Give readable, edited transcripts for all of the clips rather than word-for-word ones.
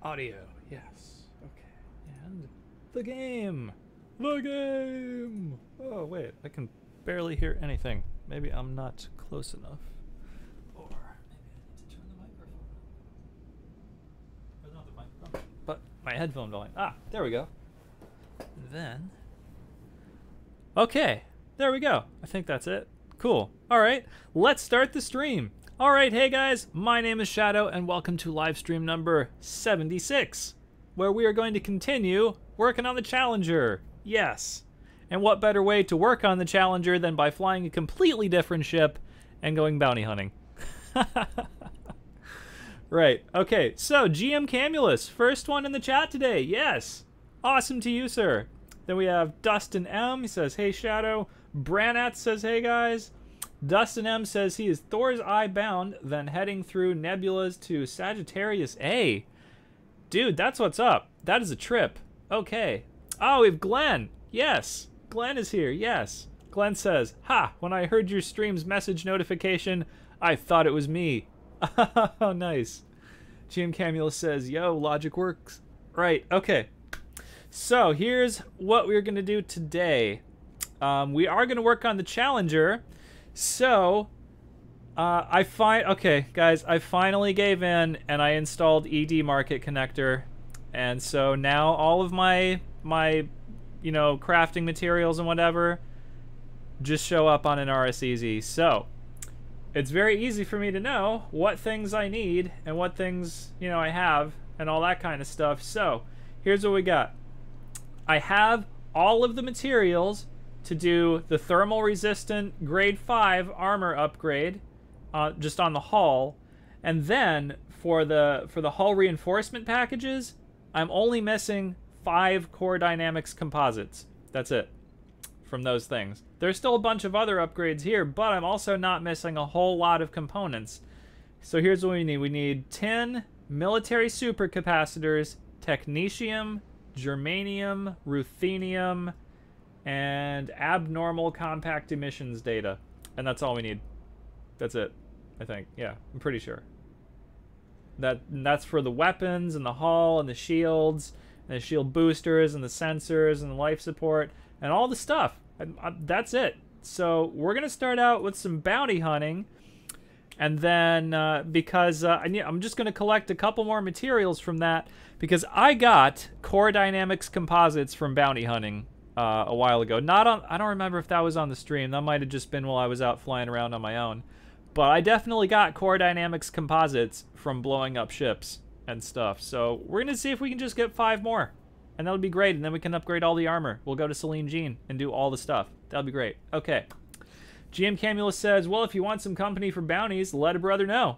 Audio, yes. Okay. And the game. The game. Oh, wait. I can barely hear anything. Maybe I'm not close enough. Or maybe I need to turn the microphone on. Or not the microphone, but my headphone volume. Ah, there we go. And then. Okay. There we go. I think that's it. Cool. All right. Let's start the stream. All right. Hey, guys. My name is Shadow, and welcome to Livestream number 76, where we are going to continue working on the Challenger. Yes. And what better way to work on the Challenger than by flying a completely different ship and going bounty hunting? Right. Okay. So, GM Camulus, first one in the chat today. Yes. Awesome to you, sir. Then we have Dustin M. He says, hey, Shadow. Branat says, hey, guys. Dustin M. says he is Thor's Eye bound, then heading through nebulas to Sagittarius A. Dude, that's what's up. That is a trip. Okay. Oh, we have Glenn. Yes. Glenn is here. Yes. Glenn says, ha, when I heard your stream's message notification, I thought it was me. Oh, nice. GM Camulus says, yo, logic works. Right. Okay. So here's what we're going to do today. We are going to work on the Challenger. So, okay, guys, I finally gave in and I installed ED Market Connector. And so now all of my crafting materials and whatever just show up on an RSEZ. So, it's very easy for me to know what things I need and what things, I have and all that kind of stuff. So, here's what we got. I have all of the materials to do the thermal resistant grade 5 armor upgrade just on the hull, and then for the hull reinforcement packages I'm only missing 5 core dynamics composites. That's it from those things. There's still a bunch of other upgrades here, but I'm also not missing a whole lot of components. So here's what we need. We need 10 military supercapacitors, technetium, germanium, ruthenium, and abnormal compact emissions data. And that's all we need. That's it, I think. Yeah, I'm pretty sure. That's for the weapons and the hull and the shields and the shield boosters and the sensors and the life support and all the stuff. That's it. So we're going to start out with some bounty hunting. And then because I'm just going to collect a couple more materials from that because I got core dynamics composites from bounty hunting a while ago. I don't remember if that was on the stream. That might have just been while I was out flying around on my own. But I definitely got core dynamics composites from blowing up ships and stuff. So we're going to see if we can just get 5 more. And that'll be great. And then we can upgrade all the armor. We'll go to Celine Jean and do all the stuff. That'll be great. Okay. GM Camulus says, well, if you want some company for bounties, let a brother know.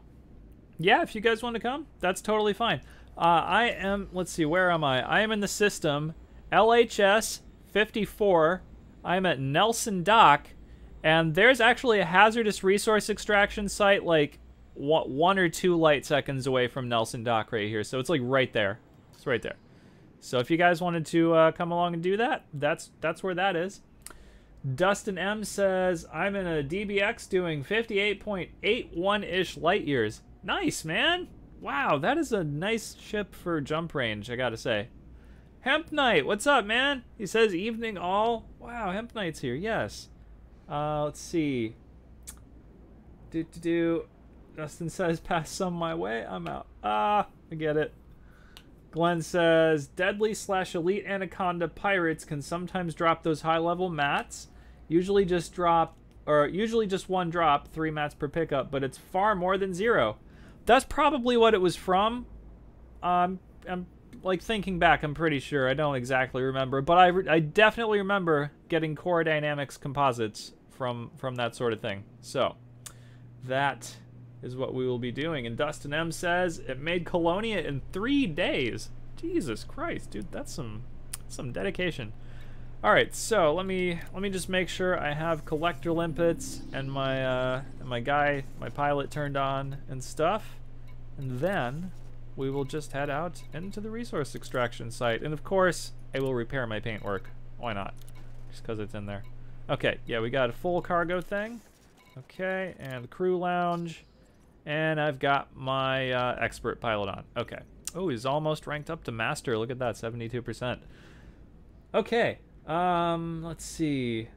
Yeah, if you guys want to come, that's totally fine. Let's see, where am I? I am in the system LHS 54. I'm at Nelson Dock, and there's actually a hazardous resource extraction site like 1 or 2 light seconds away from Nelson Dock right here. So it's like right there. It's right there. So if you guys wanted to come along and do that, that's where that is. Dustin M says, I'm in a DBX doing 58.81-ish light years. Nice, man. Wow, that is a nice ship for jump range, I gotta say. Hemp Knight, what's up, man? He says, evening all. Wow, Hemp Knight's here, yes. Let's see. Dustin says, pass some my way. I'm out. I get it. Glenn says, deadly/elite anaconda pirates can sometimes drop those high-level mats. Usually just one drop, 3 mats per pickup, but it's far more than 0. That's probably what it was from. I'm like thinking back, I'm pretty sure. I don't exactly remember, but I definitely remember getting core dynamics composites from that sort of thing. So that is what we will be doing. And Dustin M says it made Colonia in 3 days. Jesus Christ, dude, that's some dedication. All right, so let me just make sure I have collector limpets and my pilot turned on and stuff, and then we will just head out into the resource extraction site. And of course, I will repair my paintwork. Why not? Just because it's in there. Okay, yeah, we got a full cargo thing. Okay, and the crew lounge. And I've got my expert pilot on. Okay. Oh, he's almost ranked up to master. Look at that, 72%. Okay, let's see.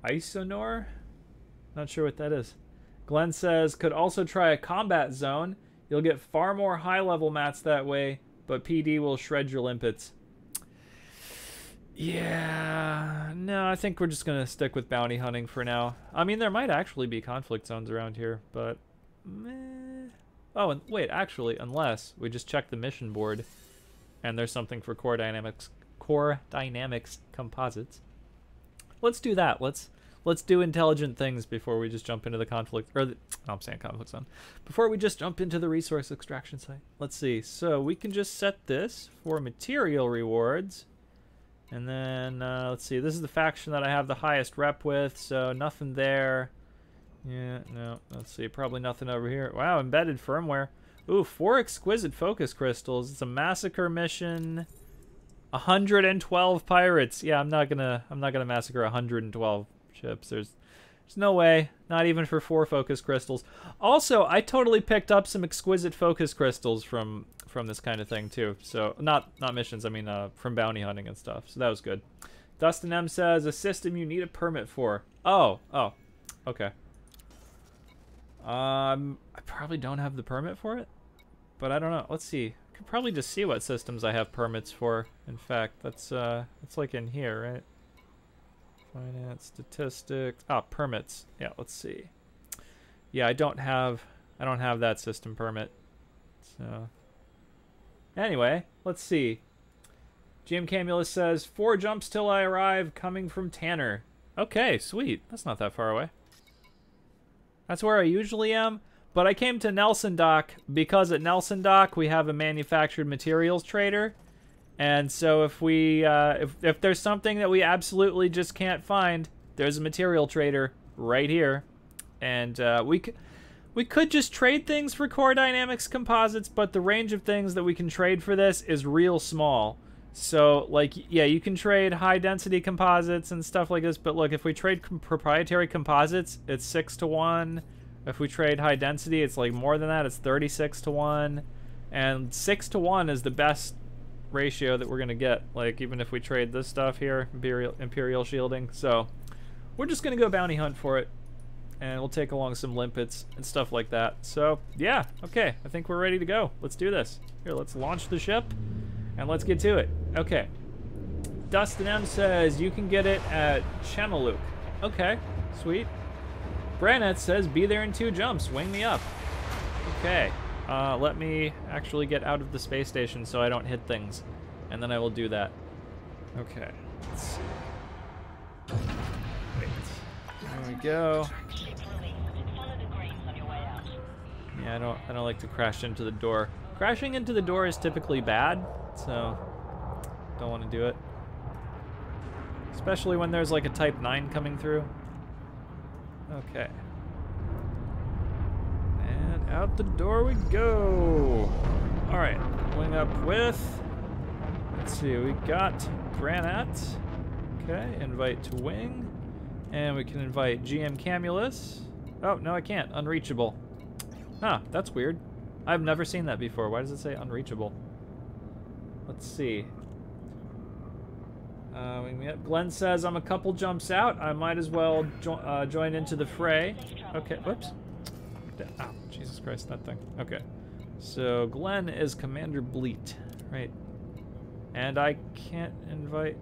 Isonor? Not sure what that is. Glenn says, could also try a combat zone. You'll get far more high-level mats that way, but PD will shred your limpets. Yeah, no, I think we're just going to stick with bounty hunting for now. I mean, there might actually be conflict zones around here, but... meh. Oh, and wait, actually, unless we just check the mission board and there's something for core dynamics composites. Let's do that. Let's do intelligent things before we just jump into the conflict, or the, no, I'm saying conflict zone. Before we just jump into the resource extraction site. Let's see. So we can just set this for material rewards. And then, let's see. This is the faction that I have the highest rep with, so nothing there. Yeah, no. Let's see. Probably nothing over here. Wow, embedded firmware. Ooh, 4 exquisite focus crystals. It's a massacre mission. 112 pirates. Yeah, I'm not gonna massacre 112 ships. There's no way. Not even for 4 focus crystals. Also, I totally picked up some exquisite focus crystals from this kind of thing too. So not missions. I mean, from bounty hunting and stuff. So that was good. Dustin M says a system you need a permit for. Oh, okay. I probably don't have the permit for it, but I don't know. Let's see. I could probably just see what systems I have permits for. In fact, that's like in here, right? Finance, statistics. Ah, permits. Yeah, let's see. Yeah, I don't have that system permit. So anyway, let's see. GM Camulus says 4 jumps till I arrive, coming from Tanner. Okay, sweet. That's not that far away. That's where I usually am, but I came to Nelson Dock because at Nelson Dock we have a manufactured materials trader, and so if we if there's something that we absolutely just can't find, there's a material trader right here, and we could just trade things for core dynamics composites, but the range of things that we can trade for this is real small. So, like, yeah, you can trade high-density composites and stuff like this, but look, if we trade proprietary composites, it's 6-to-1. If we trade high-density, it's, like, more than that. It's 36-to-1. And 6-to-1 is the best ratio that we're going to get, like, even if we trade this stuff here, Imperial Shielding. So, we're just going to go bounty hunt for it, and we'll take along some limpets and stuff like that. So, yeah, okay, I think we're ready to go. Let's do this. Here, let's launch the ship. And let's get to it. Okay. Dustin M says you can get it at Channeluk. Okay, sweet. Branett says be there in 2 jumps. Wing me up. Okay. Let me actually get out of the space station so I don't hit things. And then I will do that. Okay. Let's see. Wait. There we go. Yeah, I don't like to crash into the door. Crashing into the door is typically bad, so don't want to do it. Especially when there's like a Type 9 coming through. Okay. And out the door we go. Alright, wing up with... Let's see, we got Granat. Okay, invite to wing. And we can invite GM Camulus. Oh, no I can't. Unreachable. Huh, that's weird. I've never seen that before. Why does it say unreachable? Let's see. Glenn says, I'm a couple jumps out. I might as well join into the fray. Okay, whoops. Oh, Jesus Christ, that thing. Okay. So, Glenn is Commander Bleat, right? And I can't invite...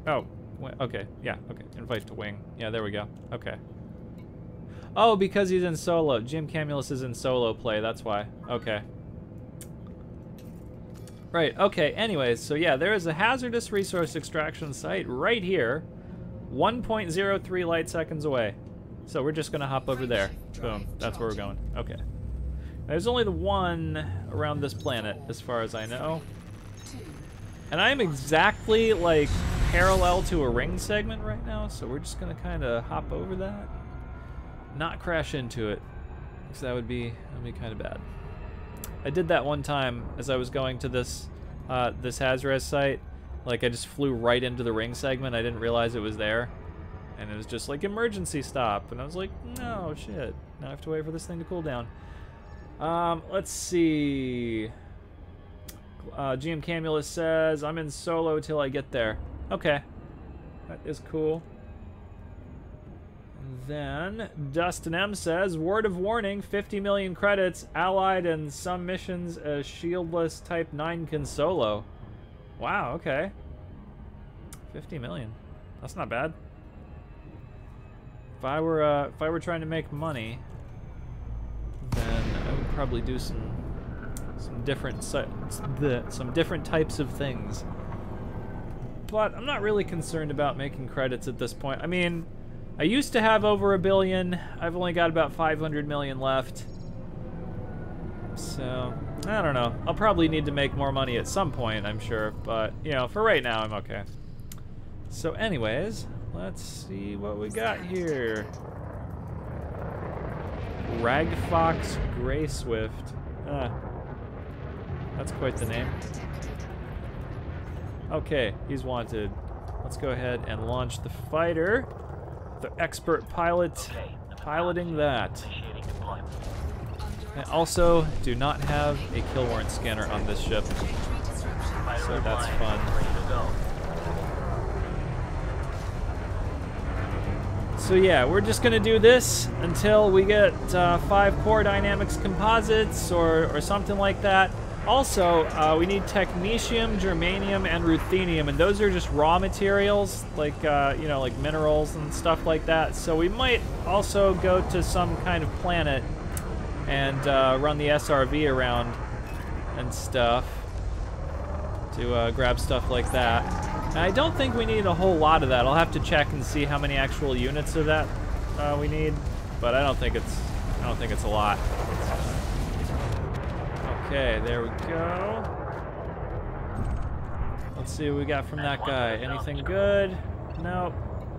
Oh, okay, yeah, okay. Invite to wing. Yeah, there we go. Okay. Oh, because he's in solo. Jim Camulus is in solo play, that's why. Okay. Right, okay, anyways, so yeah, there is a hazardous resource extraction site right here, 1.03 light seconds away. So we're just gonna hop over there. Boom, that's where we're going. Okay. There's only the one around this planet, as far as I know. And I'm exactly, like, parallel to a ring segment right now, so we're just gonna kind of hop over that. Not crash into it, because that would be kind of bad. I did that one time as I was going to this this Hazres site. Like, I just flew right into the ring segment. I didn't realize it was there, and it was just like emergency stop, and I was like, no shit. Now I have to wait for this thing to cool down. Let's see. GM Camulus says, I'm in solo till I get there. Okay. That is cool. Then Dustin M says, word of warning, 50 million credits, allied and some missions as shieldless type 9 can solo. Wow, okay. 50 million. That's not bad. If I were trying to make money, then I would probably do some different types of things. But I'm not really concerned about making credits at this point. I mean, I used to have over $1 billion. I've only got about 500 million left. So, I don't know. I'll probably need to make more money at some point, I'm sure. But, you know, for right now, I'm okay. So anyways, let's see what we got here. Ragfox Grey Swift. That's quite the name. Okay, he's wanted. Let's go ahead and launch the fighter. The expert pilot piloting that. I also do not have a kill warrant scanner on this ship, so that's fun. So yeah, we're just gonna do this until we get 5 core dynamics composites or something like that. Also, we need technetium, germanium, and ruthenium, and those are just raw materials, like you know, like minerals and stuff like that. So we might also go to some kind of planet and run the SRV around and stuff to grab stuff like that. And I don't think we need a whole lot of that. I'll have to check and see how many actual units of that we need, but I don't think it's a lot. Okay, there we go. Let's see what we got from that guy. Anything good? Nope.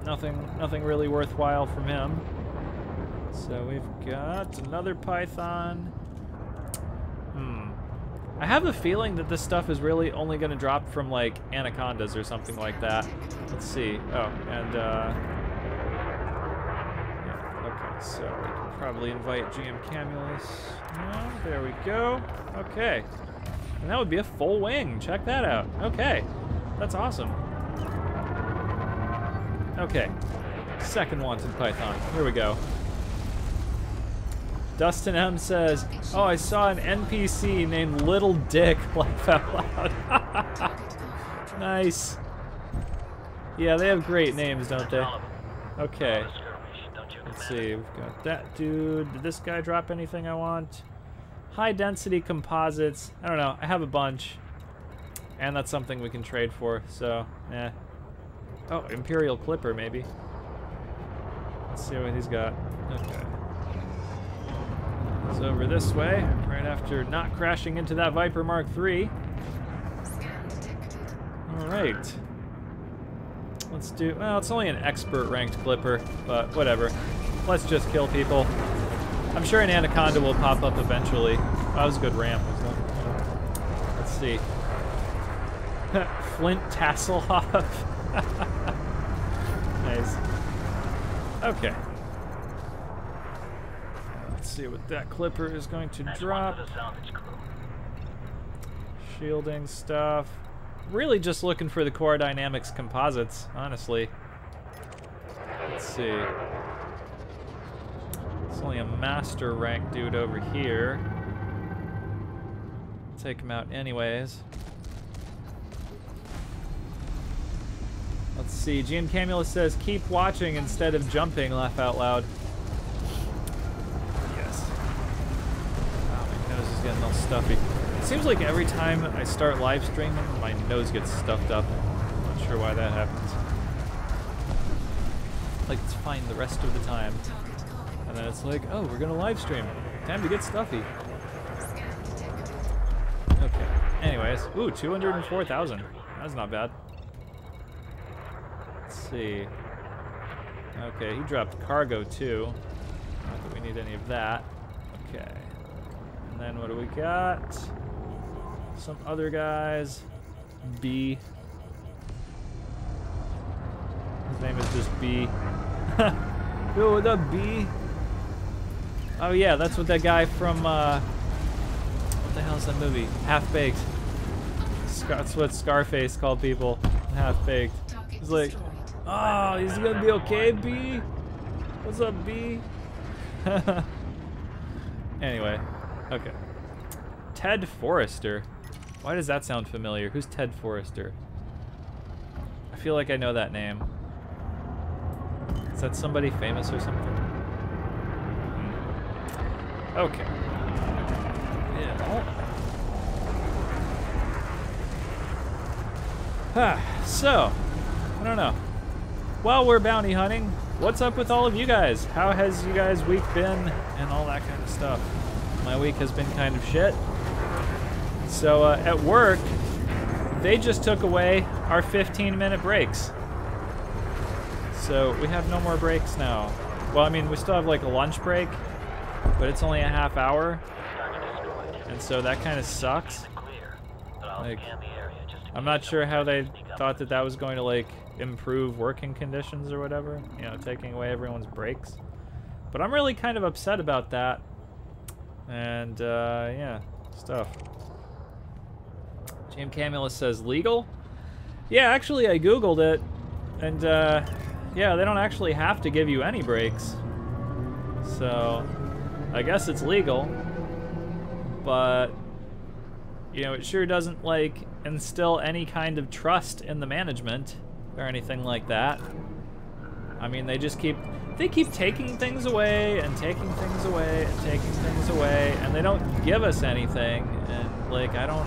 Nothing really worthwhile from him. So we've got another Python. I have a feeling that this stuff is really only going to drop from, like, anacondas or something like that. Let's see. Oh, and, yeah, okay, so we can probably invite GM Camulus. No, there we go. Okay. And that would be a full wing. Check that out. Okay. That's awesome. Okay. Second wanted Python. Here we go. Dustin M says, oh, I saw an NPC named Little Dick. Laugh out loud. Nice. Yeah, they have great names, don't they? Okay. Let's see, we've got that dude. Did this guy drop anything I want? High density composites. I don't know, I have a bunch. And that's something we can trade for, so, eh. Oh, Imperial Clipper, maybe. Let's see what he's got. Okay. It's over this way, right after not crashing into that Viper Mark III. Alright. Let's do, well, it's only an expert ranked clipper, but whatever. Let's just kill people. I'm sure an anaconda will pop up eventually. Oh, that was a good ramp, wasn't it? Let's see. Flint Tasselhoff. Nice. Okay. Let's see what that clipper is going to drop. Shielding stuff. Really just looking for the core dynamics composites, honestly. Let's see. It's only a master rank dude over here. Take him out anyways. Let's see. GM Camulus says, keep watching instead of jumping, laugh out loud. Yes. Wow, my nose is getting all stuffy. It seems like every time I start live streaming, my nose gets stuffed up. I'm not sure why that happens. Like it's fine the rest of the time. And then it's like, oh, we're gonna live stream. Time to get stuffy. Okay. Anyways, ooh, 204,000. That's not bad. Let's see. Okay, he dropped cargo too. Not that we need any of that. Okay. And then what do we got? Some other guys. B. His name is just B. Yo, what up, B? Oh yeah, that's what that guy from, what the hell is that movie? Half-Baked. That's what Scarface called people. Half-baked. He's like, oh, he's gonna be okay, B? What's up, B? Anyway, okay. Ted Forrester. Why does that sound familiar? Who's Ted Forrester? I feel like I know that name. Is that somebody famous or something? Okay. Yeah. So, I don't know. While we're bounty hunting, what's up with all of you guys? How has you guys' week been and all that kind of stuff? My week has been kind of shit. So at work, they just took away our 15-minute breaks. So we have no more breaks now. Well, I mean, we still have like a lunch break, but it's only a half hour. And so that kind of sucks. Like, I'm not sure how they thought that that was going to like improve working conditions or whatever, you know, taking away everyone's breaks. But I'm really kind of upset about that. And yeah, stuff. Jam Camulus says legal? Yeah, actually I googled it, and yeah, they don't actually have to give you any breaks. So I guess it's legal, but you know, it sure doesn't like instill any kind of trust in the management or anything like that. I mean, they keep taking things away and taking things away and taking things away, and they don't give us anything. And like, I don't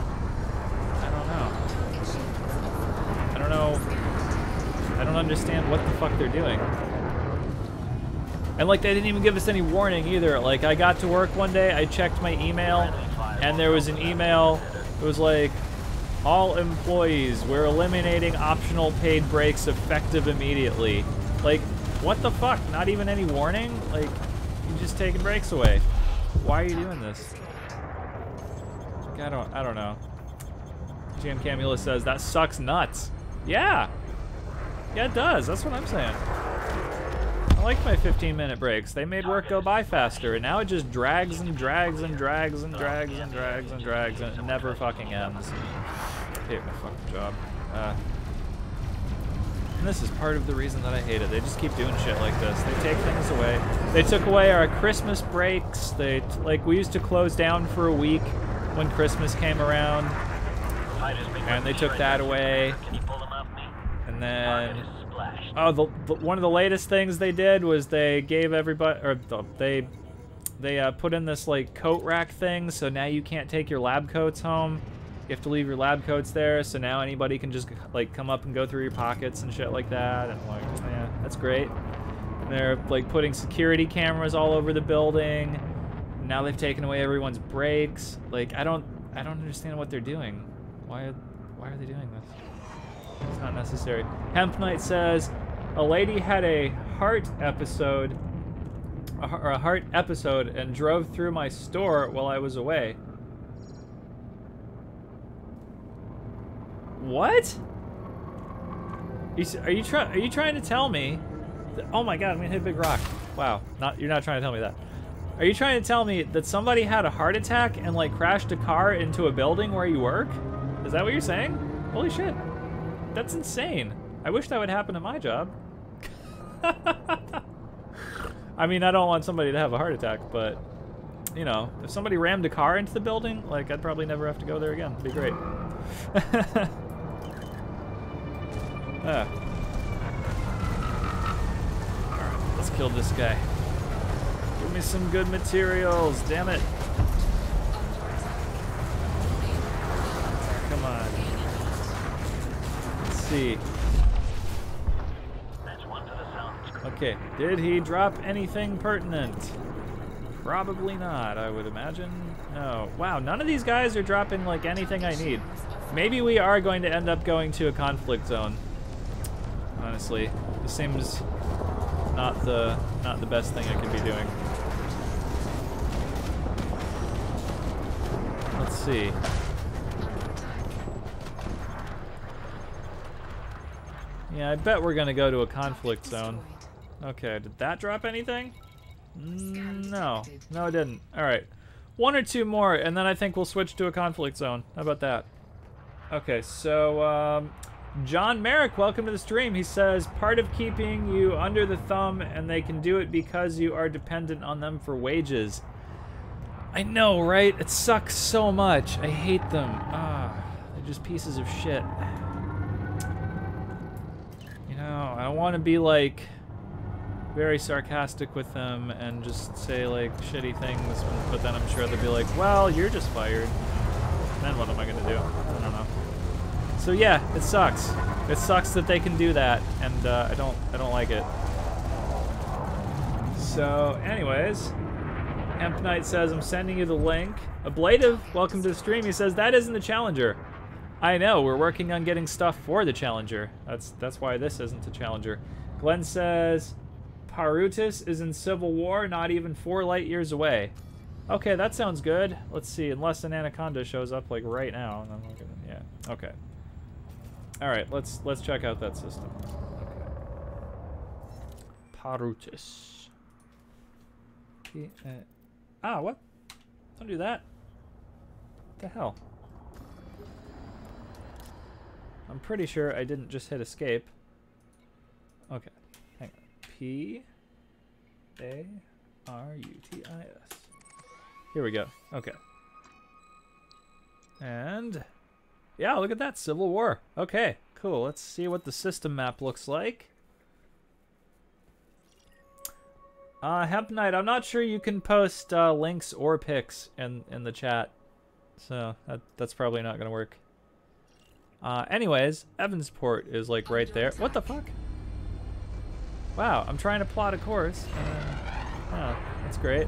know. I don't understand what the fuck they're doing. And like, they didn't even give us any warning either. Like, I got to work one day, I checked my email, and there was an email. It was like, all employees, we're eliminating optional paid breaks effective immediately. Like, what the fuck? Not even any warning? Like, you're just taking breaks away. Why are you doing this? Like, I don't know. GM Camula says, that sucks nuts. Yeah. Yeah, it does. That's what I'm saying. I like my 15-minute breaks. They made work go by faster, and now it just drags and drags and drags and drags and drags and drags, and it never fucking ends. I hate my fucking job. And this is part of the reason that I hate it. They just keep doing shit like this. They take things away. They took away our Christmas breaks. Like, we used to close down for a week when Christmas came around, and they took that away. And then, oh, one of the latest things they did was they gave everybody, or they put in this like coat rack thing, so now you can't take your lab coats home. You have to leave your lab coats there, so now anybody can just like come up and go through your pockets and shit like that. And like, yeah, that's great. And they're like putting security cameras all over the building. Now they've taken away everyone's breaks. Like, I don't understand what they're doing. Why are they doing this? It's not necessary. Hemp Knight says, a lady had a heart episode and drove through my store while I was away. What? Are you trying to tell me that, oh my god, I'm gonna hit a big rock. Wow, you're not trying to tell me that. Are you trying to tell me that somebody had a heart attack and like crashed a car into a building where you work? Is that what you're saying? Holy shit. That's insane. I wish that would happen at my job. I mean, I don't want somebody to have a heart attack, but, you know, if somebody rammed a car into the building, like, I'd probably never have to go there again. It'd be great. Alright, let's kill this guy. Give me some good materials, damn it. Come on. See. Okay, did he drop anything pertinent? Probably not, I would imagine. No. Wow, none of these guys are dropping like anything I need. Maybe we are going to end up going to a conflict zone. Honestly, this seems not the best thing I could be doing. Let's see. Yeah, I bet we're gonna go to a conflict zone. Okay, did that drop anything? No. No, it didn't. Alright. One or two more, and then I think we'll switch to a conflict zone. How about that? Okay, so John Merrick, welcome to the stream. He says, part of keeping you under the thumb, and they can do it because you are dependent on them for wages. I know, right? It sucks so much. I hate them. They're just pieces of shit. You know, I don't want to be like very sarcastic with them and just say like shitty things, but then I'm sure they'll be like, well, you're just fired. Then what am I gonna do? I don't know. So yeah, it sucks. It sucks that they can do that, and I don't like it. So, anyways, Hemp Knight says, I'm sending you the link. Ablative, welcome to the stream. He says, that isn't the Challenger. I know, we're working on getting stuff for the Challenger. That's why this isn't the Challenger. Glenn says, Parutus is in Civil War, not even 4 light years away. Okay, that sounds good. Let's see, unless an Anaconda shows up like right now. And I'm looking, yeah, okay. All right, let's check out that system. Okay. Parutus. What? Don't do that. What the hell? I'm pretty sure I didn't just hit escape. Okay, hang on. P-A-R-U-T-I-S. Here we go. Okay. And yeah, look at that, Civil War. Okay, cool. Let's see what the system map looks like. Hemp Knight, I'm not sure you can post links or pics in the chat, so that's probably not gonna work. Anyways, Evansport is like right there. What the fuck? Wow, I'm trying to plot a course. Oh, that's great.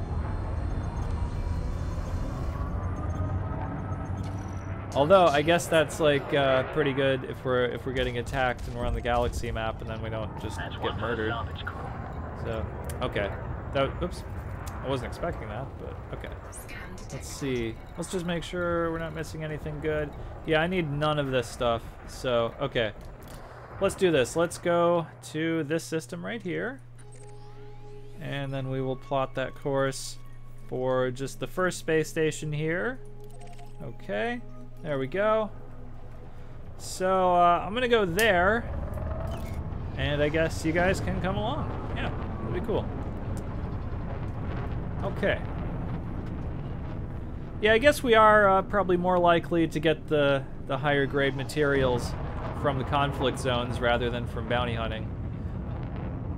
Although I guess that's like pretty good if we're getting attacked and we're on the galaxy map and then we don't just get murdered. So okay, oops, I wasn't expecting that, but okay. Let's see. Let's just make sure we're not missing anything good. Yeah, I need none of this stuff. So okay, let's do this. Let's go to this system right here, and then we will plot that course for just the first space station here. Okay. There we go. So I'm gonna go there, and I guess you guys can come along. Yeah, that'd be cool. Okay. Yeah, I guess we are probably more likely to get the higher grade materials from the conflict zones rather than from bounty hunting.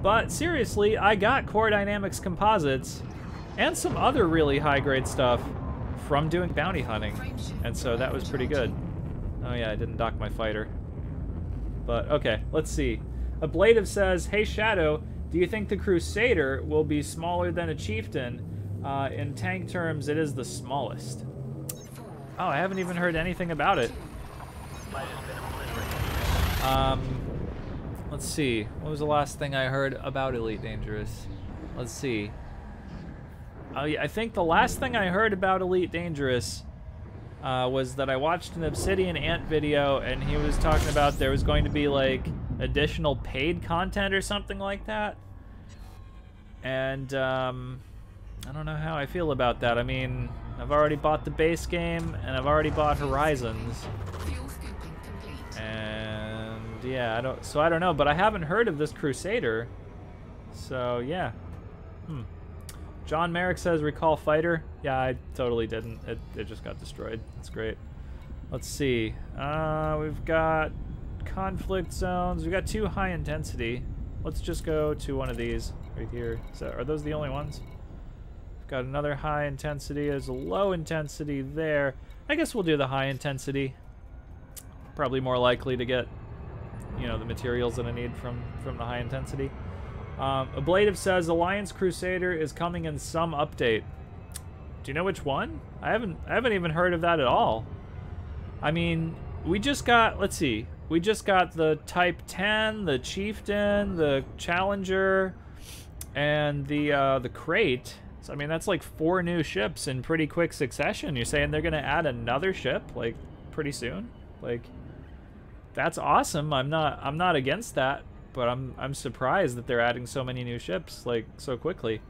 But seriously, I got Core Dynamics composites and some other really high grade stuff from doing bounty hunting, and so that was pretty good. Oh yeah, I didn't dock my fighter. But okay, let's see. Ablative says, hey Shadow, do you think the Crusader will be smaller than a Chieftain? In tank terms, it is the smallest. Oh, I haven't even heard anything about it. Let's see. What was the last thing I heard about Elite Dangerous? Let's see. Oh yeah, I think the last thing I heard about Elite Dangerous was that I watched an Obsidian Ant video, and he was talking about there was going to be like additional paid content or something like that. And I don't know how I feel about that. I mean, I've already bought the base game, and I've already bought Horizons. And yeah, I don't know, but I haven't heard of this Crusader. So yeah. John Merrick says, recall fighter. Yeah, I totally didn't. It just got destroyed. That's great. Let's see. We've got conflict zones. We've got 2 high intensity. Let's just go to one of these right here. So are those the only ones? We've got another high intensity. There's a low intensity there. I guess we'll do the high intensity. Probably more likely to get, you know, the materials that I need from the high intensity. Ablative says Alliance Crusader is coming in some update. Do you know which one? I haven't even heard of that at all. I mean, we just got, let's see, we just got the Type 10, the Chieftain, the Challenger, and the Crate. So I mean, that's like 4 new ships in pretty quick succession. You're saying they're gonna add another ship like pretty soon? Like, that's awesome. I'm not against that. But I'm surprised that they're adding so many new ships, like, so quickly.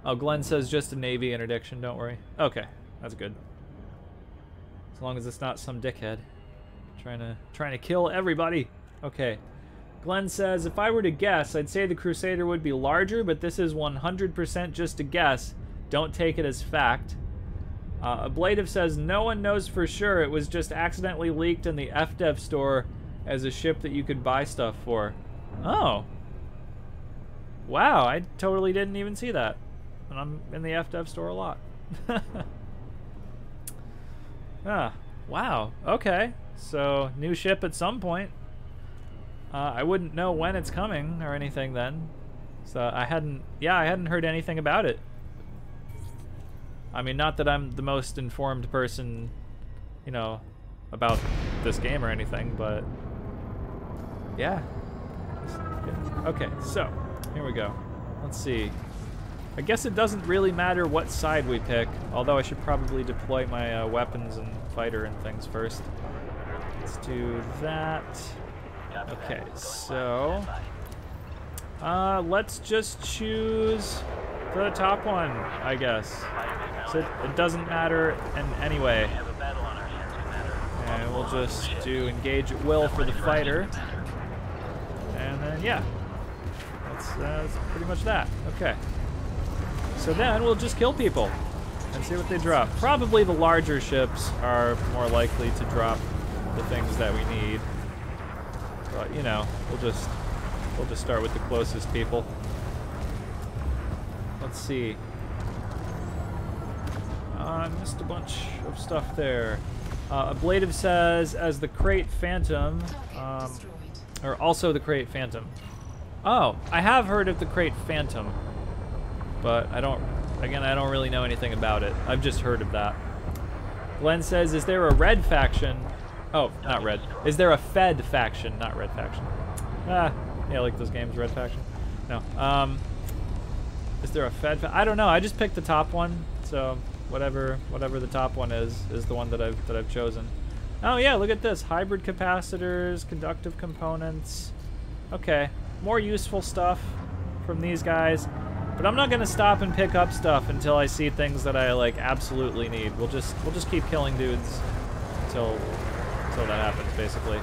Oh, Glenn says just a Navy interdiction, don't worry. Okay, that's good. As long as it's not some dickhead trying to kill everybody. Okay. Glenn says, if I were to guess, I'd say the Crusader would be larger, but this is 100% just a guess. Don't take it as fact. Ablative says, no one knows for sure. It was just accidentally leaked in the FDev store as a ship that you could buy stuff for. Oh. Wow, I totally didn't even see that. And I'm in the FDev store a lot. Ah, wow. Okay. So, new ship at some point. I wouldn't know when it's coming or anything then. So I hadn't heard anything about it. I mean, not that I'm the most informed person, you know, about this game or anything, but yeah. Okay, so here we go. Let's see. I guess it doesn't really matter what side we pick, although I should probably deploy my weapons and fighter and things first. Let's do that. Okay, so let's just choose the top one, I guess. So it doesn't matter in any way. And we'll just do engage at will for the fighter. And then, yeah. That's pretty much that. Okay. So then we'll just kill people and see what they drop. Probably the larger ships are more likely to drop the things that we need. But, you know, we'll just start with the closest people. Let's see. I missed a bunch of stuff there. Ablative says, as the Crate Phantom, or also the Crate Phantom. Oh, I have heard of the Crate Phantom, but I don't really know anything about it. I've just heard of that. Glenn says, is there a red faction? Oh, not red. Is there a Fed faction, not red faction? Ah, yeah, like those games, red faction. No. Is there a Fed? I don't know. I just picked the top one, so whatever the top one is the one that I've chosen. Oh yeah, look at this. Hybrid capacitors, conductive components. Okay, more useful stuff from these guys. But I'm not gonna stop and pick up stuff until I see things that I like absolutely need. We'll just keep killing dudes until that happens, basically.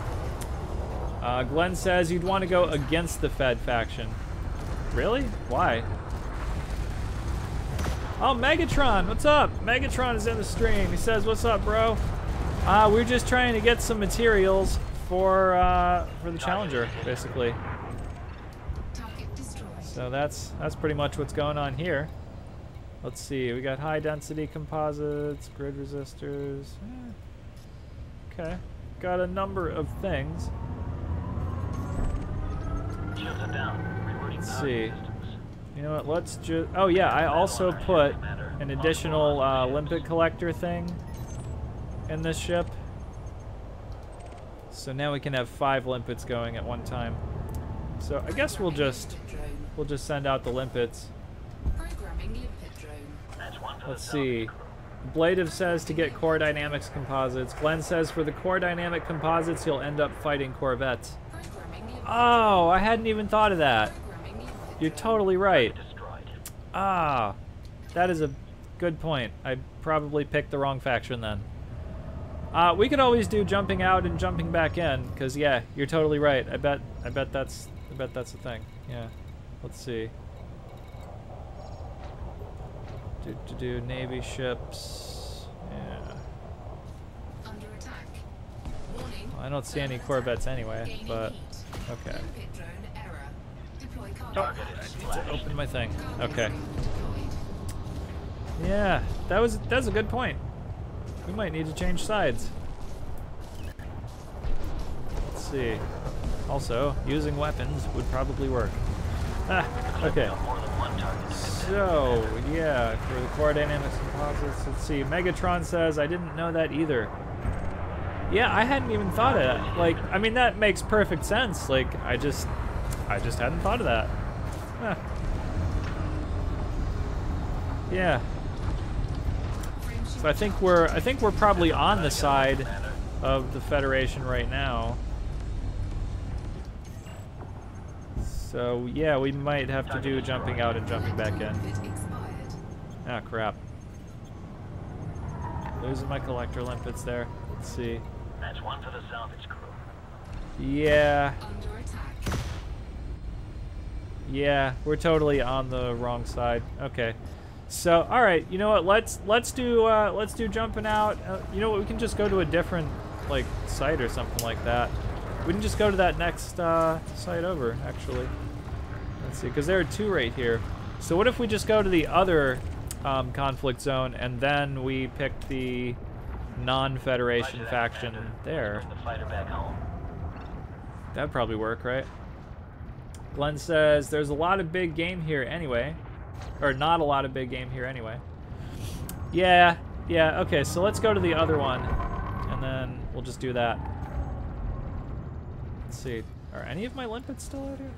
Glenn says you'd want to go against the Fed faction. Really? Why? Oh, Megatron, what's up? Megatron is in the stream. He says, what's up, bro? We're just trying to get some materials for the Challenger, basically. So that's pretty much what's going on here. Let's see, we got high density composites, grid resistors. Okay, got a number of things. Let's see. You know what, let's just... Oh yeah, I also put an additional limpet collector thing in this ship. So now we can have 5 limpets going at one time. So I guess we'll just send out the limpets. Let's see. Ablative says to get core dynamics composites. Glenn says for the core dynamic composites, you'll end up fighting corvettes. Oh, I hadn't even thought of that. You're totally right. Ah, that is a good point. I probably picked the wrong faction then. We could always do jumping out and jumping back in, because yeah, you're totally right. I bet that's the thing. Yeah. Let's see. Do Navy ships. Yeah. Under attack. Warning. Well, I don't see any corvettes anyway, but okay. Oh, I need to open my thing. Okay. Yeah, that's a good point. We might need to change sides. Let's see. Also, using weapons would probably work. Ah, okay. So, yeah, for the core dynamics composites, let's see. Megatron says, I didn't know that either. Yeah, I hadn't even thought of that. Like, I mean, that makes perfect sense. Like, I just hadn't thought of that. Huh. Yeah. So I think we're probably on the side of the Federation right now. So yeah, we might have to do jumping out and jumping back in. Ah, crap. Losing my collector limpets there. Let's see. That's one for the salvage crew. Yeah. Under attack. Yeah, we're totally on the wrong side. Okay. So, all right, you know what? Let's do jumping out. You know what? We can just go to a different like site or something like that. We can just go to that next site over, actually. Let's see, because there are two right here. So what if we just go to the other conflict zone and then we pick the non-Federation faction there? Bring the fighter back home. That'd probably work, right? Glenn says there's a lot of big game here anyway. Or not a lot of big game here anyway. Yeah, okay, so let's go to the other one. And then we'll just do that. Let's see. Are any of my limpets still out here?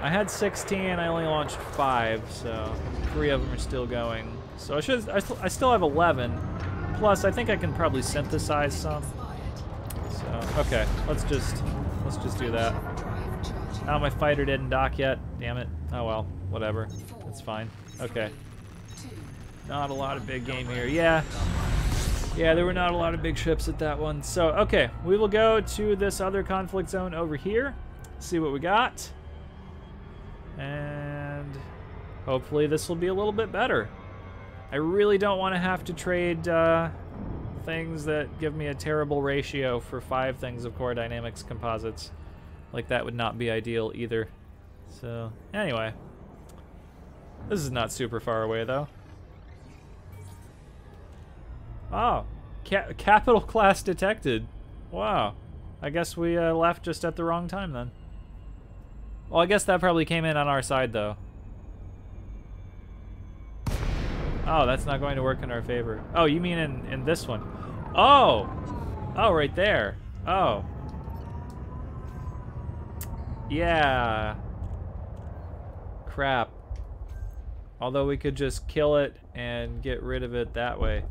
I had 16, I only launched 5, so 3 of them are still going. So I still have 11. Plus, I think I can probably synthesize some. So, okay, let's just do that. Oh, my fighter didn't dock yet. Damn it. Oh well, whatever. That's fine. Okay. Not a lot of big game here. Yeah, there were not a lot of big ships at that one. So, okay, we will go to this other conflict zone over here. See what we got. And hopefully this will be a little bit better. I really don't want to have to trade things that give me a terrible ratio for 5 things of core dynamics composites. Like, that would not be ideal either. So, anyway. This is not super far away, though. Oh, capital class detected. Wow. I guess we left just at the wrong time, then. Well, I guess that probably came in on our side, though. Oh, that's not going to work in our favor. Oh, you mean in this one? Oh! Oh, right there. Oh. Yeah. Crap. Although we could just kill it and get rid of it that way.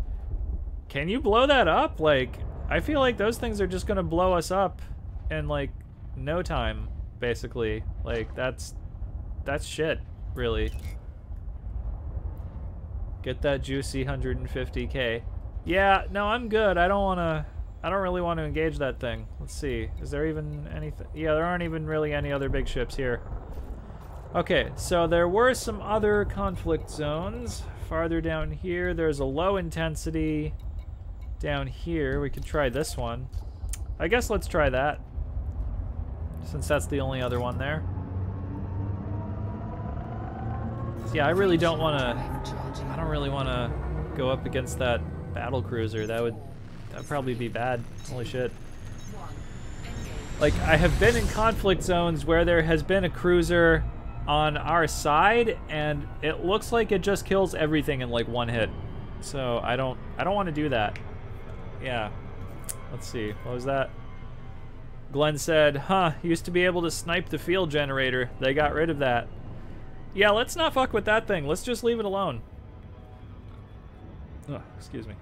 Can you blow that up? Like, I feel like those things are just gonna blow us up in like no time, basically. Like, that's shit, really. Get that juicy 150k. Yeah, no, I'm good. I don't really want to engage that thing. Let's see. Is there even anything? Yeah, there aren't even really any other big ships here. Okay, so there were some other conflict zones farther down here. There's a low intensity down here. We could try this one. I guess let's try that, since that's the only other one there. Yeah, I really don't want to. I don't really want to go up against that battle cruiser. That'd probably be bad. Holy shit. Like, I have been in conflict zones where there has been a cruiser on our side, and it looks like it just kills everything in like one hit. So I don't want to do that. Yeah. Let's see. What was that? Glenn said, huh, used to be able to snipe the field generator. They got rid of that. Yeah, let's not fuck with that thing. Let's just leave it alone. Oh, excuse me.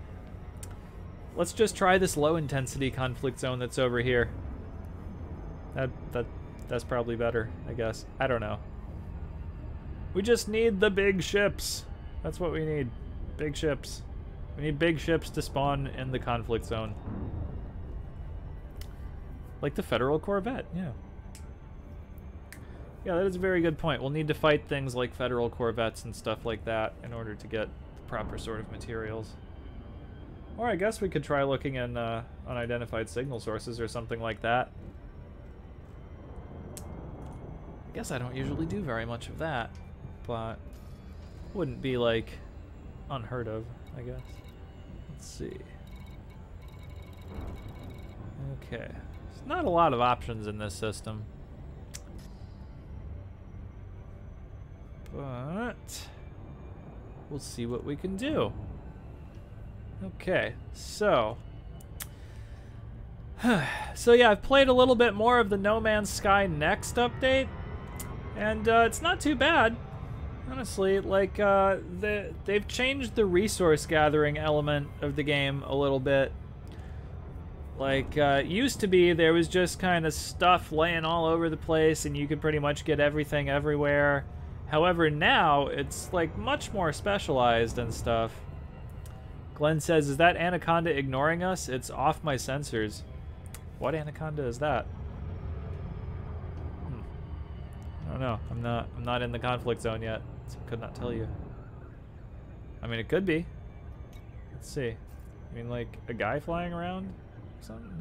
Let's just try this low intensity conflict zone that's over here. That's probably better, I guess. I don't know. We just need the big ships. That's what we need. Big ships. We need big ships to spawn in the conflict zone. Like the Federal Corvette, yeah. Yeah, that is a very good point. We'll need to fight things like Federal Corvettes and stuff like that in order to get the proper sort of materials. Or I guess we could try looking in unidentified signal sources or something like that. I guess I don't usually do very much of that, but wouldn't be like unheard of, I guess. Let's see. Okay. There's not a lot of options in this system. But we'll see what we can do. Okay, so yeah, I've played a little bit more of the No Man's Sky Next update, and it's not too bad, honestly. Like, they've changed the resource gathering element of the game a little bit. Like, it used to be there was just kind of stuff laying all over the place, and you could pretty much get everything everywhere. However, now it's like much more specialized and stuff. Glenn says, is that anaconda ignoring us? It's off my sensors. What anaconda is that? I don't know. I'm not in the conflict zone yet, so I could not tell you. I mean, it could be. Let's see. I mean, like a guy flying around or something?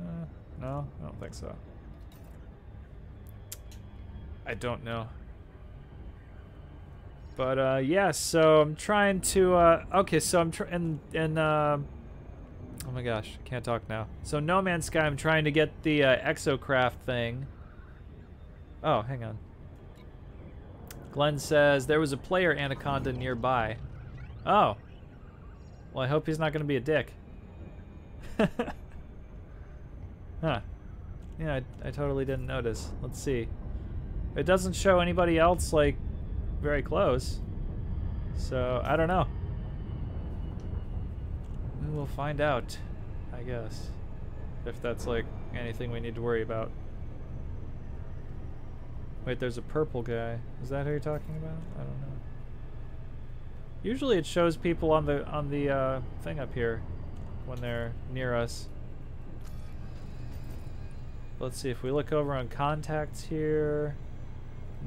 No, I don't think so. I don't know. But yeah, so I'm trying to okay, so I'm oh my gosh, I can't talk now. So No Man's Sky, I'm trying to get the exocraft thing. Oh, hang on. Glenn says there was a player anaconda nearby. Oh. Well, I hope he's not going to be a dick. Huh. Yeah, I totally didn't notice. Let's see. It doesn't show anybody else, like, very close. So, I don't know. We will find out, I guess. If that's, like, anything we need to worry about. Wait, there's a purple guy. Is that who you're talking about? I don't know. Usually it shows people on the thing up here when they're near us. Let's see if we look over on contacts here.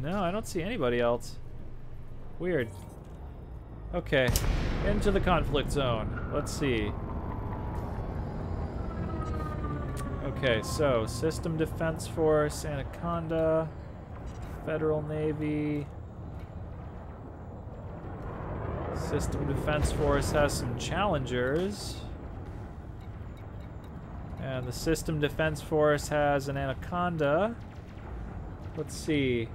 No, I don't see anybody else. Weird. Okay, into the conflict zone. Let's see. Okay, so System Defense Force, Anaconda, Federal Navy. System Defense Force has some challengers. And the System Defense Force has an Anaconda. Let's see.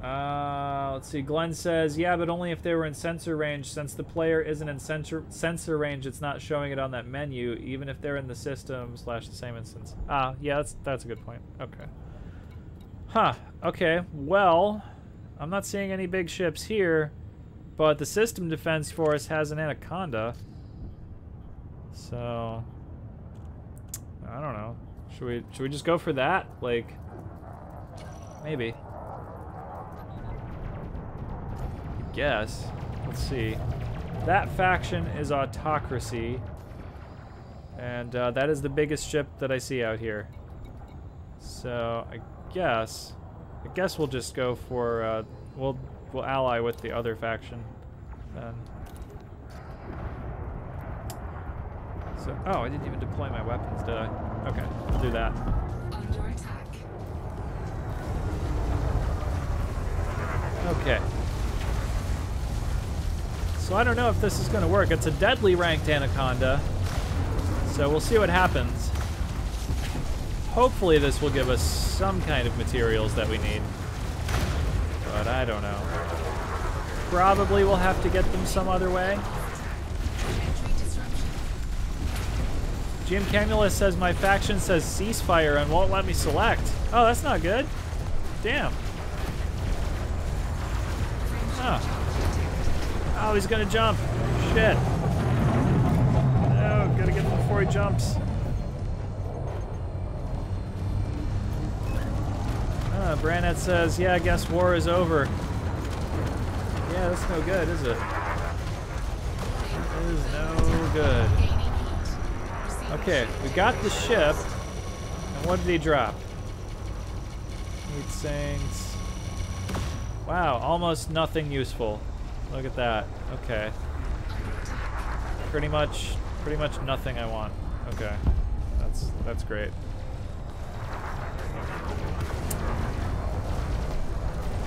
Let's see. Glenn says, yeah, but only if they were in sensor range. Since the player isn't in sensor range, it's not showing it on that menu, even if they're in the system / the same instance. Ah, yeah, that's a good point. Okay. Huh. Okay. Well, I'm not seeing any big ships here, but the System Defense Force has an Anaconda. So, I don't know. Should we just go for that? Like, maybe. I guess. Let's see. That faction is Autocracy, and that is the biggest ship that I see out here. So I guess we'll just go for we'll ally with the other faction then. So, oh, I didn't even deploy my weapons, did I? Okay, I'll do that. Under attack. Okay. So I don't know if this is going to work. It's a deadly ranked Anaconda, so we'll see what happens. Hopefully this will give us some kind of materials that we need, but I don't know. Probably we'll have to get them some other way. Jim Camulus says my faction says ceasefire and won't let me select. Oh, that's not good. Damn. Oh, he's gonna jump. Shit. No, gotta get him before he jumps. Branette says, yeah, I guess war is over. Yeah, that's no good, is it? It is no good. Okay, we got the ship. And what did he drop? Heat sinks. Wow, almost nothing useful. Look at that. Okay. Pretty much nothing I want. Okay. That's great.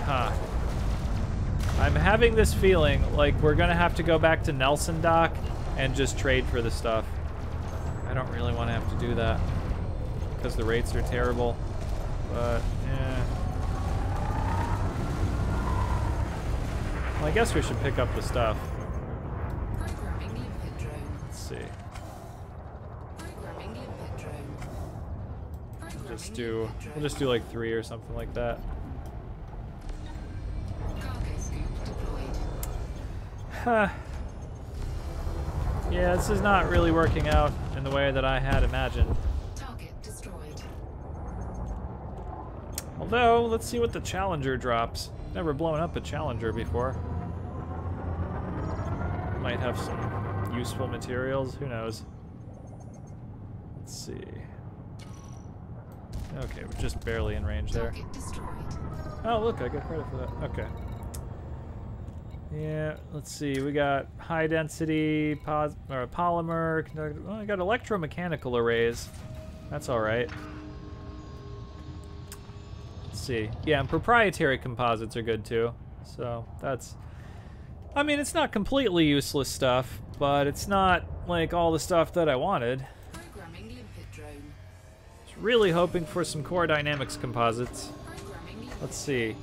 Huh. I'm having this feeling like we're gonna have to go back to Nelson Dock and just trade for the stuff. I don't really want to have to do that because the rates are terrible, but yeah. Well, I guess we should pick up the stuff. Programming limpet drone. Let's see. Programming limpet drone. We'll just do like 3 or something like that. Cargo scoop deployed. Huh. Yeah, this is not really working out in the way that I had imagined. Target destroyed. Although, let's see what the Challenger drops. Never blown up a Challenger before. might have some useful materials. Who knows? Let's see. Okay, we're just barely in range there. Target destroyed. Oh, look, I get credit for that. Okay. Yeah, let's see. We got high density polymer. Oh, I got electromechanical arrays. That's all right. Let's see. Yeah, and proprietary composites are good too. So that's. I mean, it's not completely useless stuff, but it's not like all the stuff that I wanted. Programming limpet drone. Just really hoping for some core dynamics composites. Programming limpet. Let's see.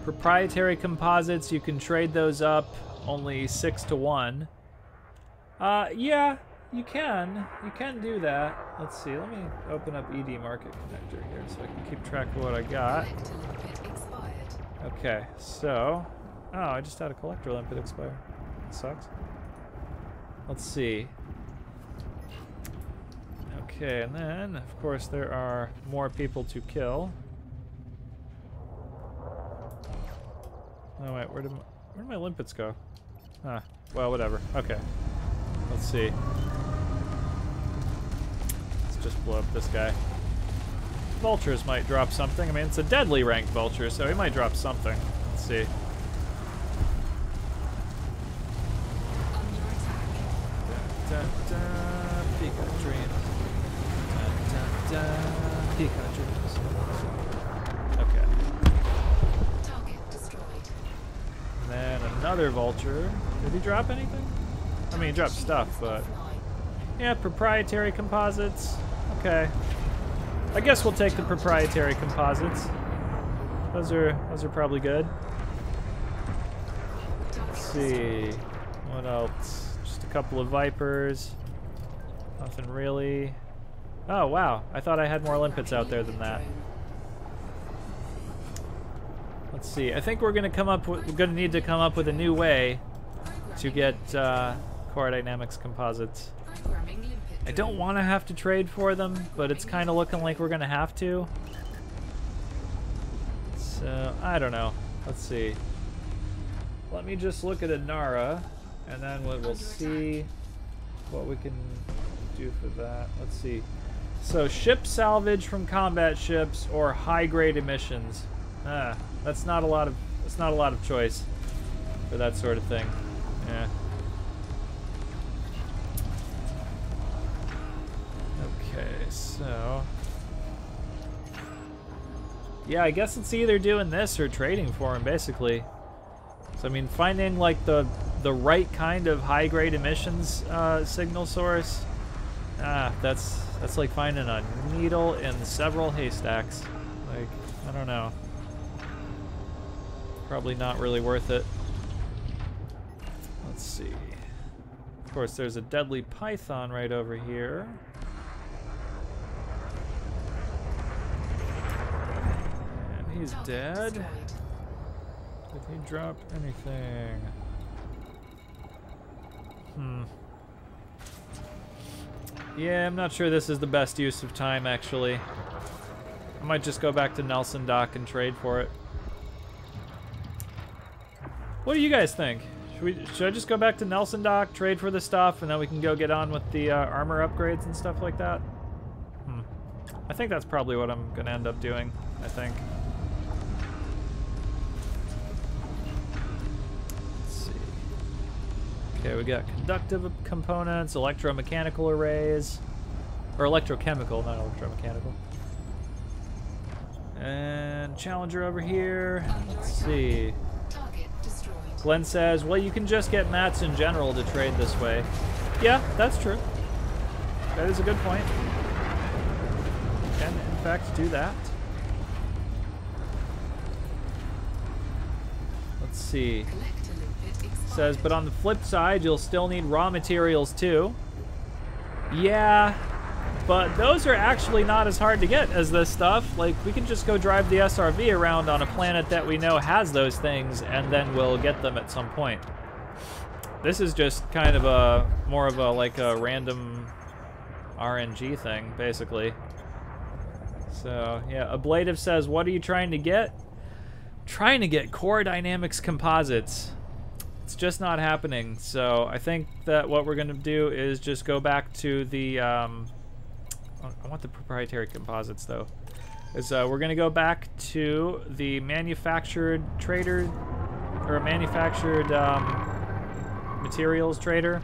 Proprietary composites, you can trade those up only 6 to 1. Yeah, you can. You can do that. Let's see. Let me open up ED Market Connector here so I can keep track of what I got. Collector limpet expired. Okay, so. Oh, I just had a collector limpet expire. That sucks. Let's see. Okay, and then, of course, there are more people to kill. Oh wait, where did my limpets go? Huh. Well, whatever. Okay. Let's see. Let's just blow up this guy. Vultures might drop something. I mean, it's a deadly ranked vulture, so he might drop something. Let's see. Under attack. Da, da, da, Pika dreams. Da, da, da, Pika dreams. Okay. Target destroyed. And then another vulture. Did he drop anything? I mean, he dropped stuff, but... Yeah, proprietary composites. Okay. I guess we'll take the proprietary composites. Those are probably good. Let's see. What else? Just a couple of vipers. Nothing really. Oh wow! I thought I had more limpets out there than that. Let's see. I think we're gonna need to come up with a new way to get core dynamics composites. Programming limpet I don't want to have to trade for them, but it's kind of looking like we're gonna have to. So I don't know. Let's see. Let me just look at Inara, and then we'll see what we can do for that. Let's see. So ship salvage from combat ships or high-grade emissions. That's not a lot of choice for that sort of thing. Yeah. Okay, so yeah, I guess it's either doing this or trading for him, basically. So I mean, finding like the right kind of high-grade emissions signal source. That's like finding a needle in several haystacks. Like, I don't know. Probably not really worth it. Let's see. Of course, there's a deadly python right over here. And he's dead. Did he drop anything? Yeah, I'm not sure this is the best use of time, actually. I might just go back to Nelson Dock and trade for it. What do you guys think? Should I just go back to Nelson Dock, trade for the stuff, and then we can go get on with the armor upgrades and stuff like that? I think that's probably what I'm gonna end up doing, I think. Let's see. Okay, we got conductive components, electromechanical arrays, or electrochemical, not electromechanical. And Challenger over here. Let's see. Target destroyed. Glenn says, well, you can just get mats in general to trade this way. Yeah, that's true. That is a good point. You can, in fact, do that. Let's see. Collector limpet expired. Says, but on the flip side, you'll still need raw materials too. Yeah, but those are actually not as hard to get as this stuff. Like, we can just go drive the SRV around on a planet that we know has those things, and then we'll get them at some point. This is just kind of more of a, like a random RNG thing, basically. So, yeah, Ablative says, what are you trying to get? Trying to get core dynamics composites. It's just not happening. So I think that what we're going to do is just go back to the... I want the proprietary composites, though. We're going to go back to the manufactured trader... or manufactured materials trader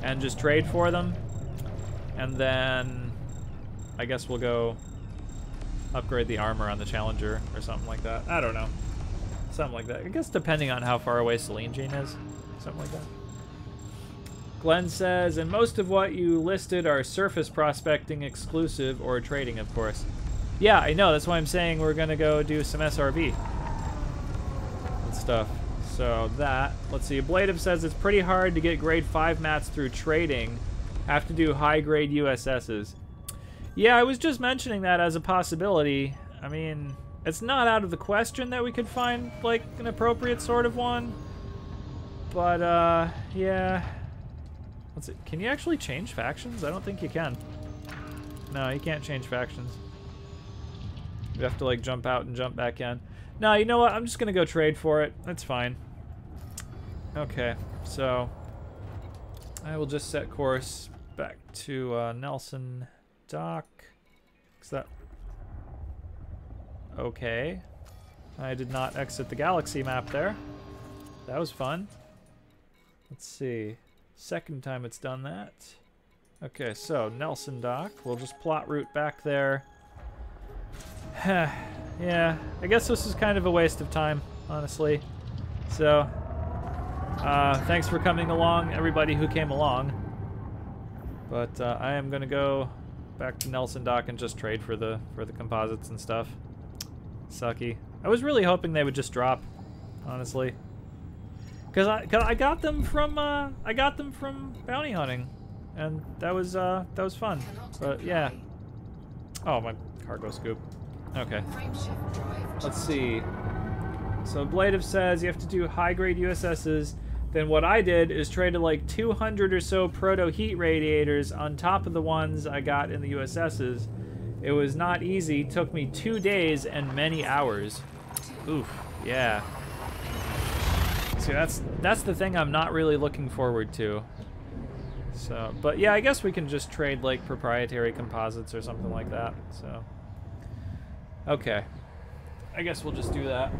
and just trade for them. And then I guess we'll go upgrade the armor on the Challenger or something like that. I don't know. Something like that. I guess depending on how far away Celine Jean is. Something like that. Glenn says, and most of what you listed are surface prospecting exclusive or trading, of course. Yeah, I know. That's why I'm saying we're going to go do some SRV and stuff. So that, let's see. Ablative says it's pretty hard to get grade 5 mats through trading. Have to do high grade USSs. Yeah, I was just mentioning that as a possibility. I mean, it's not out of the question that we could find, like, an appropriate sort of one. But, yeah. Let's see. Can you actually change factions? I don't think you can. No, you can't change factions. You have to, like, jump out and jump back in. No, you know what? I'm just going to go trade for it. That's fine. Okay, so I will just set course back to Nelson Dock. Is that... Okay. I did not exit the galaxy map there. That was fun. Let's see. Second time it's done that. Okay, so Nelson Dock. We'll just plot route back there. Yeah, I guess this is kind of a waste of time, honestly. So, thanks for coming along, everybody who came along. But I am gonna go back to Nelson Dock and just trade for the composites and stuff. Sucky. I was really hoping they would just drop, honestly, because I got them from bounty hunting, and that was fun. But yeah. Oh, my cargo scoop. Okay. Let's see. So Ablative says you have to do high-grade USSs. Then what I did is traded like 200 or so proto-heat radiators on top of the ones I got in the USSs. It was not easy. Took me 2 days and many hours. Oof. Yeah. See, that's the thing I'm not really looking forward to. So, but yeah, I guess we can just trade like proprietary composites or something like that. So. Okay, I guess we'll just do that.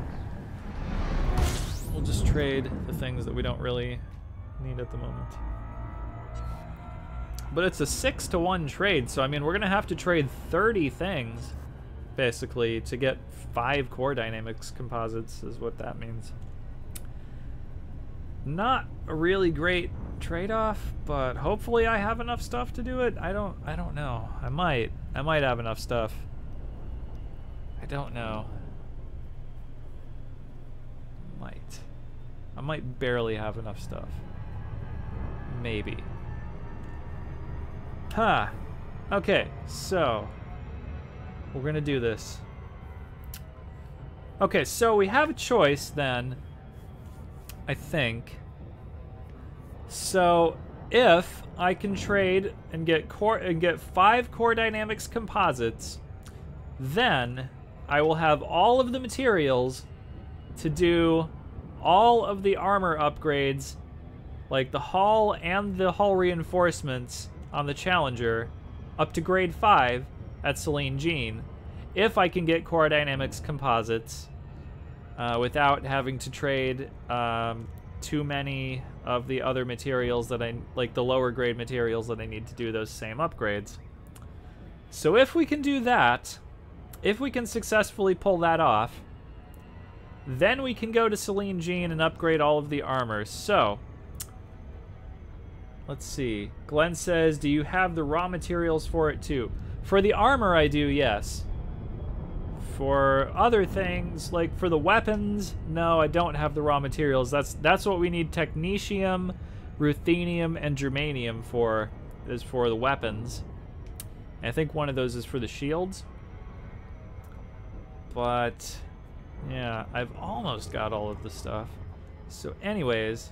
We'll just trade the things that we don't really need at the moment. But it's a 6-to-1 trade, so I mean we're gonna have to trade 30 things, basically, to get 5 core dynamics composites, is what that means. Not a really great trade-off, but hopefully I have enough stuff to do it. I don't know. I might have enough stuff. I don't know. I might barely have enough stuff. Maybe. Huh. Okay, so we're gonna do this. Okay, so we have a choice then, I think. So if I can trade and get 5 core dynamics composites, then I will have all of the materials to do all of the armor upgrades, like the hull and the hull reinforcements on the Challenger, up to grade 5 at Celine Jean, if I can get core dynamics composites without having to trade too many of the other materials that like the lower grade materials that I need to do those same upgrades. So if we can do that, if we can successfully pull that off, then we can go to Celine Jean and upgrade all of the armor. So, let's see. Glenn says, do you have the raw materials for it too? For the armor, I do, yes. For other things, like for the weapons, no, I don't have the raw materials. That's what we need technetium, ruthenium, and germanium for, is for the weapons. And I think one of those is for the shields. But yeah, I've almost got all of the stuff. So anyways,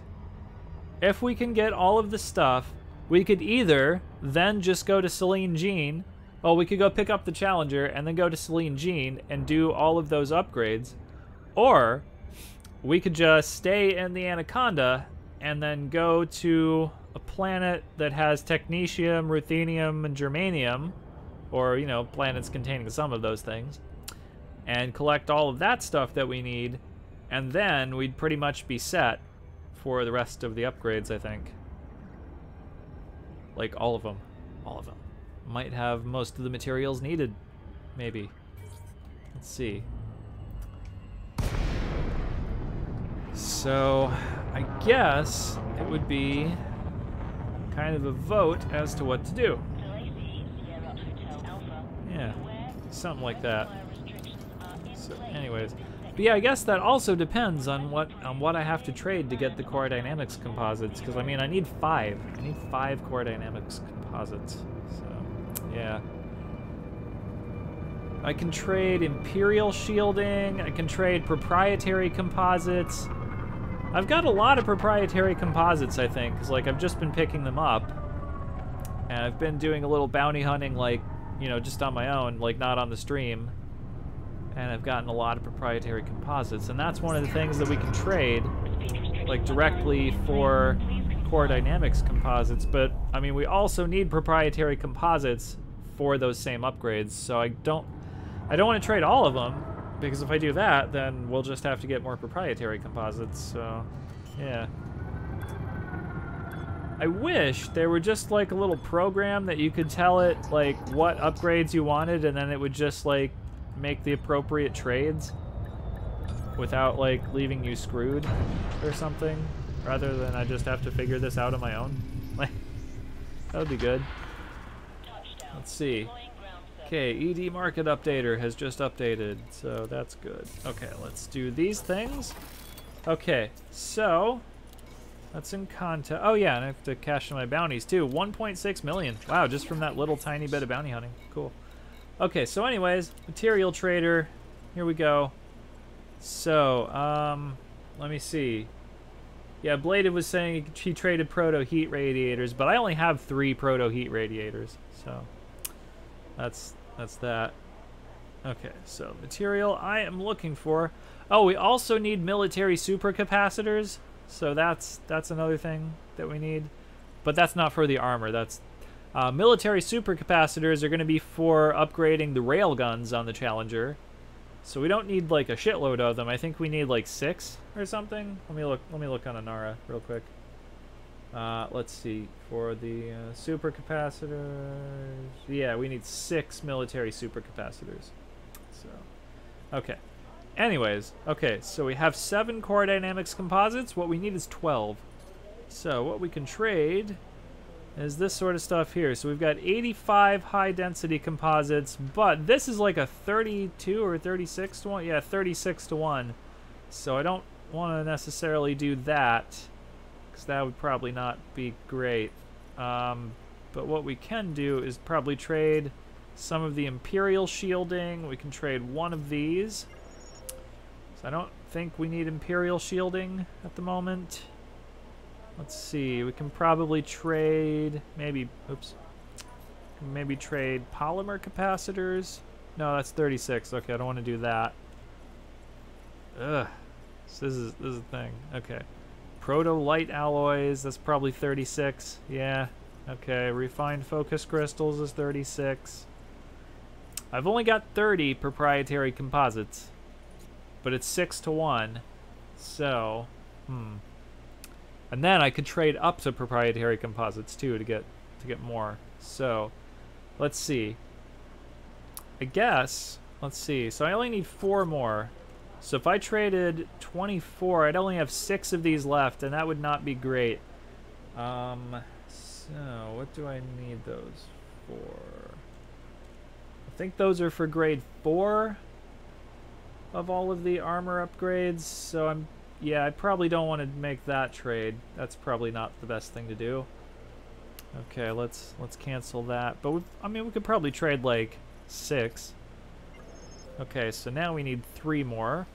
if we can get all of the stuff, we could either then just go to Celine Jean. Well, we could go pick up the Challenger and then go to Celine Jean and do all of those upgrades. Or we could just stay in the Anaconda and then go to a planet that has technetium, ruthenium, and germanium, or, you know, planets containing some of those things, and collect all of that stuff that we need, and then we'd pretty much be set for the rest of the upgrades, I think. Like, all of them. All of them. Might have most of the materials needed, maybe. Let's see. So, I guess it would be kind of a vote as to what to do. Yeah, something like that. So, anyways, but yeah, I guess that also depends on what I have to trade to get the core dynamics composites. Because I mean, I need 5. I need 5 core dynamics composites. So, yeah. I can trade Imperial shielding. I can trade proprietary composites. I've got a lot of proprietary composites, I think, because like I've just been picking them up, and I've been doing a little bounty hunting, like, you know, just on my own, like not on the stream, and I've gotten a lot of proprietary composites, and that's one of the things that we can trade, like directly for core dynamics composites. But I mean, we also need proprietary composites for those same upgrades, so I don't want to trade all of them. Because if I do that, then we'll just have to get more proprietary composites, so, yeah. I wish there were just, like, a little program that you could tell it, like, what upgrades you wanted, and then it would just, like, make the appropriate trades without, like, leaving you screwed or something, rather than I just have to figure this out on my own. Like, that would be good. Let's see. Okay, ED Market Updater has just updated, so that's good. Okay, let's do these things. Okay, so that's in content. Oh yeah, and I have to cash in my bounties too. 1.6 million. Wow, just from that little tiny bit of bounty hunting. Cool. Okay, so anyways, material trader. Here we go. So, let me see. Yeah, Bladed was saying he traded proto heat radiators, but I only have 3 proto heat radiators, so that's that. Okay, so material I am looking for. Oh, we also need military supercapacitors, so that's another thing that we need, but that's not for the armor. That's military supercapacitors are going to be for upgrading the railguns on the Challenger. So we don't need like a shitload of them. I think we need like 6 or something. Let me look on Anara real quick. Let's see, for the supercapacitors, yeah, we need 6 military supercapacitors. So, okay. Anyways, okay, so we have 7 core dynamics composites. What we need is 12. So what we can trade is this sort of stuff here. So we've got 85 high density composites, but this is like a 32 or 36 to 1. Yeah, 36 to 1. So I don't want to necessarily do that, that would probably not be great. But what we can do is probably trade some of the Imperial shielding. We can trade one of these. So I don't think we need Imperial shielding at the moment. Let's see. We can probably trade maybe, oops. Maybe trade polymer capacitors. No, that's 36. Okay, I don't want to do that. Ugh. So this is a thing. Okay. Proto light alloys, that's probably 36. Yeah. Okay, refined focus crystals is 36. I've only got 30 proprietary composites, but it's 6 to 1. So, and then I could trade up to proprietary composites too to get more. So, let's see. I guess, let's see. So I only need 4 more. So if I traded 24, I'd only have 6 of these left, and that would not be great. So what do I need those for? I think those are for grade 4 of all of the armor upgrades. So yeah, I probably don't want to make that trade. That's probably not the best thing to do. Okay, let's cancel that. But I mean, we could probably trade like 6. Okay, so now we need 3 more.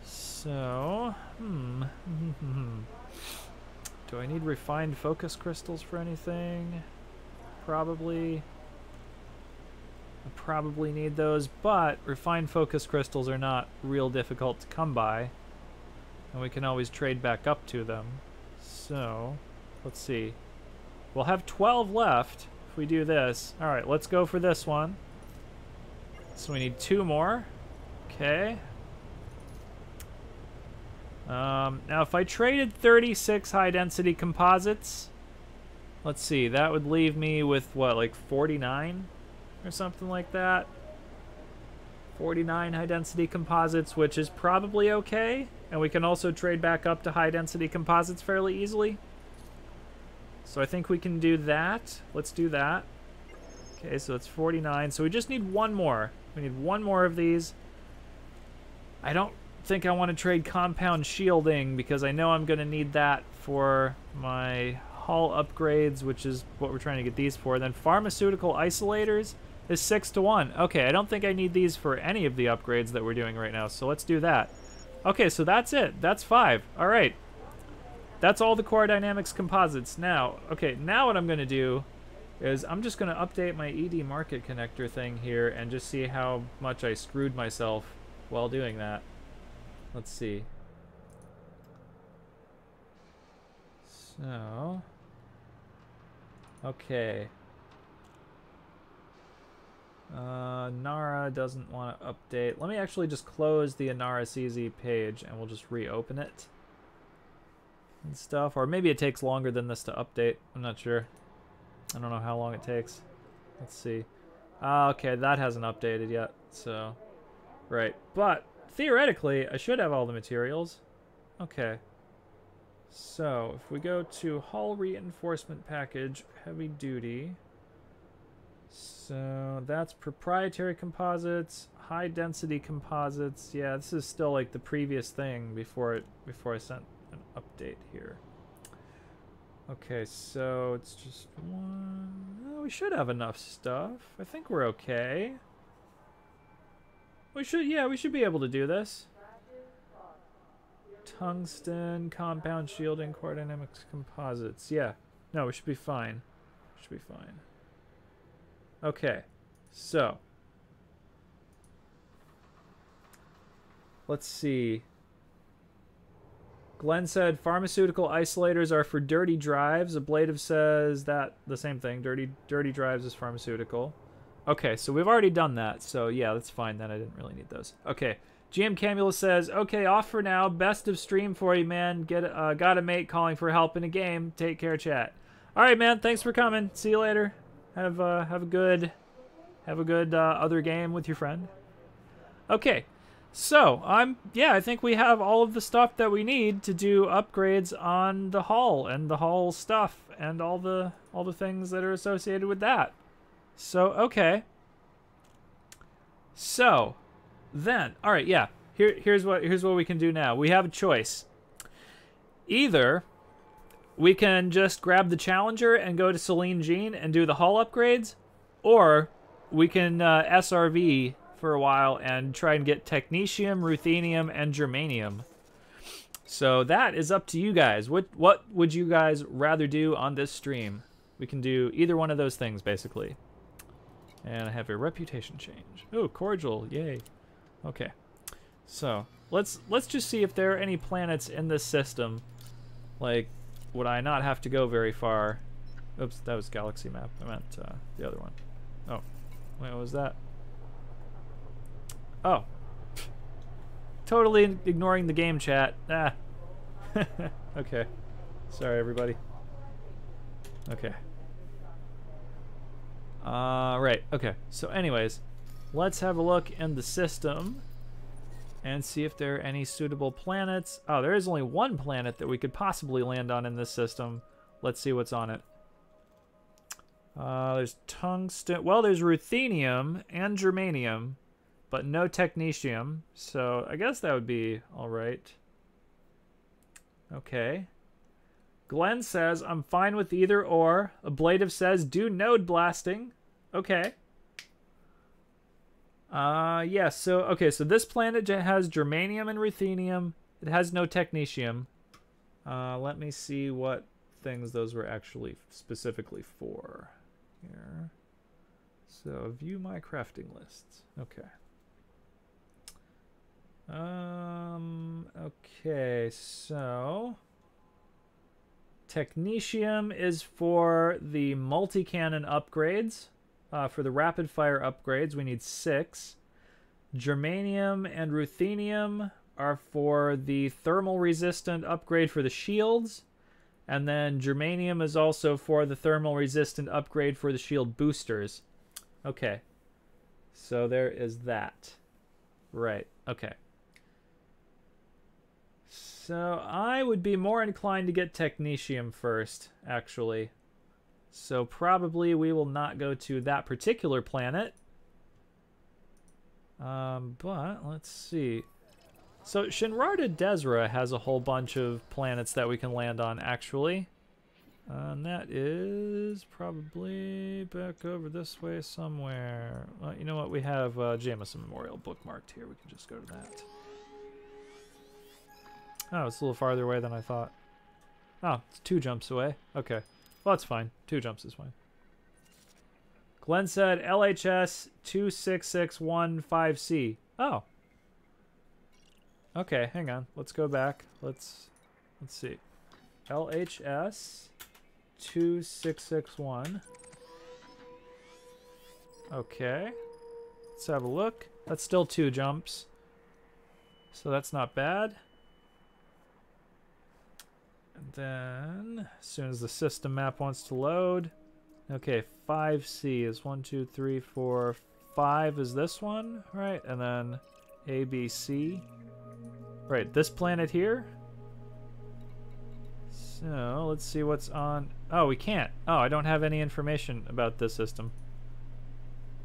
So, do I need refined focus crystals for anything? Probably. I probably need those, but refined focus crystals are not real difficult to come by. And we can always trade back up to them. So, let's see. We'll have 12 left if we do this. Alright, let's go for this one. So we need 2 more. Okay. Now if I traded 36 high-density composites, let's see, that would leave me with, what, like 49? Or something like that. 49 high-density composites, which is probably okay. And we can also trade back up to high-density composites fairly easily. So I think we can do that. Let's do that. Okay, so it's 49. So we just need 1 more. We need 1 more of these. I don't think I want to trade compound shielding because I know I'm going to need that for my hull upgrades, which is what we're trying to get these for. Then pharmaceutical isolators is 6-to-1. Okay, I don't think I need these for any of the upgrades that we're doing right now, so let's do that. Okay, so that's it. That's 5. All right. That's all the core dynamics composites. Now, okay, now what I'm going to do is I'm just going to update my ED market connector thing here and just see how much I screwed myself while doing that. Let's see. So, okay. Nara doesn't want to update. Let me actually just close the Inara CZ page and we'll just reopen it and stuff. Or maybe it takes longer than this to update. I'm not sure. I don't know how long it takes. Let's see. Okay, that hasn't updated yet. So, right. But theoretically, I should have all the materials. Okay. So, if we go to hull reinforcement package, heavy duty. So that's proprietary composites, high density composites. Yeah, this is still like the previous thing before I sent an update here. Okay, so it's just 1. Oh, we should have enough stuff. I think we're okay. We should be able to do this. Tungsten, compound shielding, core dynamics composites. Yeah. No, we should be fine. Should be fine. Okay, so let's see. Glenn said pharmaceutical isolators are for dirty drives. Ablative says that the same thing. Dirty drives is pharmaceutical. Okay, so we've already done that. So yeah, that's fine then. I didn't really need those. Okay. GM Camula says, okay, off for now. Best of stream for you, man. Got a mate calling for help in a game. Take care, chat. All right, man. Thanks for coming. See you later. Have a good other game with your friend. Okay, so I think we have all of the stuff that we need to do upgrades on the hull and the hull stuff and all the things that are associated with that. So okay. So then, all right, yeah. Here's what we can do now. We have a choice. Either we can just grab the Challenger and go to Celine Jean and do the hull upgrades, or we can SRV for a while and try and get technetium, ruthenium, and germanium. So that is up to you guys. What would you guys rather do on this stream? We can do either one of those things, basically. And I have a reputation change. Oh, cordial, yay. Okay, so let's just see if there are any planets in this system. Like, would I not have to go very far? Oops, that was galaxy map. I meant the other one. Oh, wait, what was that? Oh. Totally ignoring the game chat. Ah. Okay. Sorry, everybody. Okay. Right. Okay. So anyways, let's have a look in the system and see if there are any suitable planets. Oh, there is only one planet that we could possibly land on in this system. Let's see what's on it. There's tungsten. Well, there's ruthenium and germanium, but no technetium. So I guess that would be all right. Okay. Glenn says, I'm fine with either or. Ablative says, do node blasting. Okay. Yeah, so, okay, so this planet has germanium and ruthenium. It has no technetium. Let me see what things those were actually specifically for here. So view my crafting lists. Okay. Okay, so Technetium is for the multi-cannon upgrades. For the rapid fire upgrades, we need 6. Germanium and ruthenium are for the thermal resistant upgrade for the shields. And then germanium is also for the thermal resistant upgrade for the shield boosters. Okay. So there is that. Right. Okay. So I would be more inclined to get technetium first, actually. So probably we will not go to that particular planet. But let's see. So Shinrarta Desra has a whole bunch of planets that we can land on, actually. And that is probably back over this way somewhere. Well, you know what? We have Jameson Memorial bookmarked here. We can just go to that. Oh, it's a little farther away than I thought. Oh, it's 2 jumps away. Okay. Well, that's fine. 2 jumps is fine. Glenn said LHS 26615C. Oh. Okay, hang on. Let's go back. Let's see. LHS 2661. Okay. Let's have a look. That's still 2 jumps. So that's not bad. And then, as soon as the system map wants to load. Okay, 5C is 1, 2, 3, 4, 5 is this one, right? And then ABC. Right, this planet here. So, let's see what's on. Oh, we can't. Oh, I don't have any information about this system.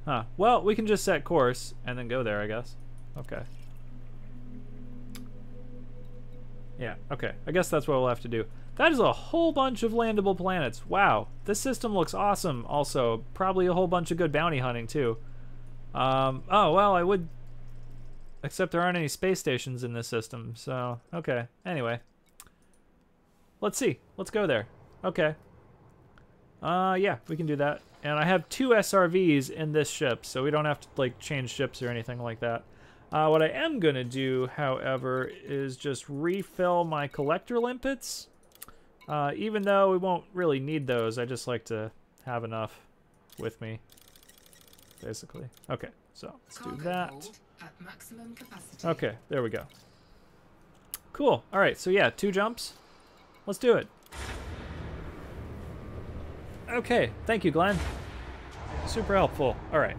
Huh. Well, we can just set course and then go there, I guess. Okay. Yeah, okay. I guess that's what we'll have to do. That is a whole bunch of landable planets. Wow. This system looks awesome also. Probably a whole bunch of good bounty hunting, too. Oh, well, I would... Except there aren't any space stations in this system, so... Okay. Anyway. Let's see. Let's go there. Okay. Yeah, we can do that. And I have 2 SRVs in this ship, so we don't have to, like, change ships or anything like that. What I am going to do, however, is just refill my collector limpets. Even though we won't really need those, I just like to have enough with me, basically. Okay, so let's do that. At maximum capacity. Okay, there we go. Cool. All right, so yeah, 2 jumps. Let's do it. Okay, thank you, Glenn. Super helpful. All right.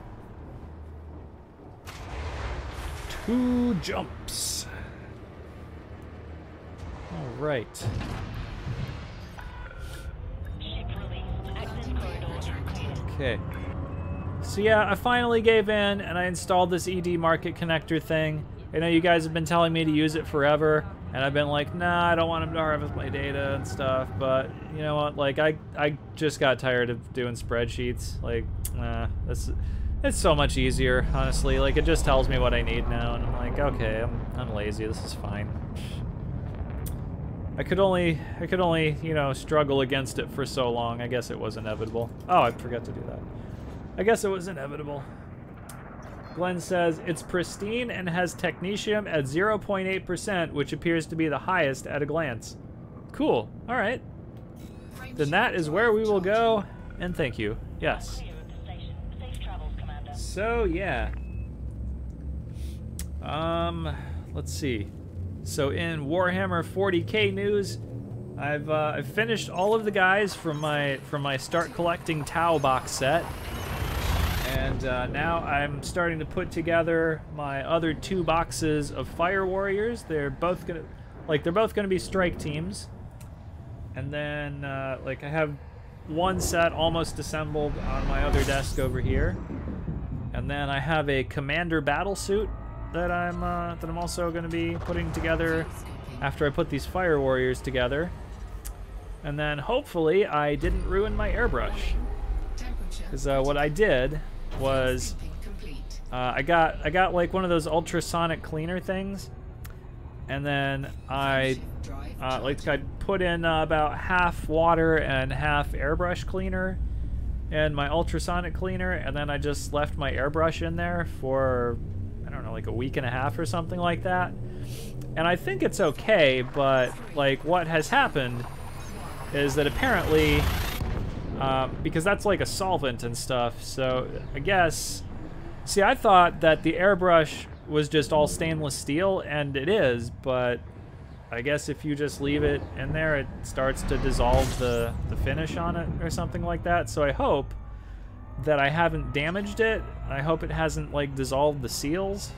2 jumps. All right. Okay. So yeah, I finally gave in and I installed this ED market connector thing. I know you guys have been telling me to use it forever, and I've been like, nah, I don't want him to harvest my data and stuff, but you know what, like, I just got tired of doing spreadsheets. Like, it's so much easier, honestly. Like, it just tells me what I need now, and I'm like, okay, I'm lazy, this is fine. I could only, you know, struggle against it for so long. I guess it was inevitable. Oh, I forgot to do that. I guess it was inevitable. Glenn says, it's pristine and has technetium at 0.8%, which appears to be the highest at a glance. Cool. All right. Then that is where we will go, and thank you. Yes. So, yeah. Let's see. So in Warhammer 40K news, I've finished all of the guys from my Start Collecting Tau box set. And now I'm starting to put together my other 2 boxes of Fire Warriors. They're both gonna be strike teams. And then like I have 1 set almost assembled on my other desk over here. And then I have a Commander battle suit that I'm also gonna be putting together after I put these Fire Warriors together. And then hopefully I didn't ruin my airbrush. Because what I did was I got like one of those ultrasonic cleaner things, and then I put in about half water and half airbrush cleaner, and my ultrasonic cleaner, and then I just left my airbrush in there for, I don't know, like a week and a half or something like that. And I think it's okay, but like what has happened is that apparently, because that's like a solvent and stuff, so I guess, see, I thought that the airbrush was just all stainless steel, and it is, but I guess if you just leave it in there, it starts to dissolve the finish on it or something like that. So I hope that I haven't damaged it. I hope it hasn't like dissolved the seals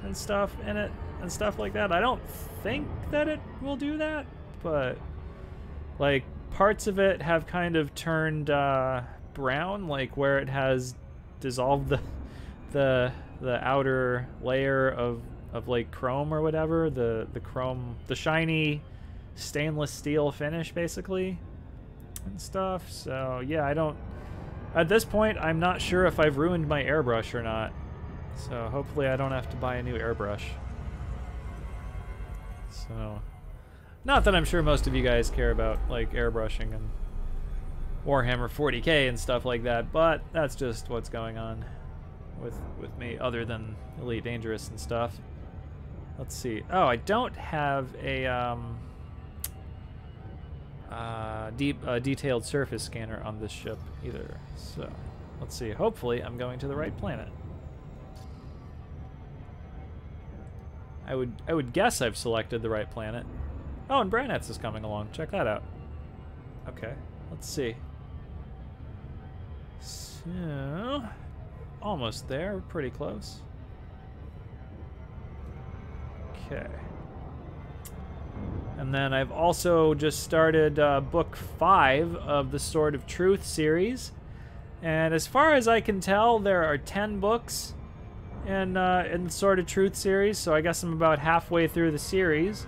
and stuff in it and stuff like that. I don't think that it will do that, but like parts of it have kind of turned brown, like where it has dissolved the outer layer of like chrome or whatever, the chrome, the shiny stainless steel finish basically and stuff. So yeah, I don't, at this point I'm not sure if I've ruined my airbrush or not, so hopefully I don't have to buy a new airbrush. So not that I'm sure most of you guys care about like airbrushing and Warhammer 40k and stuff like that, but that's just what's going on with me, other than Elite Dangerous and stuff. Let's see. Oh, I don't have a detailed surface scanner on this ship either. So let's see. Hopefully I'm going to the right planet. I would guess I've selected the right planet. Oh, and Branetz is coming along. Check that out. Okay, let's see. So, almost there. We're pretty close. Okay. And then I've also just started book 5 of the Sword of Truth series. And as far as I can tell, there are 10 books in the Sword of Truth series, so I guess I'm about halfway through the series.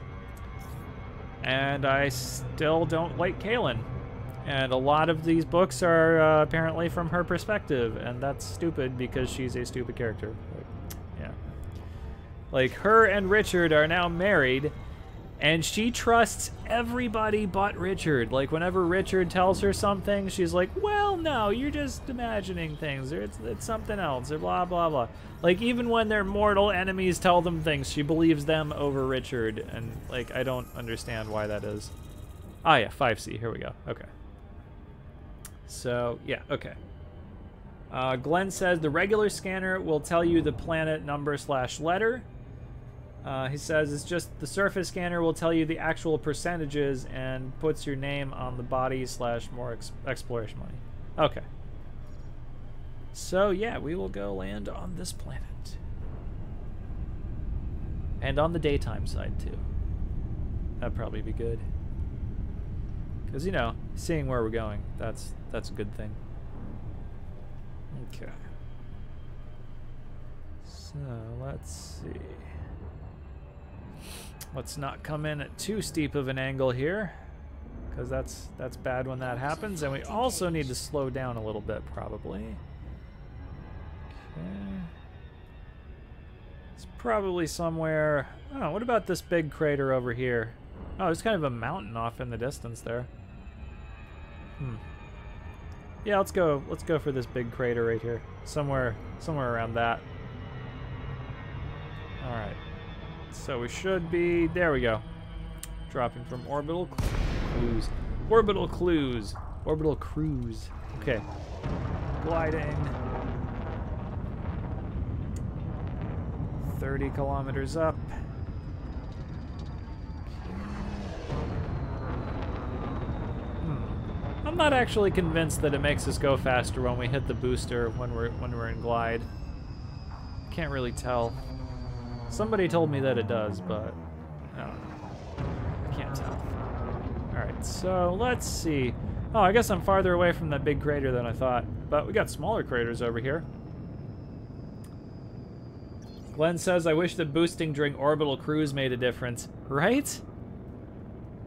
And I still don't like Kaylin. And a lot of these books are apparently from her perspective, and that's stupid because she's a stupid character. Like, yeah. Like, her and Richard are now married, and she trusts everybody but Richard. Like, whenever Richard tells her something, she's like, well, no, you're just imagining things, or it's something else, or blah, blah, blah. Like, even when their mortal enemies tell them things, she believes them over Richard, and, like, I don't understand why that is. Ah, yeah, 5C, here we go, okay. So, yeah, okay. Glenn says, the regular scanner will tell you the planet number / letter. He says it's just the surface scanner will tell you the actual percentages and puts your name on the body / more exploration money. Okay. So yeah, we will go land on this planet. And on the daytime side too. That'd probably be good. Because, you know, seeing where we're going, that's a good thing. Okay. So let's see. Let's not come in at too steep of an angle here, because that's bad when that happens. And we also need to slow down a little bit, probably. Okay. It's probably somewhere. Oh, what about this big crater over here? Oh, there's kind of a mountain off in the distance there. Yeah, let's go for this big crater right here. Somewhere around that. All right. So we should be, there we go. Dropping from orbital clues. Orbital clues. Orbital cruise. Okay. Gliding. 30 kilometers up. I'm not actually convinced that it makes us go faster when we hit the booster when we're in glide. Can't really tell. Somebody told me that it does, but I don't know. I can't tell. Alright, so let's see. Oh, I guess I'm farther away from that big crater than I thought. But we got smaller craters over here. Glenn says, I wish that boosting during orbital cruise made a difference. Right?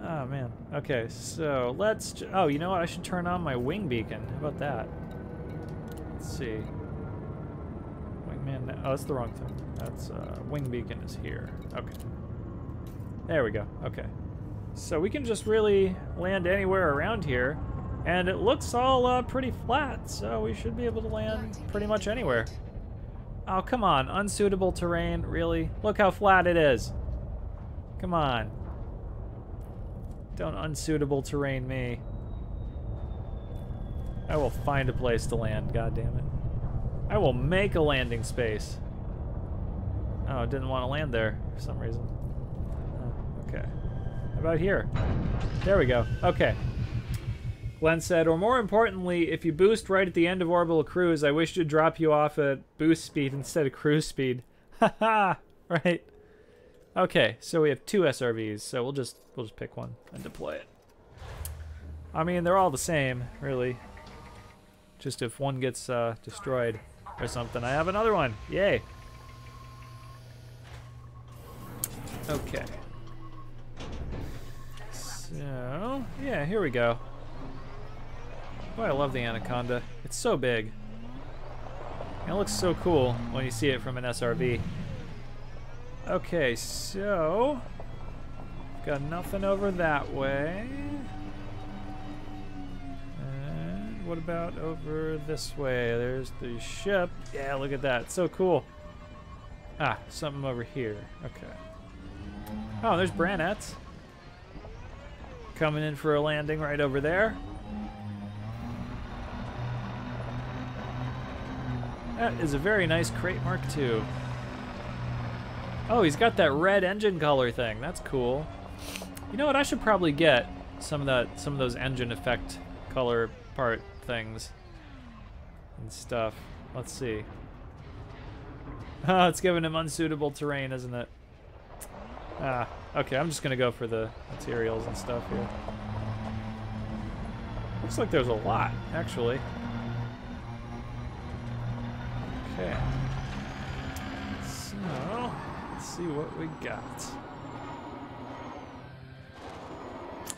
Oh, man. Okay, so let's... Oh, you know what? I should turn on my wing beacon. How about that? Let's see. Wingman... Oh, that's the wrong thing. That's, wing beacon is here. Okay. There we go. Okay. So we can just really land anywhere around here. And it looks all pretty flat, so we should be able to land pretty much anywhere. Oh, come on. Unsuitable terrain? Really? Look how flat it is. Come on. Don't unsuitable terrain me. I will find a place to land, goddammit. I will make a landing space. Oh, I didn't want to land there for some reason. Oh, okay. How about here? There we go. Okay. Glenn said, or more importantly, if you boost right at the end of orbital cruise, I wish to drop you off at boost speed instead of cruise speed. Haha, right. Okay, so we have 2 SRVs, so we'll just pick one and deploy it. I mean, they're all the same, really. Just if one gets destroyed or something. I have another one. Yay. Okay. So, yeah, here we go. Boy, I love the Anaconda. It's so big. And it looks so cool when you see it from an SRV. Okay, so got nothing over that way. And what about over this way? There's the ship. Yeah, look at that. It's so cool. Ah, something over here. Okay. Oh, there's Branets. Coming in for a landing right over there. That is a very nice crate Mark II. Oh, he's got that red engine color thing. That's cool. You know what? I should probably get some of those engine effect color part things and stuff. Let's see. Oh, it's giving him unsuitable terrain, isn't it? Ah, okay. I'm just gonna go for the materials and stuff here. Looks like there's a lot, actually. Okay. So, let's see what we got.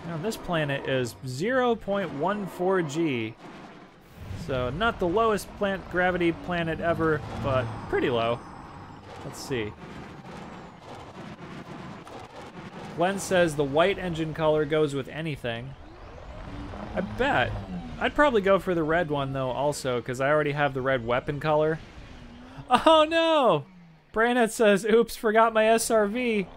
Now, this planet is 0.14 G. So, not the lowest gravity planet ever, but pretty low. Let's see. Glenn says the white engine color goes with anything. I bet. I'd probably go for the red one, though, also, because I already have the red weapon color. Oh, no! Brainette says, oops, forgot my SRV.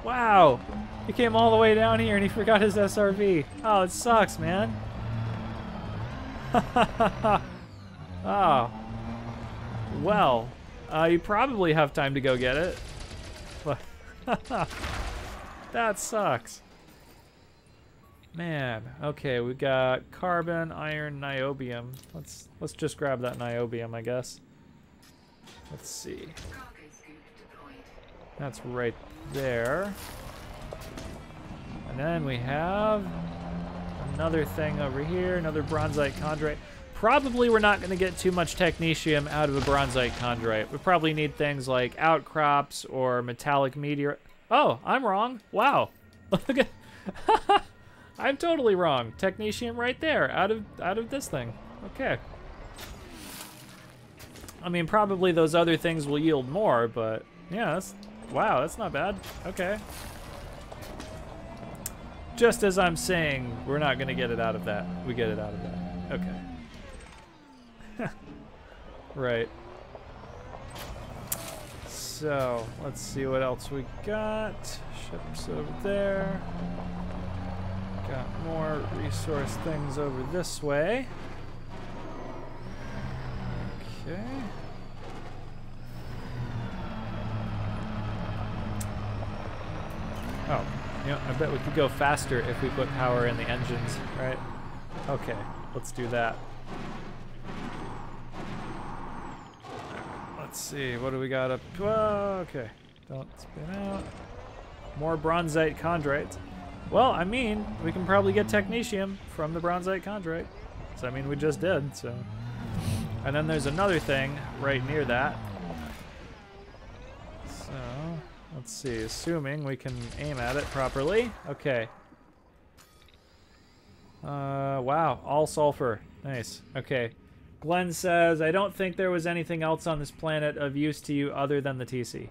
Wow. He came all the way down here and he forgot his SRV. Oh, it sucks, man. Oh. Well, you probably have time to go get it. But that sucks. Man, okay, we got carbon, iron, niobium. Let's just grab that niobium, I guess. Let's see. That's right there. And then we have another thing over here, another bronzite chondrite. Probably we're not going to get too much technetium out of a bronzite chondrite. We probably need things like outcrops or metallic meteor. Oh, I'm wrong. Wow. Look at I'm totally wrong. Technetium right there out of this thing. Okay. I mean, probably those other things will yield more, but yeah, wow, that's not bad. Okay. Just as I'm saying, we're not going to get it out of that. We get it out of that. Okay. Right. So, let's see what else we got. Ships over there. Got more resource things over this way. Okay. Oh, you know, I bet we could go faster if we put power in the engines, right? Okay, let's do that. Let's see, what do we got up? Whoa, okay, don't spin out. More bronzite chondrites. Well, I mean, we can probably get technetium from the bronzite chondrite. So, I mean, we just did, so. And then there's another thing right near that. So, let's see, assuming we can aim at it properly. Okay. Wow, all sulfur. Nice. Okay. Glenn says, I don't think there was anything else on this planet of use to you other than the TC.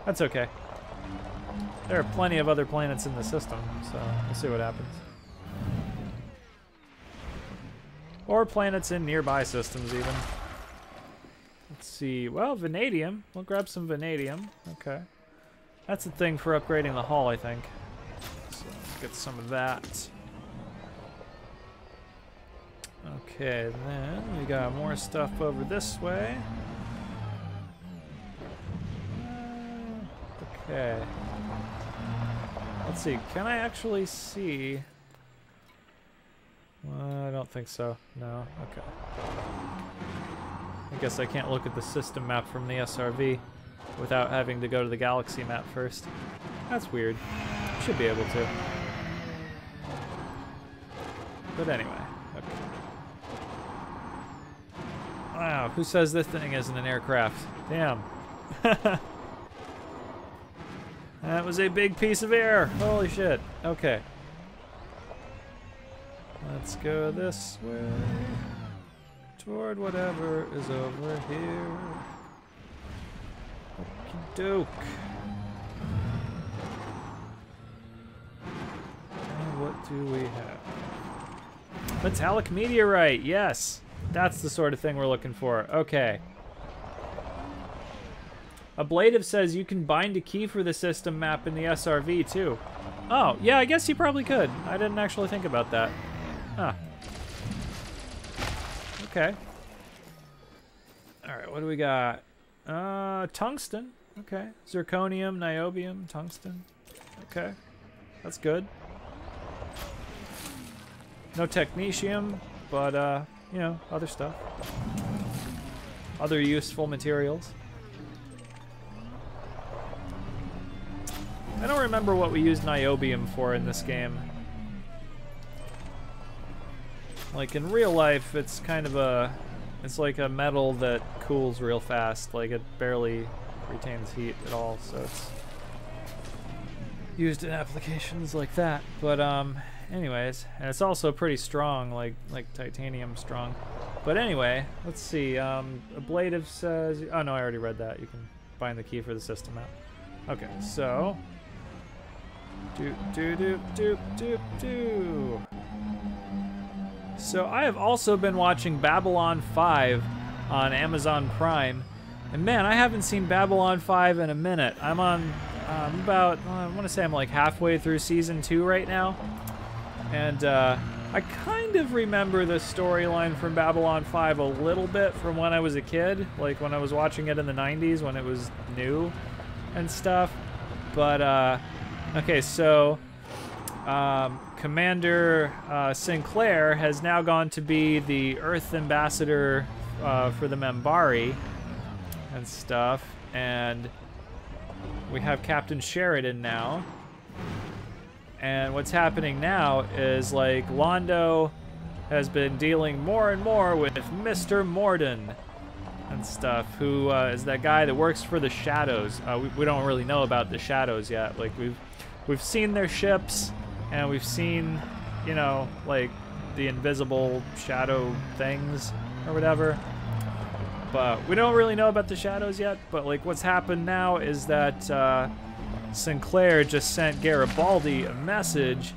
That's okay. There are plenty of other planets in the system, so we'll see what happens. Or planets in nearby systems, even. Let's see. Well, vanadium. We'll grab some vanadium. Okay. That's the thing for upgrading the hull, I think. So let's get some of that. Okay, then we got more stuff over this way. Okay. Let's see. Can I actually see? I don't think so. No. Okay. I guess I can't look at the system map from the SRV without having to go to the galaxy map first. That's weird. Should be able to. But anyway. Okay. Wow, who says this thing isn't an aircraft? Damn. That was a big piece of air. Holy shit. Okay. Let's go this way. Toward whatever is over here. Okie doke. And what do we have? Metallic meteorite, yes. That's the sort of thing we're looking for. Okay. Ablative says you can bind a key for the system map in the SRV too. Oh, yeah, I guess you probably could. I didn't actually think about that. Huh. Okay. Alright, what do we got? Tungsten. Okay. Zirconium, niobium, tungsten. Okay. That's good. No technetium, but, you know, other stuff. Other useful materials. I don't remember what we used niobium for in this game. Like, in real life, it's kind of a... It's like a metal that cools real fast. Like, it barely retains heat at all, so it's used in applications like that. But, anyways, and it's also pretty strong, like titanium strong. But anyway, let's see. Ablative says... Oh, no, I already read that. You can find the key for the system map. Okay, so... So I have also been watching Babylon 5 on Amazon Prime, and man, I haven't seen Babylon 5 in a minute. I'm on about, I want to say I'm like halfway through season 2 right now, and I kind of remember the storyline from Babylon 5 a little bit from when I was a kid, like when I was watching it in the 90s when it was new and stuff. But okay, so Commander Sinclair has now gone to be the Earth ambassador for the Membari and stuff, and we have Captain Sheridan now. And what's happening now is, like, Londo has been dealing more and more with Mr. Morden and stuff, who is that guy that works for the Shadows. We don't really know about the Shadows yet. Like, we've seen their ships, and we've seen, you know, like, the invisible shadow things or whatever. But we don't really know about the Shadows yet. But, like, what's happened now is that Sinclair just sent Garibaldi a message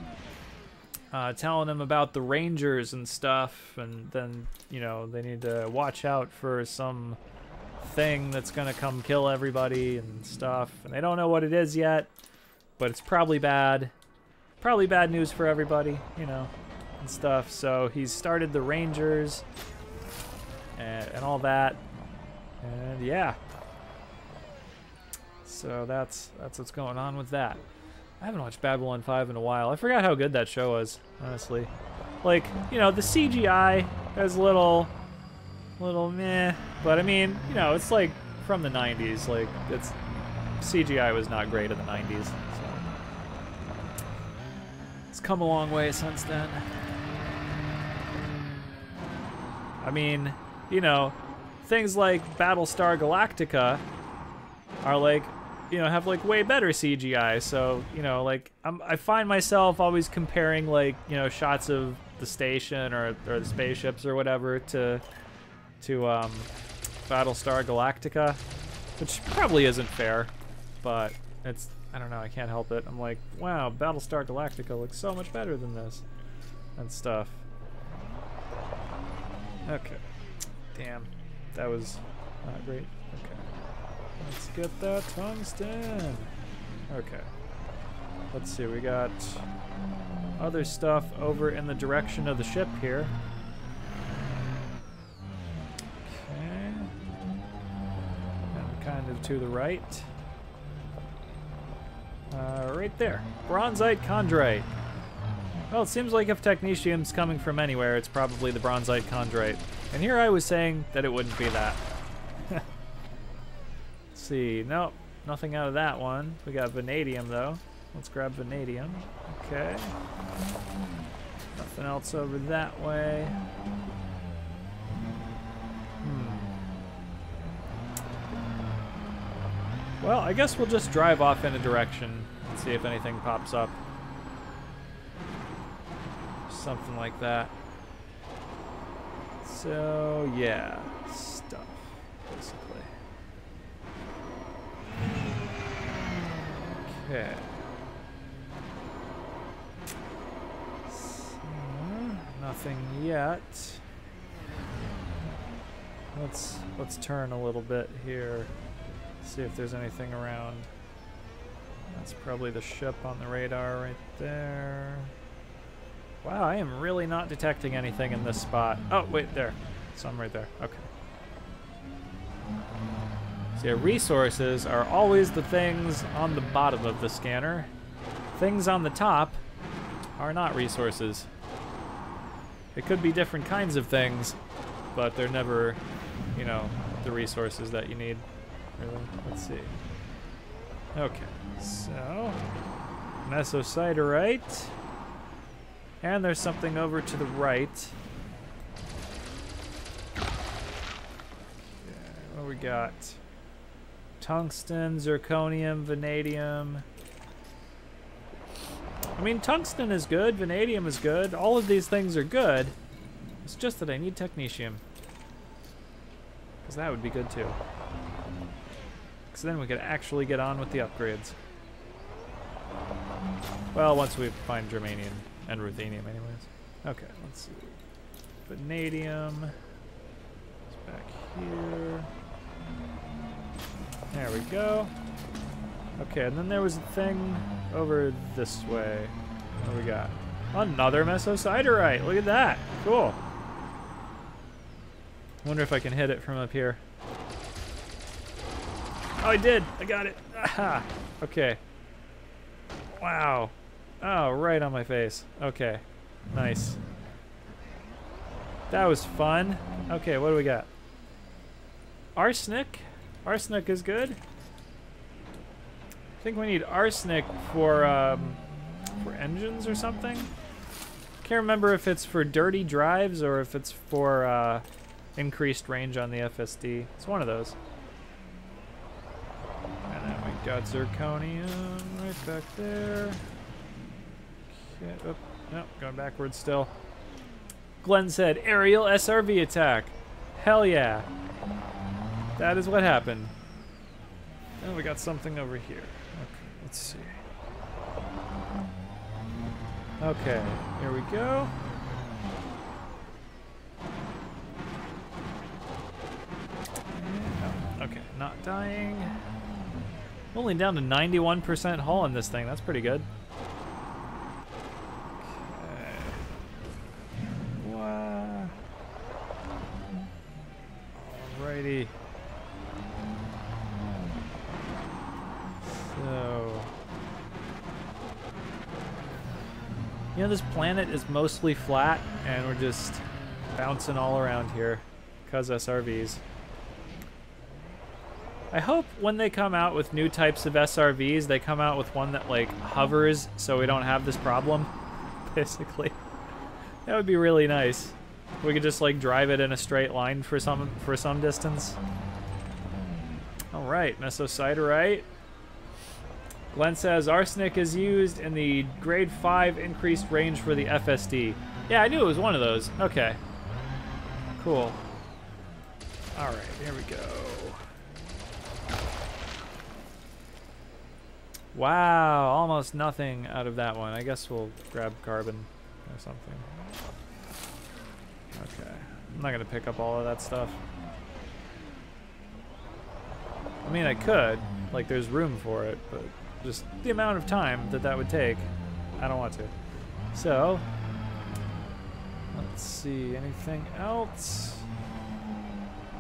telling him about the Rangers and stuff, and then, you know, they need to watch out for some thing that's gonna come kill everybody and stuff, and they don't know what it is yet, but it's probably bad. Probably bad news for everybody, you know, and stuff. So he's started the Rangers and all that, and yeah. So that's what's going on with that. I haven't watched Babylon 5 in a while. I forgot how good that show was, honestly. Like, you know, the CGI is a little meh, but I mean, you know, it's like from the 90s. Like, CGI was not great in the 90s. So it's come a long way since then. I mean, you know, things like Battlestar Galactica are like, you know, have like way better CGI. So, you know, like I find myself always comparing, like, you know, shots of the station or the spaceships or whatever to Battlestar Galactica, which probably isn't fair, but it's, I don't know, I can't help it. I'm like, wow, Battlestar Galactica looks so much better than this and stuff. Okay. Damn. That was not great. Okay. Let's get that tungsten. Okay. Let's see, we got other stuff over in the direction of the ship here. Okay. And kind of to the right. Right there. Bronzite chondrite. Well, it seems like if technetium's coming from anywhere, it's probably the bronzite chondrite. And here I was saying that it wouldn't be that. Let's see. Nope. Nothing out of that one. We got vanadium, though. Let's grab vanadium. Okay. Nothing else over that way. Well, I guess we'll just drive off in a direction and see if anything pops up. Something like that. So, yeah. Stuff, basically. Okay. So, nothing yet. Let's turn a little bit here. See if there's anything around. That's probably the ship on the radar right there. Wow, I am really not detecting anything in this spot. Oh, wait, there. Some right there. Okay. So yeah, resources are always the things on the bottom of the scanner. Things on the top are not resources. It could be different kinds of things, but they're never, you know, the resources that you need. Really? Let's see. Okay, so mesosiderite, and there's something over to the right. Okay, what do we got? Tungsten, zirconium, vanadium. I mean, tungsten is good, vanadium is good. All of these things are good. It's just that I need technetium, because that would be good too. So then we could actually get on with the upgrades. Well, once we find germanium and ruthenium anyways. Okay, let's see. Vanadium. It's back here. There we go. Okay, and then there was a thing over this way. What do we got? Another mesosiderite. Look at that. Cool. Wonder if I can hit it from up here. Oh, I did. I got it. Aha. Okay. Wow. Oh, right on my face. Okay. Nice. That was fun. Okay, what do we got? Arsenic. Arsenic is good. I think we need arsenic for engines or something. Can't remember if it's for dirty drives or if it's for increased range on the FSD. It's one of those. And then we got zirconium right back there. Okay, oh, no, going backwards still. Glenn said, aerial SRV attack. Hell yeah. That is what happened. And we got something over here. Okay, let's see. Okay, here we go. Oh, okay, not dying. Only down to 91% hull in this thing. That's pretty good. Okay. Wow. Alrighty. So, you know, this planet is mostly flat, and we're just bouncing all around here because SRVs. I hope when they come out with new types of SRVs, they come out with one that, like, hovers so we don't have this problem, basically. That would be really nice. We could just, like, drive it in a straight line for some distance. All right, mesosiderite. Glenn says, arsenic is used in the grade 5 increased range for the FSD. Yeah, I knew it was one of those. Okay. Cool. All right, here we go. Wow, almost nothing out of that one. I guess we'll grab carbon or something. Okay. I'm not gonna pick up all of that stuff. I mean, I could. Like, there's room for it, but just the amount of time that that would take, I don't want to. So, let's see. Anything else?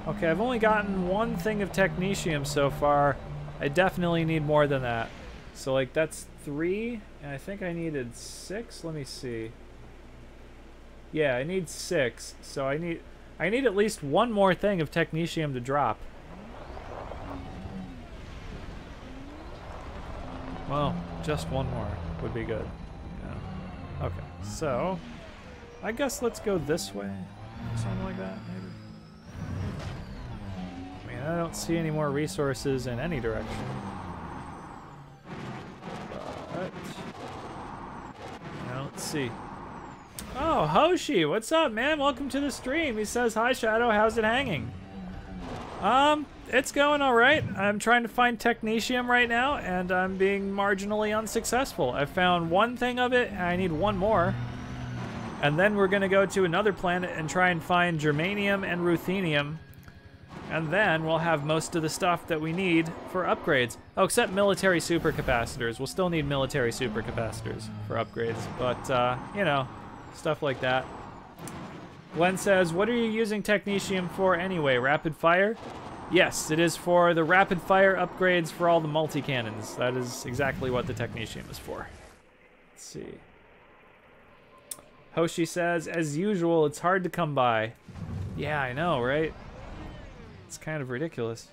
Okay, I've only gotten one thing of technetium so far. I definitely need more than that. So, like, that's 3, and I think I needed 6. Let me see. Yeah, I need 6. So I need at least one more thing of technetium to drop. Well, just one more would be good. Yeah. Okay, so I guess let's go this way. Something like that, maybe. I mean, I don't see any more resources in any direction. But now let's see. Oh, Hoshi, what's up, man? Welcome to the stream. He says, hi, Shadow, how's it hanging? It's going all right. I'm trying to find technetium right now, and I'm being marginally unsuccessful. I found one thing of it, and I need one more. And then we're going to go to another planet and try and find germanium and ruthenium. And then we'll have most of the stuff that we need for upgrades. Oh, except military supercapacitors. We'll still need military supercapacitors for upgrades, but, you know, stuff like that. Glenn says, what are you using technetium for anyway? Rapid fire? Yes, it is for the rapid fire upgrades for all the multi-cannons. That is exactly what the technetium is for. Let's see. Hoshi says, as usual, it's hard to come by. Yeah, I know, right? It's kind of ridiculous.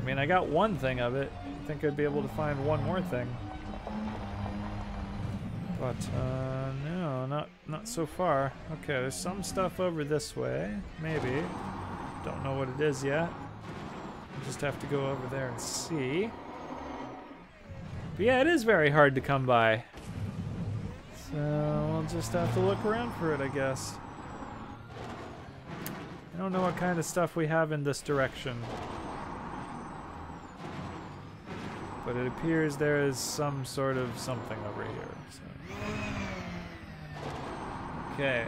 I mean, I got one thing of it. I think I'd be able to find one more thing. But, no, not so far. Okay, there's some stuff over this way. Maybe. Don't know what it is yet. We'll just have to go over there and see. But yeah, it is very hard to come by. So, we'll just have to look around for it, I guess. I don't know what kind of stuff we have in this direction. But it appears there is some sort of something over here. So. Okay.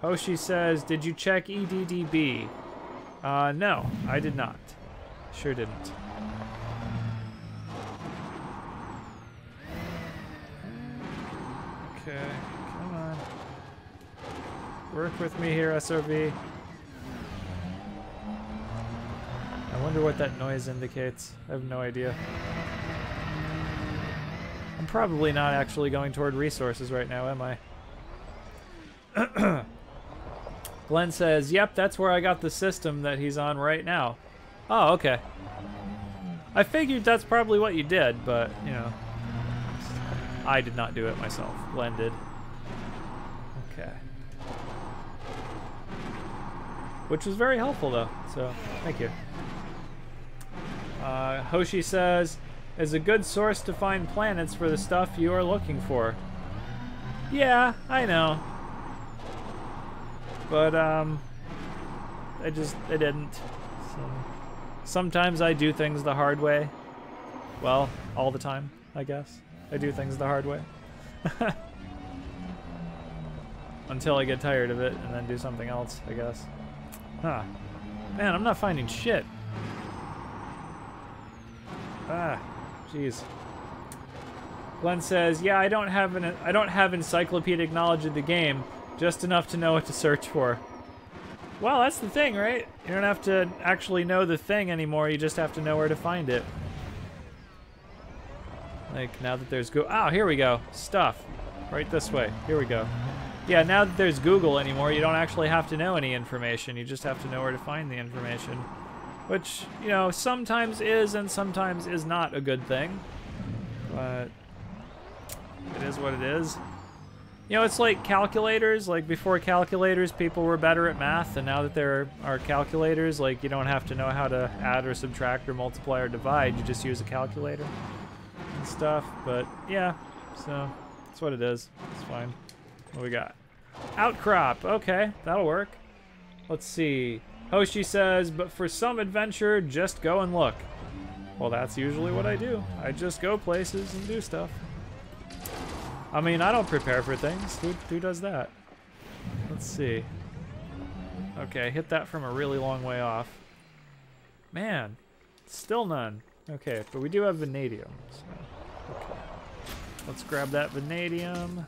Hoshi says, did you check EDDB? No, I did not. Sure didn't. Okay, come on. Work with me here, SRV. I wonder what that noise indicates. I have no idea. I'm probably not actually going toward resources right now, am I? Glenn says, yep, that's where I got the system that he's on right now. Oh, okay. I figured that's probably what you did, but, you know. I did not do it myself. Glenn did. Okay. Which was very helpful, though, so thank you. Hoshi says, is a good source to find planets for the stuff you are looking for. Yeah, I know. But, I didn't. So, sometimes I do things the hard way. Well, all the time, I guess. I do things the hard way. Until I get tired of it and then do something else, I guess. Huh. Man, I'm not finding shit. Ah, jeez. Glenn says, yeah, I don't have encyclopedic knowledge of the game, just enough to know what to search for. Well, that's the thing, right? You don't have to actually know the thing anymore, you just have to know where to find it. Like, now that there's here we go. Stuff. Right this way. Here we go. Yeah, now that there's Google anymore, you don't actually have to know any information. You just have to know where to find the information. Which, you know, sometimes is and sometimes is not a good thing. But it is what it is. You know, it's like calculators. Like, before calculators, people were better at math. And now that there are calculators, like, you don't have to know how to add or subtract or multiply or divide. You just use a calculator and stuff. But, yeah. So, that's what it is. It's fine. What do we got? Outcrop. Okay, that'll work. Let's see. Hoshi says, but for some adventure, just go and look. Well, that's usually what I do. I just go places and do stuff. I mean, I don't prepare for things. Who does that? Let's see. Okay, hit that from a really long way off. Man, still none. Okay, but we do have vanadium. So, okay. Let's grab that vanadium.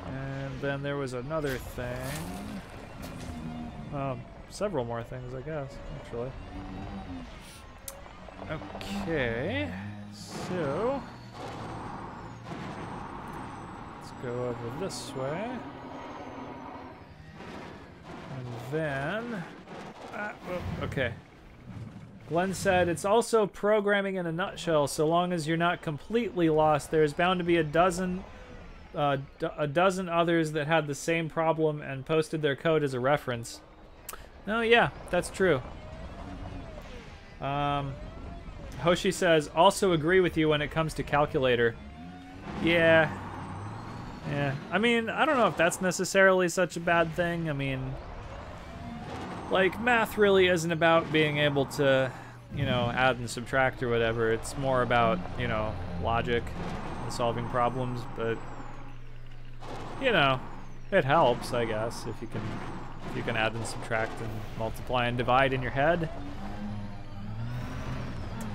And then there was another thing. Several more things, I guess, actually. Okay, so let's go over this way. And then, okay. Glenn said, it's also programming in a nutshell. So long as you're not completely lost, there's bound to be a dozen others that had the same problem and posted their code as a reference. Oh yeah, that's true. Hoshi says, also agree with you when it comes to calculator. Yeah. Yeah. I mean, I don't know if that's necessarily such a bad thing. I mean, like, math really isn't about being able to, you know, add and subtract or whatever. It's more about, you know, logic and solving problems, but, you know, it helps, I guess, if you can add and subtract and multiply and divide in your head.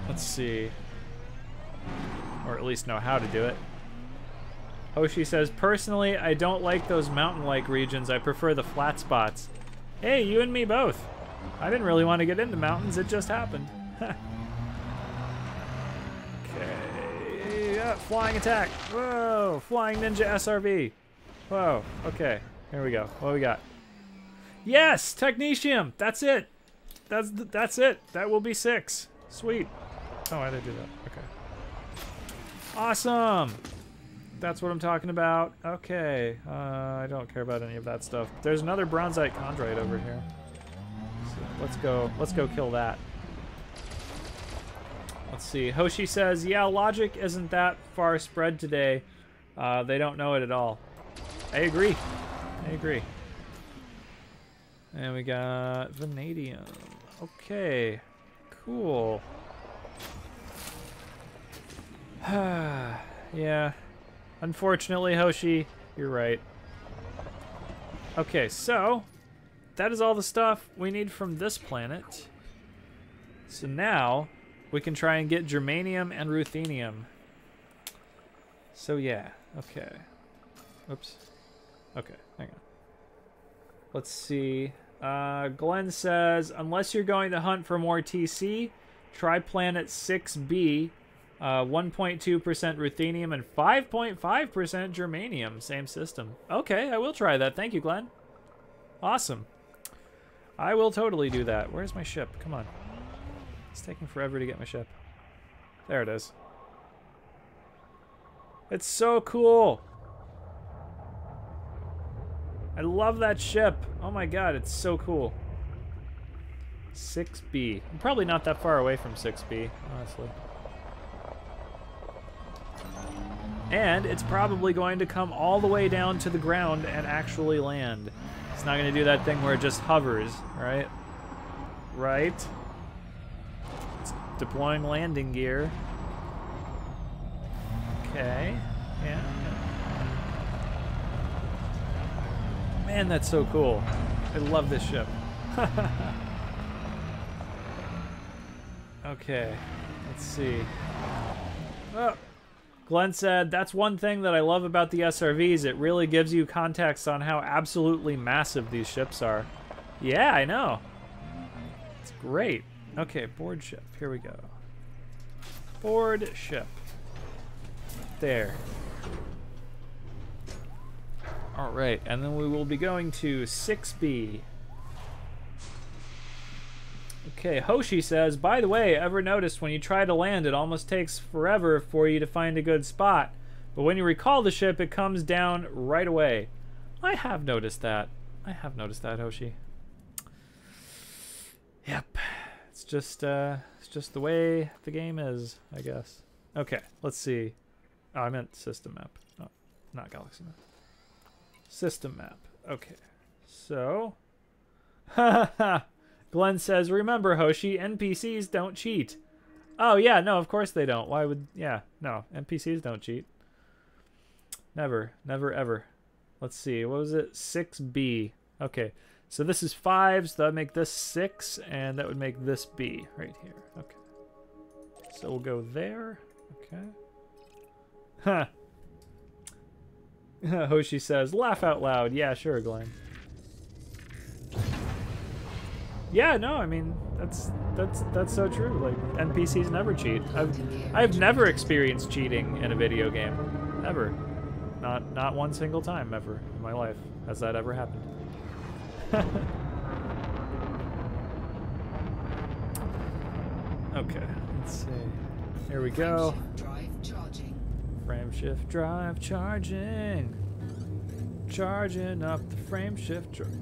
Let's see. Or at least know how to do it. Hoshi says, personally, I don't like those mountain-like regions. I prefer the flat spots. Hey, you and me both. I didn't really want to get into mountains. It just happened. Okay. Yeah, flying attack. Whoa. Flying ninja SRV. Whoa. Okay. Here we go. What do we got? Yes! Technetium! That's it! That's it. That will be 6. Sweet. Oh, I didn't do that. Okay. Awesome! That's what I'm talking about. Okay. I don't care about any of that stuff. There's another bronzite chondrite over here. So let's go kill that. Let's see. Hoshi says, yeah, logic isn't that far spread today. They don't know it at all. I agree. I agree. And we got vanadium. Okay. Cool. Yeah. Unfortunately, Hoshi, you're right. Okay, so that is all the stuff we need from this planet. So now we can try and get germanium and ruthenium. So yeah, okay. Oops. Okay, hang on. Let's see. Glenn says, unless you're going to hunt for more TC, try planet 6B. 1.2% ruthenium and 5.5% germanium. Same system. Okay, I will try that. Thank you, Glenn. Awesome. I will totally do that. Where's my ship? Come on. It's taking forever to get my ship. There it is. It's so cool. I love that ship. Oh my god, it's so cool. 6B. I'm probably not that far away from 6B, honestly. And it's probably going to come all the way down to the ground and actually land. It's not going to do that thing where it just hovers, right? Right? It's deploying landing gear. Okay. Yeah. Man, that's so cool. I love this ship. Okay. Let's see. Oh. Glenn said, that's one thing that I love about the SRVs. It really gives you context on how absolutely massive these ships are. Yeah, I know. It's great. Okay, board ship. Here we go. Board ship. There. All right, and then we will be going to 6B. Okay, Hoshi says, by the way, ever noticed when you try to land, it almost takes forever for you to find a good spot. But when you recall the ship, it comes down right away. I have noticed that. I have noticed that, Hoshi. Yep. It's just the way the game is, I guess. Okay, let's see. Oh, I meant system map. Oh, not galaxy map. System map. Okay. So. Glenn says, remember, Hoshi, NPCs don't cheat. Oh, yeah, no, of course they don't. Why would... Yeah, no, NPCs don't cheat. Never. Never, ever. let's see, what was it? 6B. Okay, so this is 5, so that would make this 6, and that would make this B right here. Okay. So we'll go there. Okay. Huh. Hoshi says, laugh out loud. Yeah, sure, Glenn. Yeah, no, I mean, that's so true. Like, NPCs never cheat. I've never experienced cheating in a video game. Ever. Not one single time ever in my life has that ever happened. Okay, let's see. Here we go. Frame shift drive charging. Charging up the frame shift drive.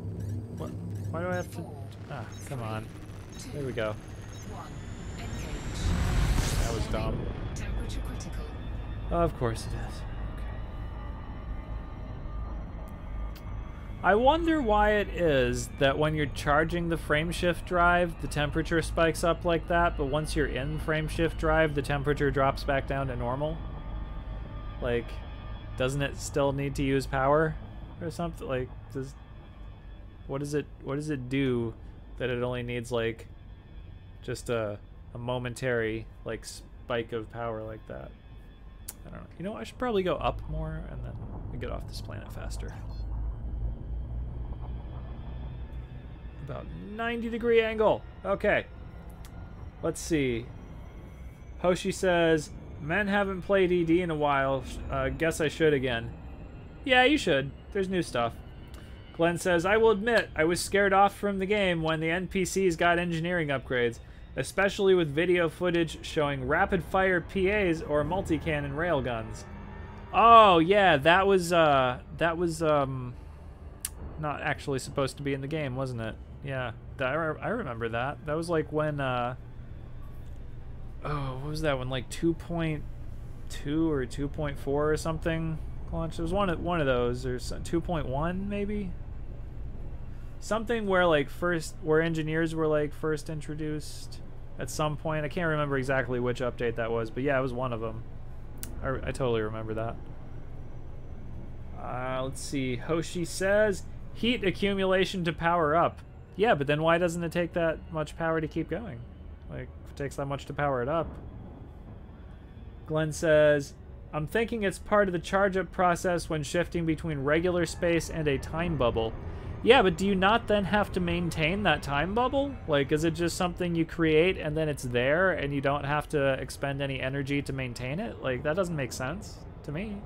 What? Why do I have to? Ah, come on. There we go. That was dumb. Temperature critical. Of course it is. I wonder why it is that when you're charging the frameshift drive, the temperature spikes up like that, but once you're in frameshift drive, the temperature drops back down to normal. Like, doesn't it still need to use power or something? Like, what does it do that it only needs like just a momentary like spike of power like that? I don't know. You know, I should probably go up more and then we get off this planet faster. About 90-degree angle. Okay. Let's see. Hoshi says, men haven't played ED in a while. Guess I should again. Yeah, you should. There's new stuff. Glenn says, I will admit, I was scared off from the game when the NPCs got engineering upgrades, especially with video footage showing rapid-fire PAs or multi-cannon railguns. Oh, yeah, that was not actually supposed to be in the game, wasn't it? Yeah, I remember that. That was like when, oh, what was that one? Like 2.2 or 2.4 or something launched. It was one of those, or 2.1 maybe. Something where like where engineers were like first introduced at some point. I can't remember exactly which update that was, but yeah, it was one of them. I totally remember that. Let's see. Hoshi says heat accumulation to power up. Yeah, but then why doesn't it take that much power to keep going? Like, if it takes that much to power it up. Glenn says, I'm thinking it's part of the charge-up process when shifting between regular space and a time bubble. Yeah, but do you not then have to maintain that time bubble? Like, is it just something you create and then it's there and you don't have to expend any energy to maintain it? Like, that doesn't make sense to me.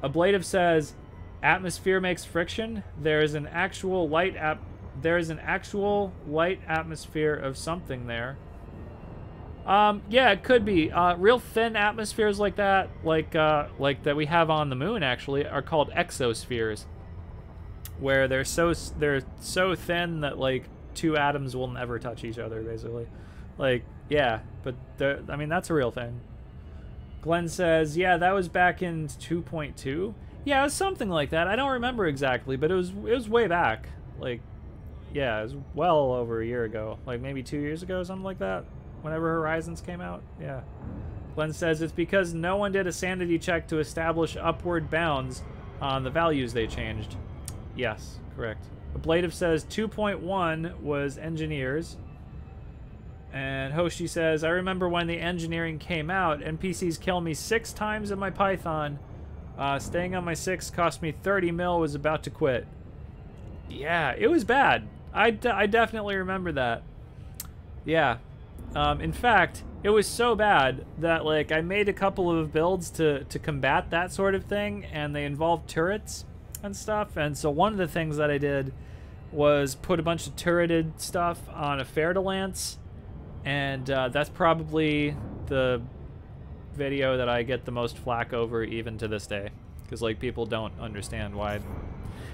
Ablative says, atmosphere makes friction. There is an actual light atmosphere of something there. Yeah, it could be. Real thin atmospheres like that that we have on the moon actually are called exospheres, where they're so thin that like two atoms will never touch each other, basically. Like, yeah, but I mean, that's a real thing. Glenn says, yeah, that was back in 2.2. Yeah, it was something like that. I don't remember exactly, but it was way back. Like, yeah, it was well over a year ago. Like maybe 2 years ago, something like that. Whenever Horizons came out. Yeah. Glenn says it's because no one did a sanity check to establish upward bounds on the values they changed. Yes, correct. Ablative says 2.1 was engineers. And Hoshi says, I remember when the engineering came out, NPCs kill me 6 times in my Python. Staying on my 6 cost me 30 mil, was about to quit. Yeah, it was bad. I definitely remember that. Yeah. In fact, it was so bad that like I made a couple of builds to combat that sort of thing, and they involved turrets and stuff. And so one of the things that I did was put a bunch of turreted stuff on a Fer-de-Lance, and that's probably the video that I get the most flack over even to this day, because like people don't understand why.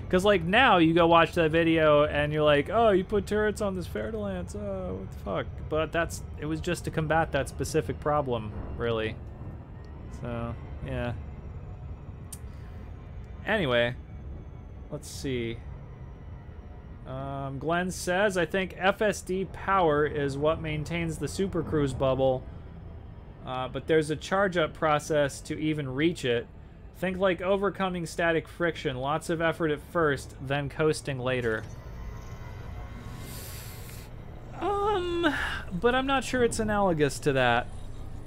Because like now you go watch that video and you're like, oh, you put turrets on this Fer-de-Lance, oh, what the fuck. But it was just to combat that specific problem, really. So yeah, anyway, let's see. Glenn says, I think FSD power is what maintains the Super Cruise bubble, but there's a charge up process to even reach it. Think like overcoming static friction. Lots of effort at first, then coasting later. But I'm not sure it's analogous to that.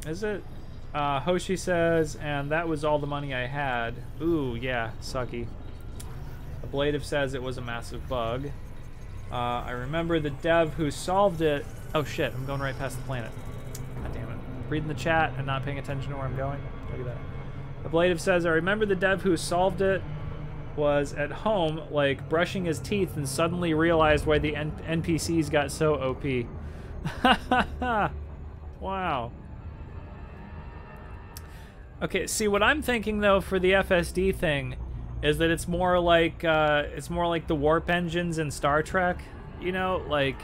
Is it? Hoshi says, and that was all the money I had. Ooh, yeah, sucky. Ablative says it was a massive bug. I remember the dev who solved it. Oh shit, I'm going right past the planet. God damn it. Reading the chat and not paying attention to where I'm going. Look at that. Ablative says, I remember the dev who solved it was at home, like, brushing his teeth and suddenly realized why the NPCs got so OP. Wow. Okay, see, what I'm thinking, though, for the FSD thing is that it's more like the warp engines in Star Trek. You know, like,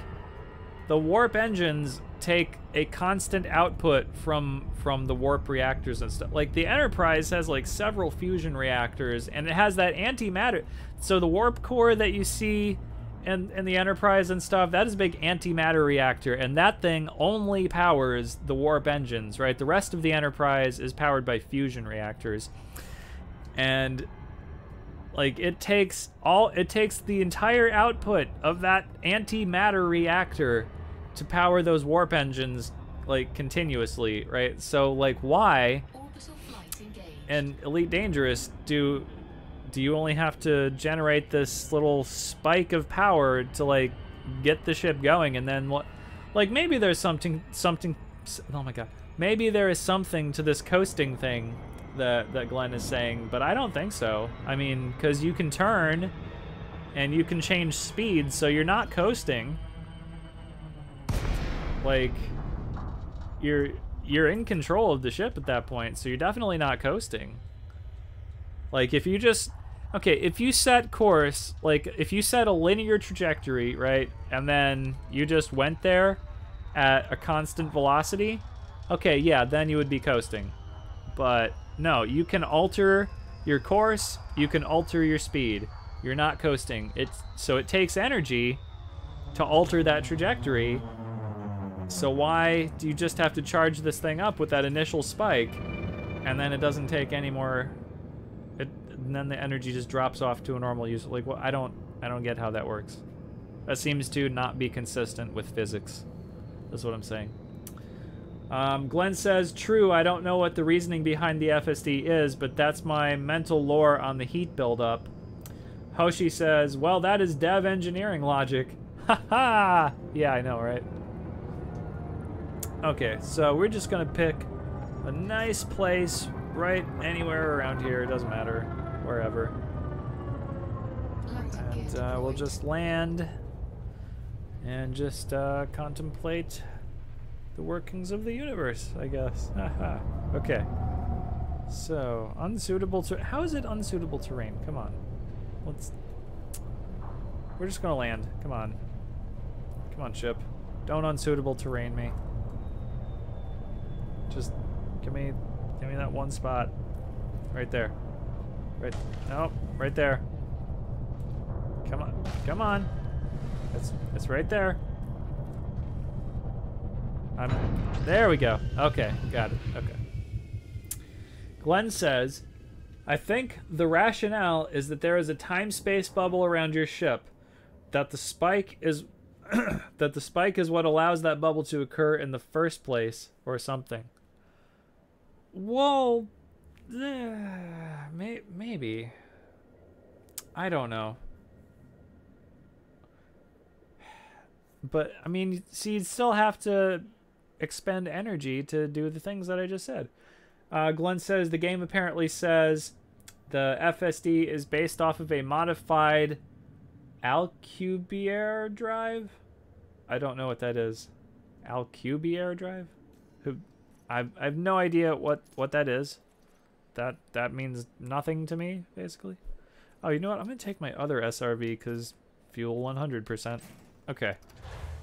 the warp engines take a constant output from the warp reactors and stuff. Like, the Enterprise has, like, several fusion reactors, and it has that antimatter. So the warp core that you see in the Enterprise and stuff, that is a big antimatter reactor, and that thing only powers the warp engines, right? The rest of the Enterprise is powered by fusion reactors. And like, it takes the entire output of that antimatter reactor to power those warp engines, like, continuously, right? So, like, why in Elite Dangerous do you only have to generate this little spike of power to, like, get the ship going, and then what? Like, maybe there's something. Oh my god, maybe there is something to this coasting thing that Glenn is saying, but I don't think so. I mean, because you can turn and you can change speed, so you're not coasting. Like, you're in control of the ship at that point, so you're definitely not coasting. Like, if you just, okay, if you set course, like, if you set a linear trajectory, right, and then you just went there at a constant velocity, okay, yeah, then you would be coasting. But no, you can alter your course, you can alter your speed. You're not coasting. So it takes energy to alter that trajectory. So why do you just have to charge this thing up with that initial spike, and then it doesn't take any more? And then the energy just drops off to a normal use. Like, well, I don't get how that works. That seems to not be consistent with physics. That's what I'm saying. Glenn says, true, I don't know what the reasoning behind the FSD is, but that's my mental lore on the heat buildup. Hoshi says, well, that is dev engineering logic. Haha! Yeah, I know, right? Okay, so we're just gonna pick a nice place right anywhere around here. It doesn't matter. Wherever. And we'll just land and just contemplate the workings of the universe, I guess. Haha. Okay. So, unsuitable terrain. How is it unsuitable terrain? Come on. We're just gonna land. Come on. Come on, ship. Don't unsuitable terrain me. Just give me that one spot. Right there. Right. Nope. Right there. Come on. Come on. It's right there. There we go. Okay, got it. Okay. Glenn says, I think the rationale is that there is a time-space bubble around your ship. That the spike is what allows that bubble to occur in the first place, or something. Well, maybe. I don't know. But, I mean, see, you'd still have to expend energy to do the things that I just said. Glenn says, the game apparently says the FSD is based off of a modified Alcubierre drive? I don't know what that is. Alcubierre drive? I have no idea what that is. That means nothing to me, basically. Oh, you know what? I'm going to take my other SRV because fuel 100%. Okay.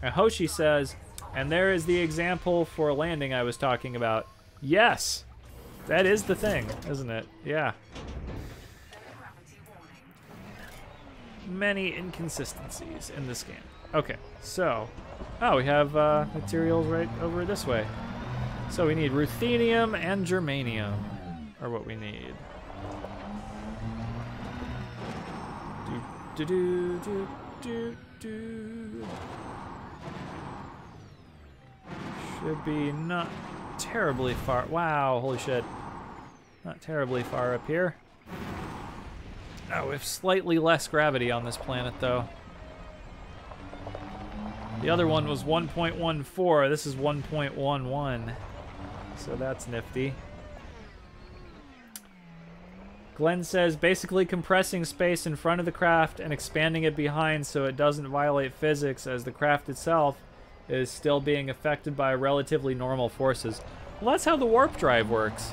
And Hoshi says, and there is the example for landing I was talking about. Yes! That is the thing, isn't it? Yeah. Many inconsistencies in this game. Okay, so... Oh, we have materials right over this way. So we need ruthenium and germanium are what we need. Do do do do do. Should be not terribly far. Wow, holy shit. Not terribly far up here. Oh, we have slightly less gravity on this planet, though. The other one was 1.14. This is 1.11. So that's nifty. Glenn says, basically compressing space in front of the craft and expanding it behind so it doesn't violate physics, as the craft itself is still being affected by relatively normal forces. Well, that's how the warp drive works.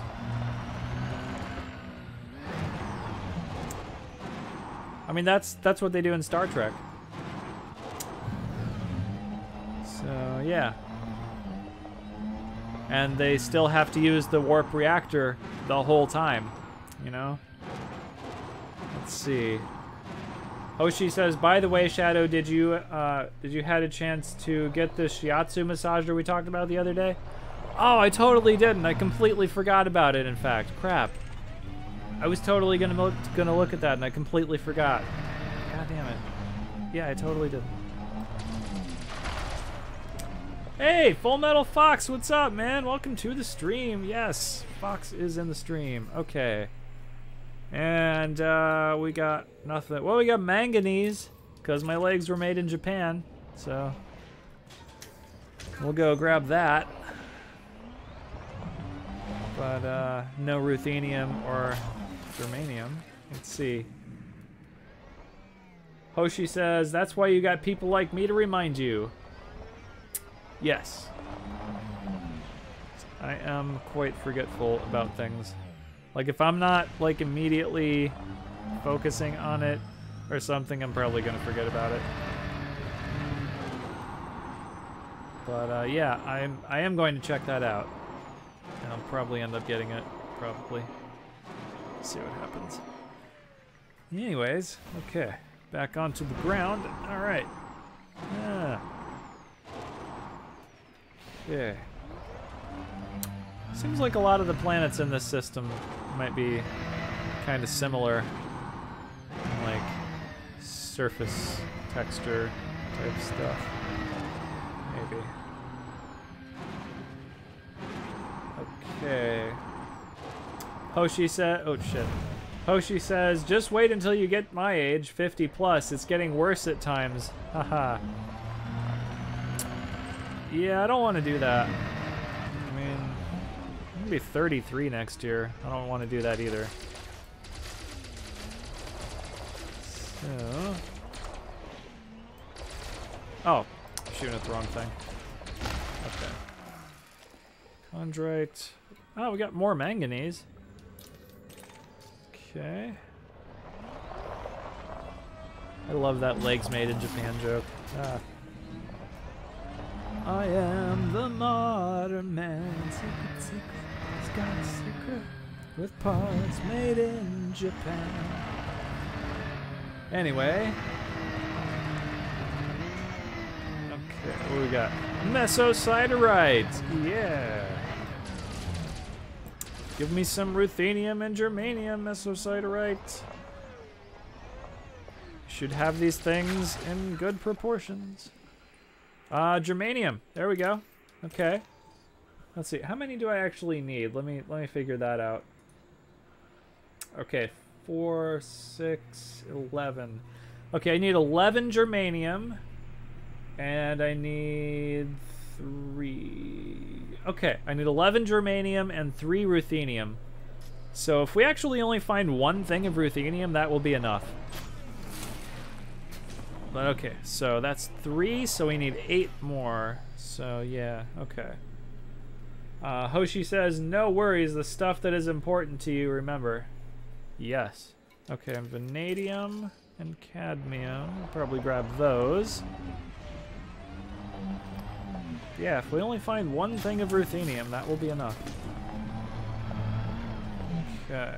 I mean, that's what they do in Star Trek. So, yeah. And they still have to use the warp reactor the whole time, you know? Let's see. Hoshi says, by the way, Shadow, did you had a chance to get the shiatsu massager we talked about the other day? Oh, I totally didn't. I completely forgot about it, in fact. Crap. I was totally gonna look at that, and I completely forgot. God damn it. Yeah, I totally did. Hey, Full Metal Fox, what's up, man? Welcome to the stream. Yes, Fox is in the stream. Okay. And we got nothing. Well, we got manganese, because my legs were made in Japan. So we'll go grab that. But no ruthenium or germanium. Let's see. Hoshi says, that's why you got people like me to remind you. Yes. I am quite forgetful about things. Like, if I'm not, like, immediately focusing on it or something, I'm probably going to forget about it. But, yeah, I am going to check that out. And I'll probably end up getting it, probably. See what happens. Anyways, okay. Back onto the ground. All right. Yeah. Okay. Seems like a lot of the planets in this system might be kind of similar. Like surface texture type stuff. Maybe. Okay. Hoshi said, oh shit. Hoshi says, just wait until you get my age, 50 plus. It's getting worse at times. Haha. Yeah, I don't want to do that. I mean, I'm gonna be 33 next year. I don't want to do that either. So. Oh, I'm shooting at the wrong thing. Okay. Chondrite. Oh, we got more manganese. Okay. I love that legs made in Japan joke. Ah. I am the modern man. Secret, secret. He's got a secret with parts made in Japan. Anyway. Okay, what do we got? Mesosiderite. Yeah. Give me some ruthenium and germanium mesosiderite. Should have these things in good proportions. Germanium. There we go. Okay. Let's see. How many do I actually need? Let me figure that out. Okay, 4, 6, 11. Okay, I need 11 germanium, and I need 3. Okay, I need 11 germanium and 3 ruthenium. So if we actually only find one thing of ruthenium, that will be enough. But okay, so that's 3, so we need 8 more. So yeah, okay. Hoshi says, no worries, the stuff that is important to you, remember. Yes. Okay, vanadium and cadmium. I'll probably grab those. Yeah, if we only find one thing of ruthenium, that will be enough. Okay.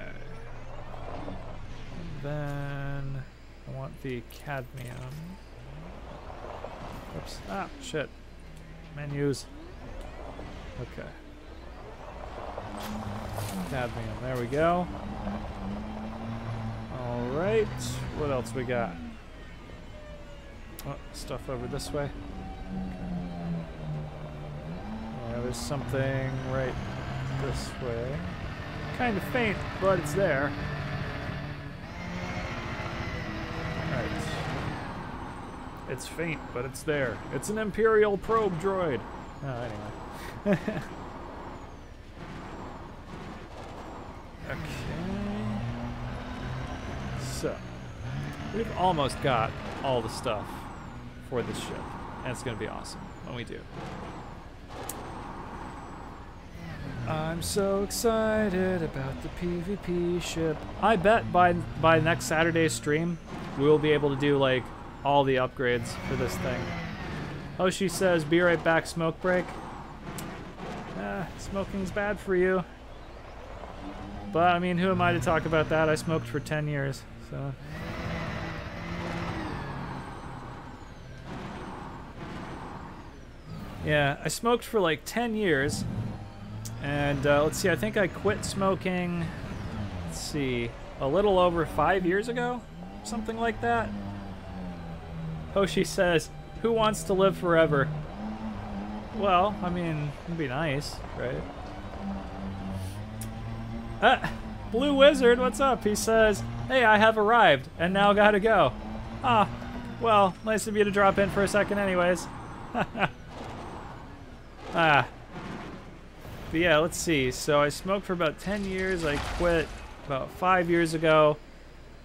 Then I want the cadmium. Oops. Ah, shit. Menus. Okay. Cadmium. There we go. Alright. What else we got? Oh, stuff over this way. Okay. Yeah, there's something right this way. Kind of faint, but it's there. Right. It's faint, but it's there. It's an Imperial probe droid. Oh, anyway. Okay. So, we've almost got all the stuff for this ship. And it's going to be awesome when we do. I'm so excited about the PvP ship. I bet by next Saturday's stream, we'll be able to do, like, all the upgrades for this thing. Hoshi says, be right back, smoke break. Smoking's bad for you. But, I mean, who am I to talk about that? I smoked for 10 years, so... Yeah, I smoked for like 10 years. And let's see, I think I quit smoking, let's see, a little over 5 years ago? Something like that. Hoshi says, who wants to live forever? Well, I mean, it'd be nice, right? Blue Wizard, what's up? He says, hey, I have arrived, and now gotta go. Ah, well, nice of you to drop in for a second anyways. But yeah, let's see. So I smoked for about 10 years. I quit about 5 years ago.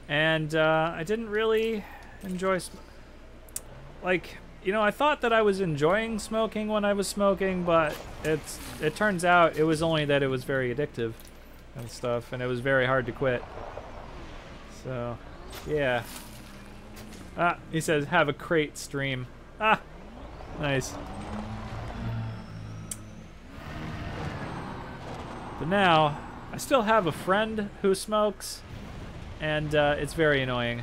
And I didn't really enjoy... Like, you know, I thought that I was enjoying smoking when I was smoking, but it turns out it was only that it was very addictive and stuff, and it was very hard to quit. So, yeah. He says, have a crate stream. Nice. But now, I still have a friend who smokes, and it's very annoying.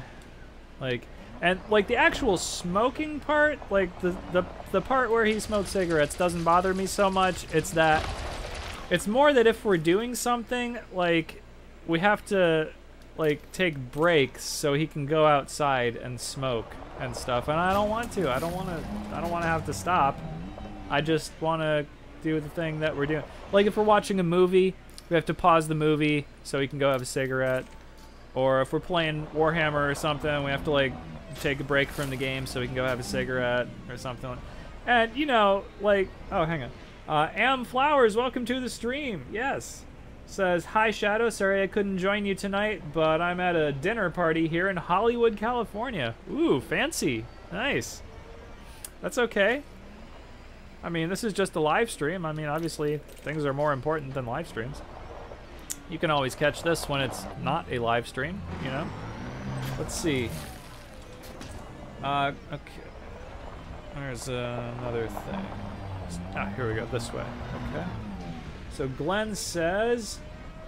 Like, and like the actual smoking part, like the part where he smokes cigarettes doesn't bother me so much. It's more that if we're doing something, like, we have to, like, take breaks so he can go outside and smoke and stuff, and I don't want to. I don't want to have to stop. I just want to do the thing that we're doing. Like, if we're watching a movie, we have to pause the movie so he can go have a cigarette. Or if we're playing Warhammer or something, we have to, like, take a break from the game so we can go have a cigarette or something. And, you know, like, oh, hang on. Am Flowers, welcome to the stream. Yes. Says, hi, Shadow. Sorry I couldn't join you tonight, but I'm at a dinner party here in Hollywood, California. Ooh, fancy. Nice. That's okay. I mean, this is just a live stream. I mean, obviously, things are more important than live streams. You can always catch this when it's not a live stream, you know? Let's see. Okay. There's another thing. Here we go, this way. Okay. So Glenn says,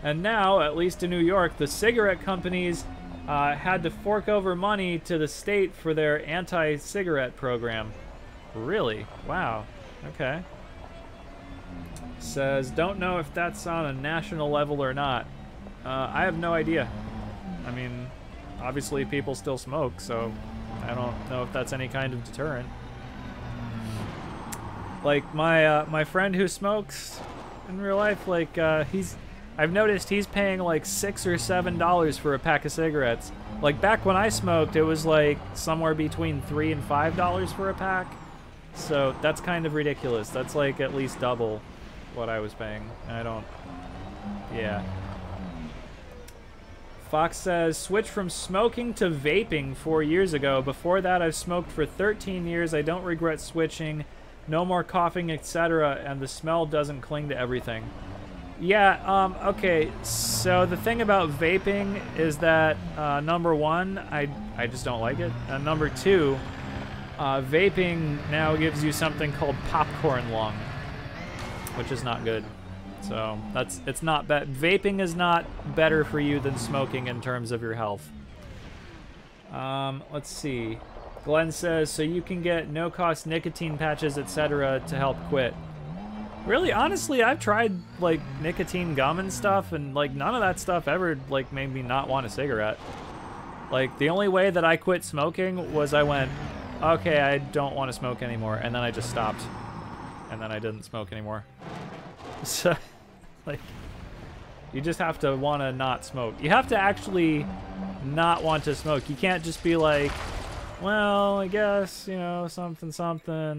and now, at least in New York, the cigarette companies had to fork over money to the state for their anti-cigarette program. Really? Wow. Okay. Says, don't know if that's on a national level or not. I have no idea. I mean, obviously people still smoke, so I don't know if that's any kind of deterrent. Like, my friend who smokes in real life, like, I've noticed he's paying like $6 or $7 for a pack of cigarettes. Like, back when I smoked, it was like somewhere between $3 and $5 for a pack. So that's kind of ridiculous. That's like at least double what I was paying. Yeah. Fox says, switch from smoking to vaping 4 years ago. Before that, I've smoked for 13 years. I don't regret switching. No more coughing, etc. And the smell doesn't cling to everything. Yeah, okay. So the thing about vaping is that, number one, I just don't like it. And number two, vaping now gives you something called popcorn lung, which is not good. So it's not bad. Vaping is not better for you than smoking in terms of your health. Let's see. Glenn says, so you can get no-cost nicotine patches, etc. to help quit. Really, honestly, I've tried, like, nicotine gum and stuff, and, like, none of that stuff ever, like, made me not want a cigarette. Like, the only way that I quit smoking was I went okay, I don't want to smoke anymore. And then I just stopped. And then I didn't smoke anymore. So, like, you just have to want to not smoke. You have to actually not want to smoke. You can't just be like, well, I guess, you know, something,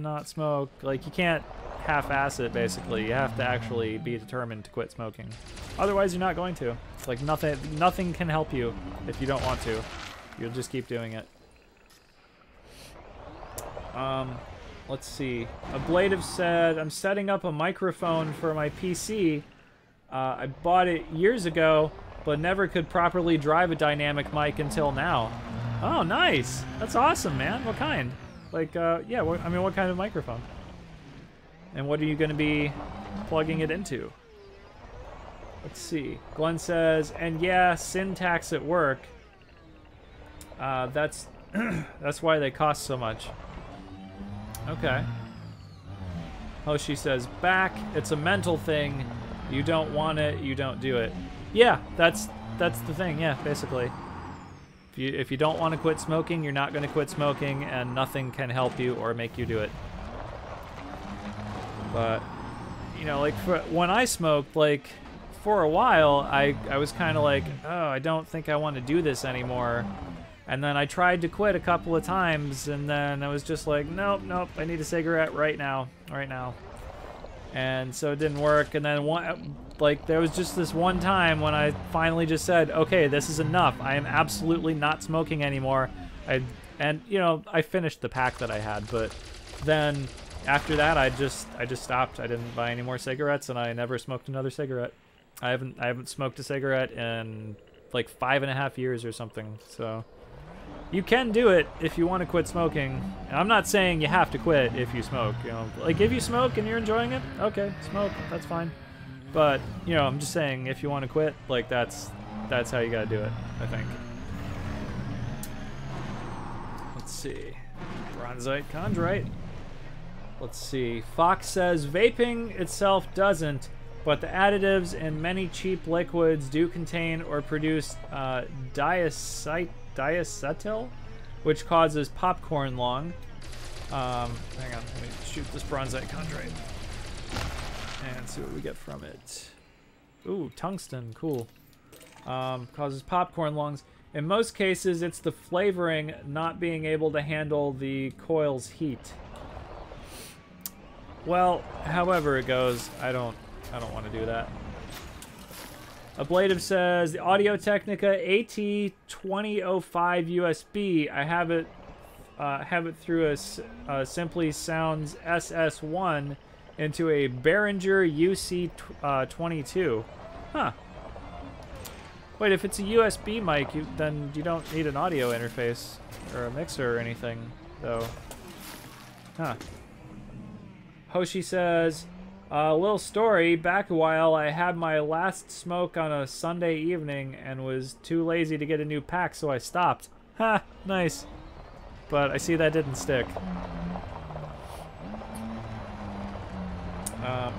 not smoke. Like, you can't half-ass it, basically. You have to actually be determined to quit smoking. Otherwise, you're not going to. Like, nothing can help you if you don't want to. You'll just keep doing it. Let's see. Ablative said, I'm setting up a microphone for my PC. I bought it years ago, but never could properly drive a dynamic mic until now. Oh, nice. That's awesome, man. What kind? Like, yeah, I mean, what kind of microphone? And what are you going to be plugging it into? Let's see. Glenn says, and yeah, syntax at work. That's that's why they cost so much. Okay. Hoshi says, back. It's a mental thing. You don't want it, you don't do it. Yeah, that's the thing. Yeah, basically. If you don't want to quit smoking, you're not going to quit smoking, and nothing can help you or make you do it. But, you know, like, when I smoked, like, for a while, I was kind of like, oh, I don't think I want to do this anymore. And then I tried to quit a couple of times, and then I was just like, nope, I need a cigarette right now. And so it didn't work, and then there was just this one time when I finally just said, okay, this is enough. I am absolutely not smoking anymore. And you know, I finished the pack that I had, but then after that, I just stopped. I didn't buy any more cigarettes, and I never smoked another cigarette. I haven't smoked a cigarette in like 5.5 years or something. So you can do it if you want to quit smoking. And I'm not saying you have to quit if you smoke. You know, like if you smoke and you're enjoying it, okay, smoke. That's fine. But you know, I'm just saying if you want to quit, like that's how you gotta do it, I think. Let's see. Bronzite chondrite. Let's see. Fox says vaping itself doesn't, but the additives in many cheap liquids do contain or produce diacetyl, which causes popcorn lung. Hang on, let me shoot this bronzite chondrite and see what we get from it. Ooh, tungsten, cool. Causes popcorn lungs. In most cases, it's the flavoring not being able to handle the coil's heat. Well, however it goes, I don't want to do that. Ablative says the Audio-Technica AT2005 USB. I have it through a Simply Sounds SS1 into a Behringer UC22. Huh. Wait, if it's a USB mic, then you don't need an audio interface or a mixer or anything, though. Huh. Hoshi says, a little story. Back a while, I had my last smoke on a Sunday evening and was too lazy to get a new pack, so I stopped. Ha, nice. But I see that didn't stick.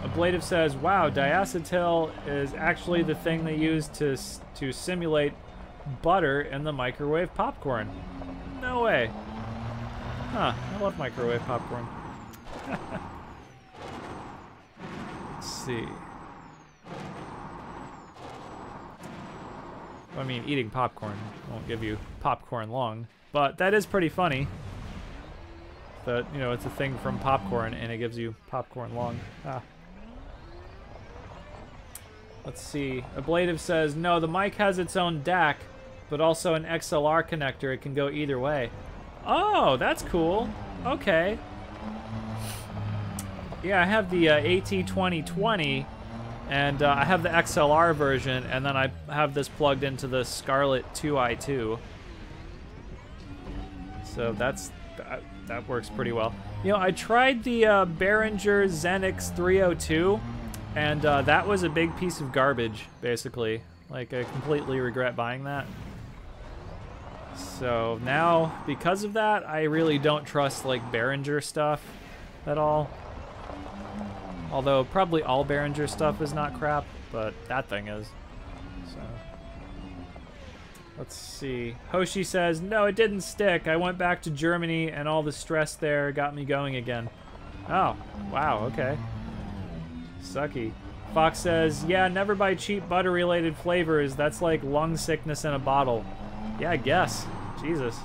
Ablative says, wow, diacetyl is actually the thing they use to simulate butter in the microwave popcorn. No way. Huh, I love microwave popcorn. Let's see. I mean, eating popcorn won't give you popcorn lung, but that is pretty funny. That, you know, it's a thing from popcorn and it gives you popcorn lung. Ah. Let's see. Ablative says, no, the mic has its own DAC, but also an XLR connector. It can go either way. Oh, that's cool. Okay. Yeah, I have the AT2020, and I have the XLR version, and then I have this plugged into the Scarlett 2i2. So that works pretty well. You know, I tried the Behringer Xenix 302, and that was a big piece of garbage, basically. Like, I completely regret buying that. So now, because of that, I really don't trust, like, Behringer stuff at all. Although probably all Behringer stuff is not crap, but that thing is. So Let's see. Hoshi says, no, it didn't stick. I went back to Germany and all the stress there got me going again. Oh, wow, okay. Sucky. Fox says, yeah, never buy cheap butter-related flavors. That's like lung sickness in a bottle. Yeah, I guess. Jesus.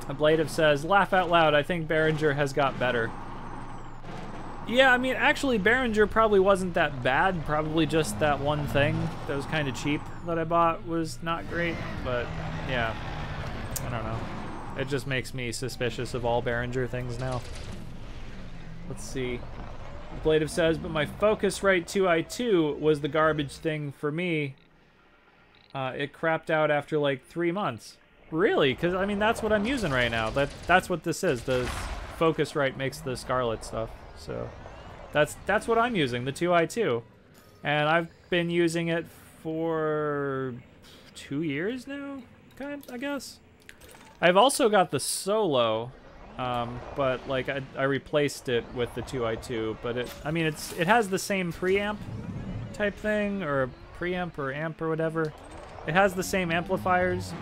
Ablative says, laugh out loud. I think Behringer has got better. Yeah, I mean, actually, Behringer probably wasn't that bad. Probably just that one thing that was kind of cheap that I bought was not great. But, yeah, I don't know. It just makes me suspicious of all Behringer things now. Let's see. Ablative says, but my Focusrite 2i2 was the garbage thing for me. It crapped out after like 3 months. Really? Because, I mean, that's what I'm using right now. That's what this is. The Focusrite makes the Scarlet stuff. So that's what I'm using, the 2i2. And I've been using it for 2 years now, I guess. I've also got the Solo, but like I replaced it with the 2i2, but it has the same preamp type thing, or preamp or amp or whatever. It has the same amplifiers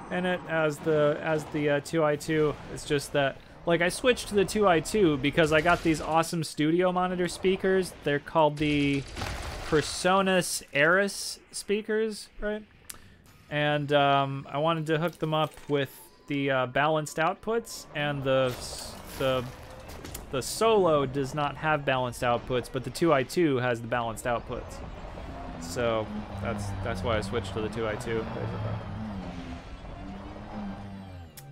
in it as the 2i2. It's just that, like, I switched to the 2i2 because I got these awesome studio monitor speakers. They're called the Presonus Eris speakers, right? And I wanted to hook them up with the balanced outputs, and the Solo does not have balanced outputs, but the 2i2 has the balanced outputs. So that's why I switched to the 2i2, basically.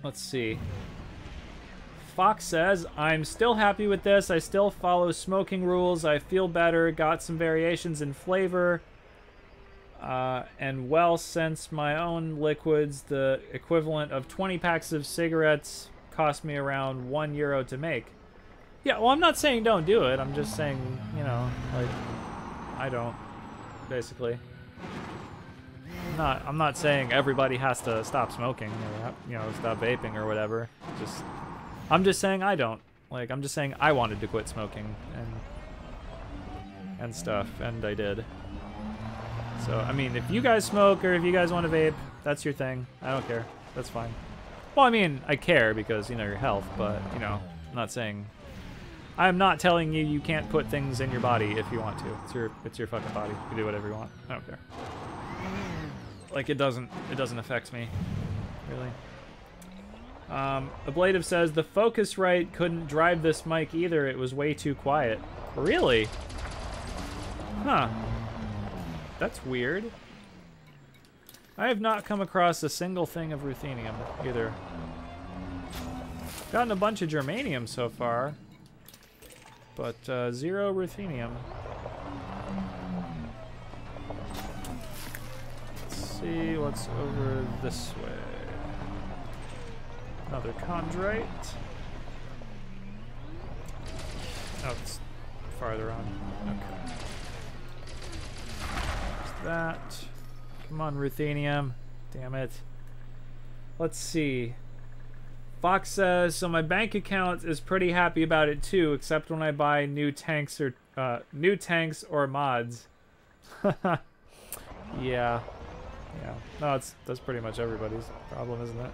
Let's see. Fox says, I'm still happy with this. I still follow smoking rules. I feel better. Got some variations in flavor. And well, since my own liquids, the equivalent of 20 packs of cigarettes cost me around €1 to make. Yeah, well, I'm not saying don't do it. I'm just saying, you know, like, I don't, basically. I'm not saying everybody has to stop smoking or, you know, stop vaping or whatever. I'm just saying I don't. Like, I'm just saying I wanted to quit smoking and stuff, and I did. So, I mean, if you guys smoke or if you guys want to vape, that's your thing. I don't care. That's fine. Well, I mean, I care because, you know, your health, but, you know, I'm not saying... I'm not telling you you can't put things in your body if you want to. It's your fucking body. You do whatever you want. I don't care. Like, it doesn't affect me, really. Ablative says, the Focusrite couldn't drive this mic either. It was way too quiet. Really? Huh. That's weird. I have not come across a single thing of ruthenium either. Gotten a bunch of germanium so far, but 0 ruthenium. Let's see what's over this way. Another chondrite. Oh, it's farther on. Okay. There's that. Come on, ruthenium. Damn it. Let's see. Fox says, so my bank account is pretty happy about it too, except when I buy new tanks or mods. Yeah. Yeah. No, that's pretty much everybody's problem, isn't it?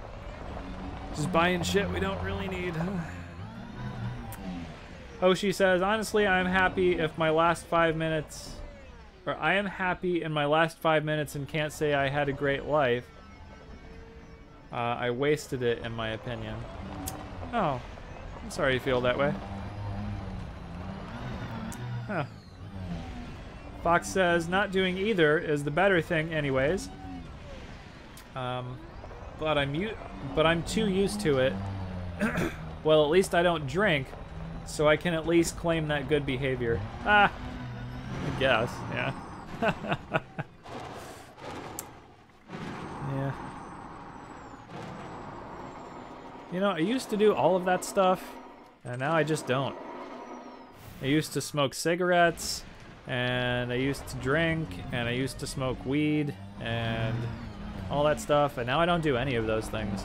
Just buying shit we don't really need. Hoshi says, honestly, I'm happy if my last 5 minutes... Or I am happy in my last 5 minutes and can't say I had a great life. I wasted it, in my opinion. Oh. I'm sorry you feel that way. Huh. Fox says, not doing either is the better thing anyways. But I'm too used to it. Well, at least I don't drink, so I can at least claim that good behavior. Ah, I guess, yeah. Yeah. You know, I used to do all of that stuff, and now I just don't. I used to smoke cigarettes, and I used to drink, and I used to smoke weed, and all that stuff, and now I don't do any of those things.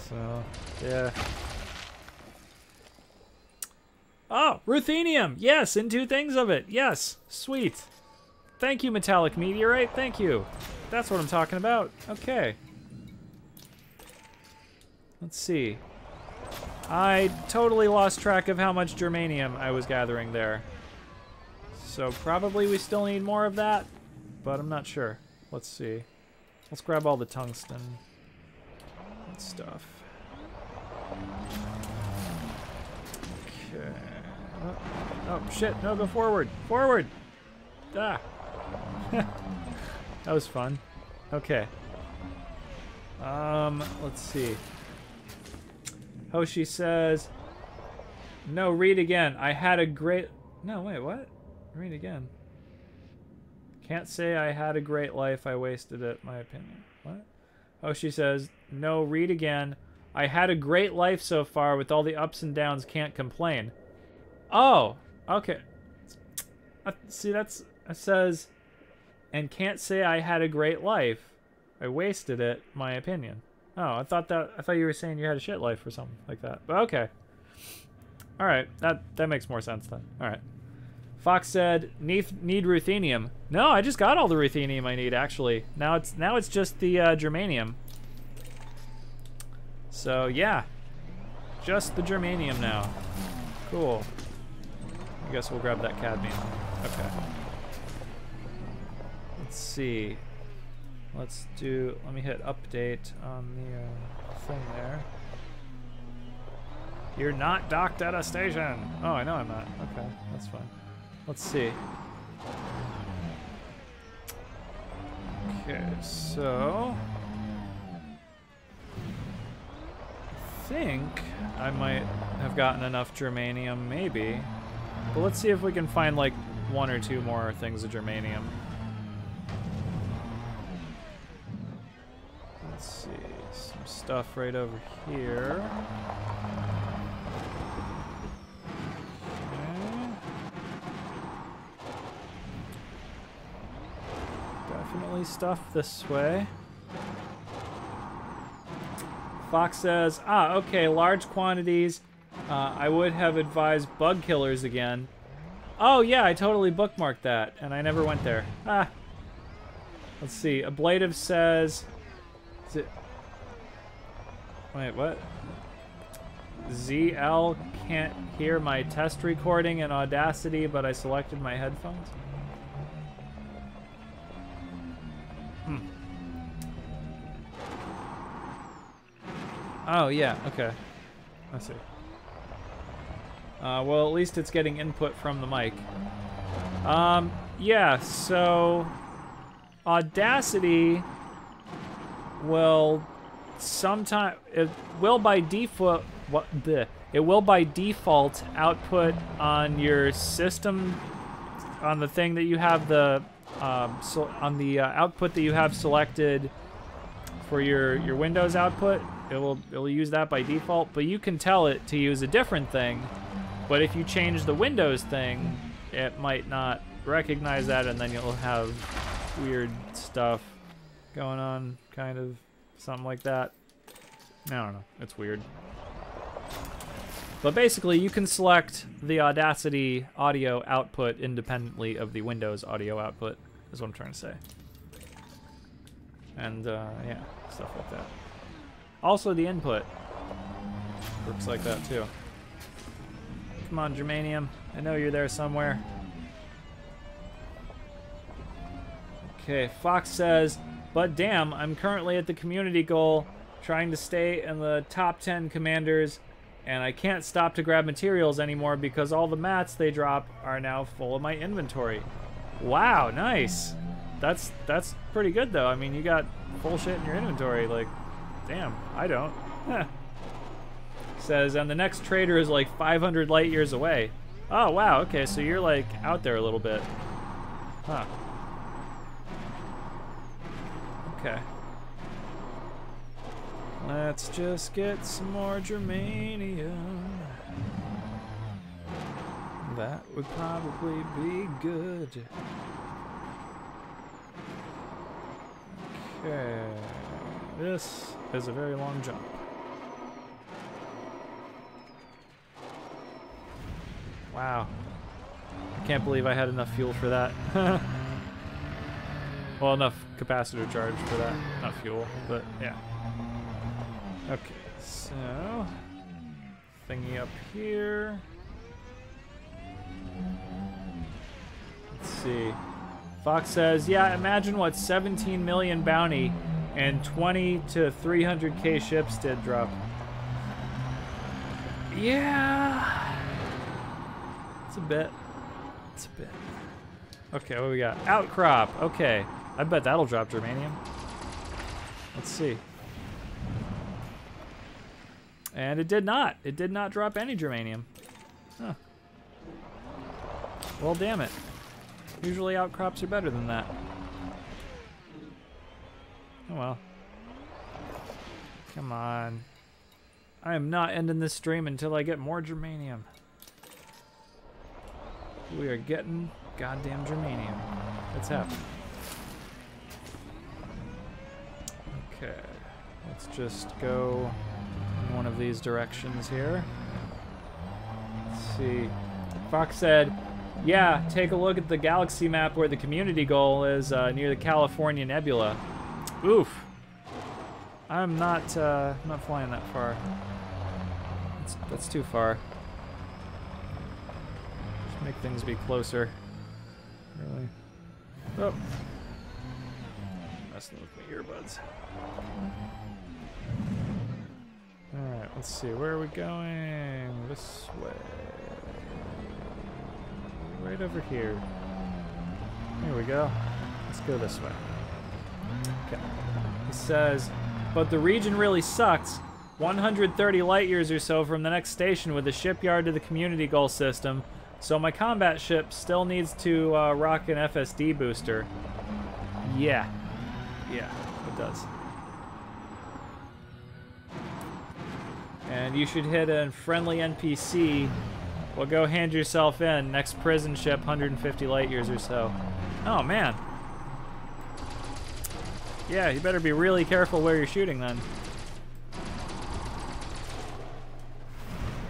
So, yeah. Oh, ruthenium! Yes, and 2 things of it. Yes, sweet. Thank you, metallic meteorite. Thank you. That's what I'm talking about. Okay. Let's see. I totally lost track of how much germanium I was gathering there. So probably we still need more of that, but I'm not sure. Let's see. Let's grab all the tungsten and stuff. Okay. Oh, shit. No, go forward. Forward. Ah. That was fun. Okay. Let's see. Hoshi says, no, read again. I had a great... No, wait, what? Read again. Can't say I had a great life. I wasted it, my opinion. What? Hoshi says, no, read again. I had a great life so far with all the ups and downs. Can't complain. Oh, okay. See, that's... It says, and can't say I had a great life. I wasted it, my opinion. Oh, I thought you were saying you had a shit life or something like that. But okay. All right, that makes more sense then. All right. Fox said, need ruthenium. No, I just got all the ruthenium I need actually. Now it's just the germanium. So yeah, just the germanium now. Cool. I guess we'll grab that cadmium. Okay. Let's see. Let me hit update on the thing there. You're not docked at a station. Oh, I know I'm not. Okay, that's fine. Let's see. Okay, so I think I might have gotten enough germanium, maybe. But let's see if we can find like 1 or 2 more things of germanium. Let's see, some stuff right over here. Okay. Definitely stuff this way. Fox says, okay, large quantities. I would have advised bug killers again. Oh yeah, I totally bookmarked that, and I never went there. Let's see, Ablative says... Wait, what? ZL can't hear my test recording in Audacity, but I selected my headphones? Oh, yeah, okay. I see. Well, at least it's getting input from the mic. Yeah, so... Audacity... will it will by default output on your system, on the thing that you have the on the output that you have selected for your Windows output. It'll use that by default, but you can tell it to use a different thing. But if you change the Windows thing, it might not recognize that, and then you'll have weird stuff going on, kind of something like that. I don't know, it's weird. But basically you can select the Audacity audio output independently of the Windows audio output, is what I'm trying to say. And yeah, stuff like that. Also the input works like that too. Come on, Germanium, I know you're there somewhere. Okay, Fox says, but damn, I'm currently at the community goal, trying to stay in the top 10 commanders, and I can't stop to grab materials anymore because all the mats they drop are now full of my inventory. Wow, nice. That's pretty good though. I mean, you got full shit in your inventory. Like, damn, I don't. Says, and the next trader is like 500 light years away. Oh wow, okay, so you're like out there a little bit. Huh. Okay. Let's just get some more germanium. That would probably be good. Okay. This is a very long jump. Wow. I can't believe I had enough fuel for that. Well, enough capacitor charge for that. Not fuel, but yeah. Okay, so thingy up here. Let's see. Fox says, yeah, imagine what 17 million bounty and 20 to 300k ships did drop. Yeah. It's a bit. It's a bit. Okay, what do we got? Outcrop. Okay. I bet that'll drop germanium. Let's see. And it did not. It did not drop any germanium. Huh. Well, damn it. Usually outcrops are better than that. Oh well. Come on. I am not ending this stream until I get more germanium. We are getting goddamn germanium. It's happening. Okay. Let's just go in one of these directions here. Let's see. Fox said, yeah, take a look at the galaxy map where the community goal is near the California Nebula. Oof. I'm not flying that far. That's too far. Just make things be closer. Really. Oh. Messing with my earbuds. Alright, let's see. Where are we going? This way. Right over here. Here we go. Let's go this way. Okay. He says, but the region really sucks. 130 light years or so from the next station with the shipyard to the community goal system. So my combat ship still needs to rock an FSD booster. Yeah. Yeah, it does. And you should hit a friendly NPC. Well, go hand yourself in. Next prison ship, 150 light years or so. Oh, man. Yeah, you better be really careful where you're shooting then.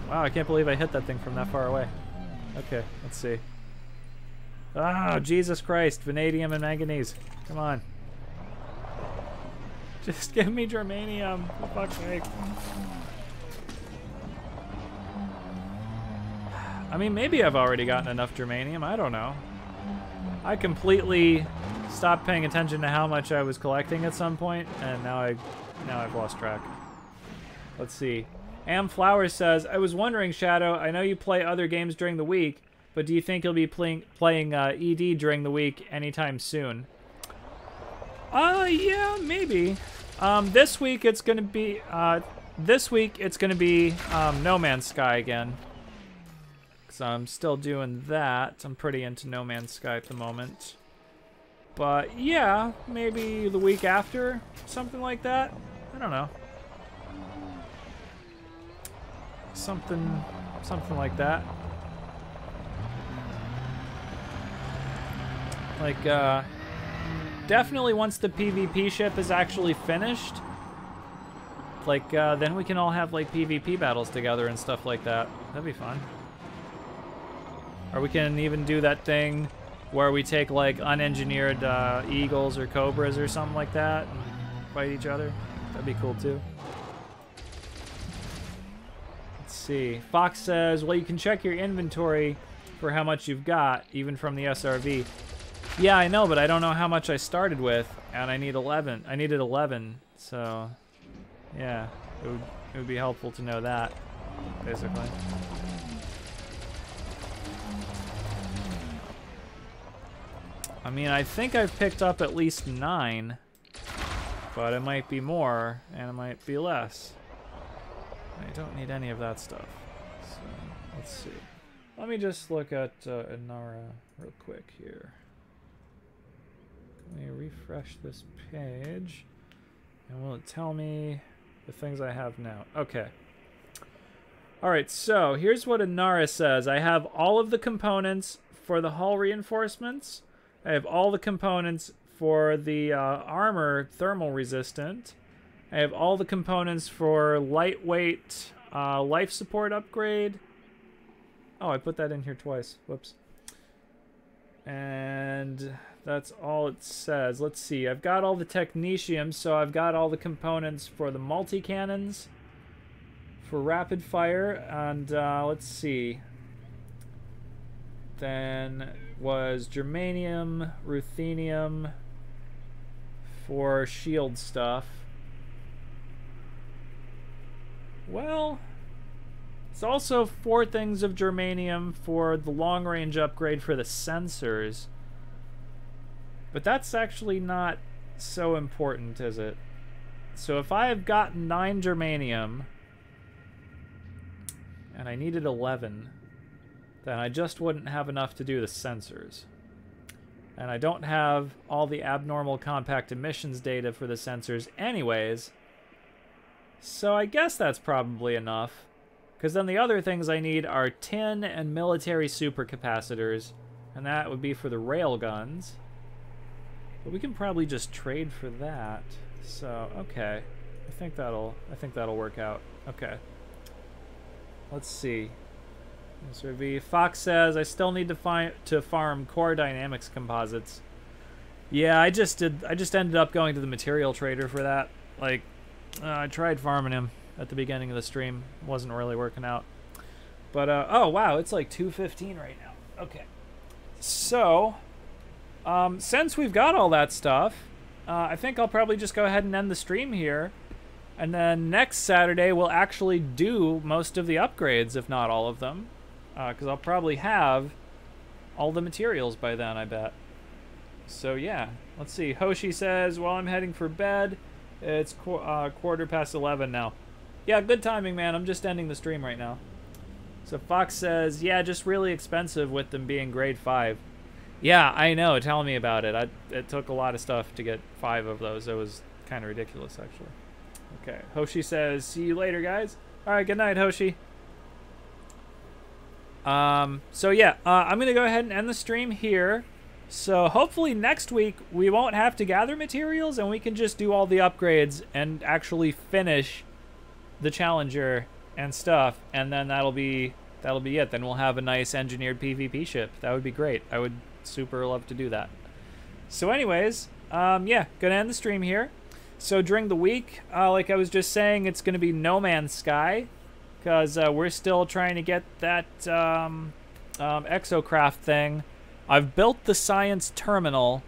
Wow, I can't believe I hit that thing from that far away. Okay, let's see. Oh, Jesus Christ. Vanadium and manganese. Come on. Just give me germanium, for fuck's sake. I mean, maybe I've already gotten enough germanium. I don't know. I completely stopped paying attention to how much I was collecting at some point, and now I've lost track. Let's see. Am Flowers says, I was wondering, Shadow, I know you play other games during the week, but do you think you'll be playing ED during the week anytime soon? Yeah, maybe. This week it's gonna be No Man's Sky again. So I'm still doing that. I'm pretty into No Man's Sky at the moment. But yeah, maybe the week after, something like that. I don't know. Something like that. Like, definitely once the PvP ship is actually finished, like, then we can all have, like, PvP battles together and stuff like that. That'd be fun. Or we can even do that thing where we take, like, unengineered eagles or cobras or something like that and fight each other. That'd be cool, too. Let's see. Fox says, well, you can check your inventory for how much you've got, even from the SRV. Yeah, I know, but I don't know how much I started with, and I need 11. I needed 11, so yeah, it would be helpful to know that, basically. I mean, I think I've picked up at least 9, but it might be more, and it might be less. I don't need any of that stuff, so let's see. Let me just look at Inara real quick here. Let me refresh this page, and will it tell me the things I have now? Okay. Alright, so here's what Inara says. I have all of the components for the hull reinforcements. I have all the components for the armor thermal resistant. I have all the components for lightweight life support upgrade. Oh, I put that in here twice. Whoops. And that's all it says. Let's see. I've got all the technetium, so I've got all the components for the multi-cannons, for rapid fire, and let's see. Then was germanium, ruthenium for shield stuff. Well, it's also 4 things of germanium for the long-range upgrade for the sensors. But that's actually not so important, is it? So if I have gotten 9 germanium, and I needed 11, then I just wouldn't have enough to do the sensors. And I don't have all the abnormal compact emissions data for the sensors anyways, so I guess that's probably enough. Because then the other things I need are tin and military supercapacitors, and that would be for the railguns. But we can probably just trade for that. So, okay. I think that'll work out. Okay. Let's see. This would be Fox says I still need to farm core dynamics composites. Yeah, I just ended up going to the material trader for that. Like, I tried farming him at the beginning of the stream. Wasn't really working out. But oh wow, it's like 2:15 right now. Okay. So, since we've got all that stuff, I think I'll probably just go ahead and end the stream here. And then next Saturday, we'll actually do most of the upgrades, if not all of them. Because I'll probably have all the materials by then, I bet. So yeah, let's see. Hoshi says, well, I'm heading for bed. It's 11:15 now. Yeah, good timing, man. I'm just ending the stream right now. So Fox says, yeah, just really expensive with them being grade 5. Yeah, I know. Tell me about it. It took a lot of stuff to get 5 of those. It was kind of ridiculous, actually. Okay, Hoshi says, see you later, guys. All right, good night, Hoshi. So yeah, I'm going to go ahead and end the stream here. So hopefully next week we won't have to gather materials and we can just do all the upgrades and actually finish the Challenger and stuff. And then that'll be it. Then we'll have a nice engineered PvP ship. That would be great. I would super love to do that. So anyways, yeah, gonna end the stream here. So during the week, like I was just saying, it's gonna be No Man's Sky. Because we're still trying to get that exocraft thing. I've built the science terminal,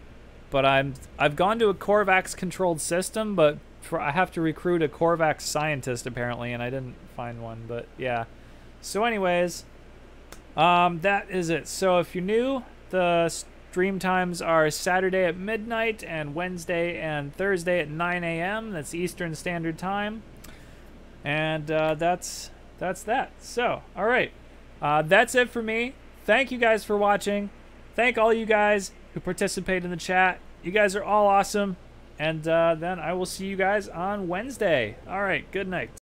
but I've gone to a Korvax controlled system, but I have to recruit a Korvax scientist apparently, and I didn't find one. But yeah. So anyways, that is it. So if you're new, the stream times are Saturday at midnight and Wednesday and Thursday at 9 a.m. That's Eastern Standard Time. And that's that. So, all right. That's it for me. Thank you guys for watching. Thank all you guys who participate in the chat. You guys are all awesome. And then I will see you guys on Wednesday. All right. Good night.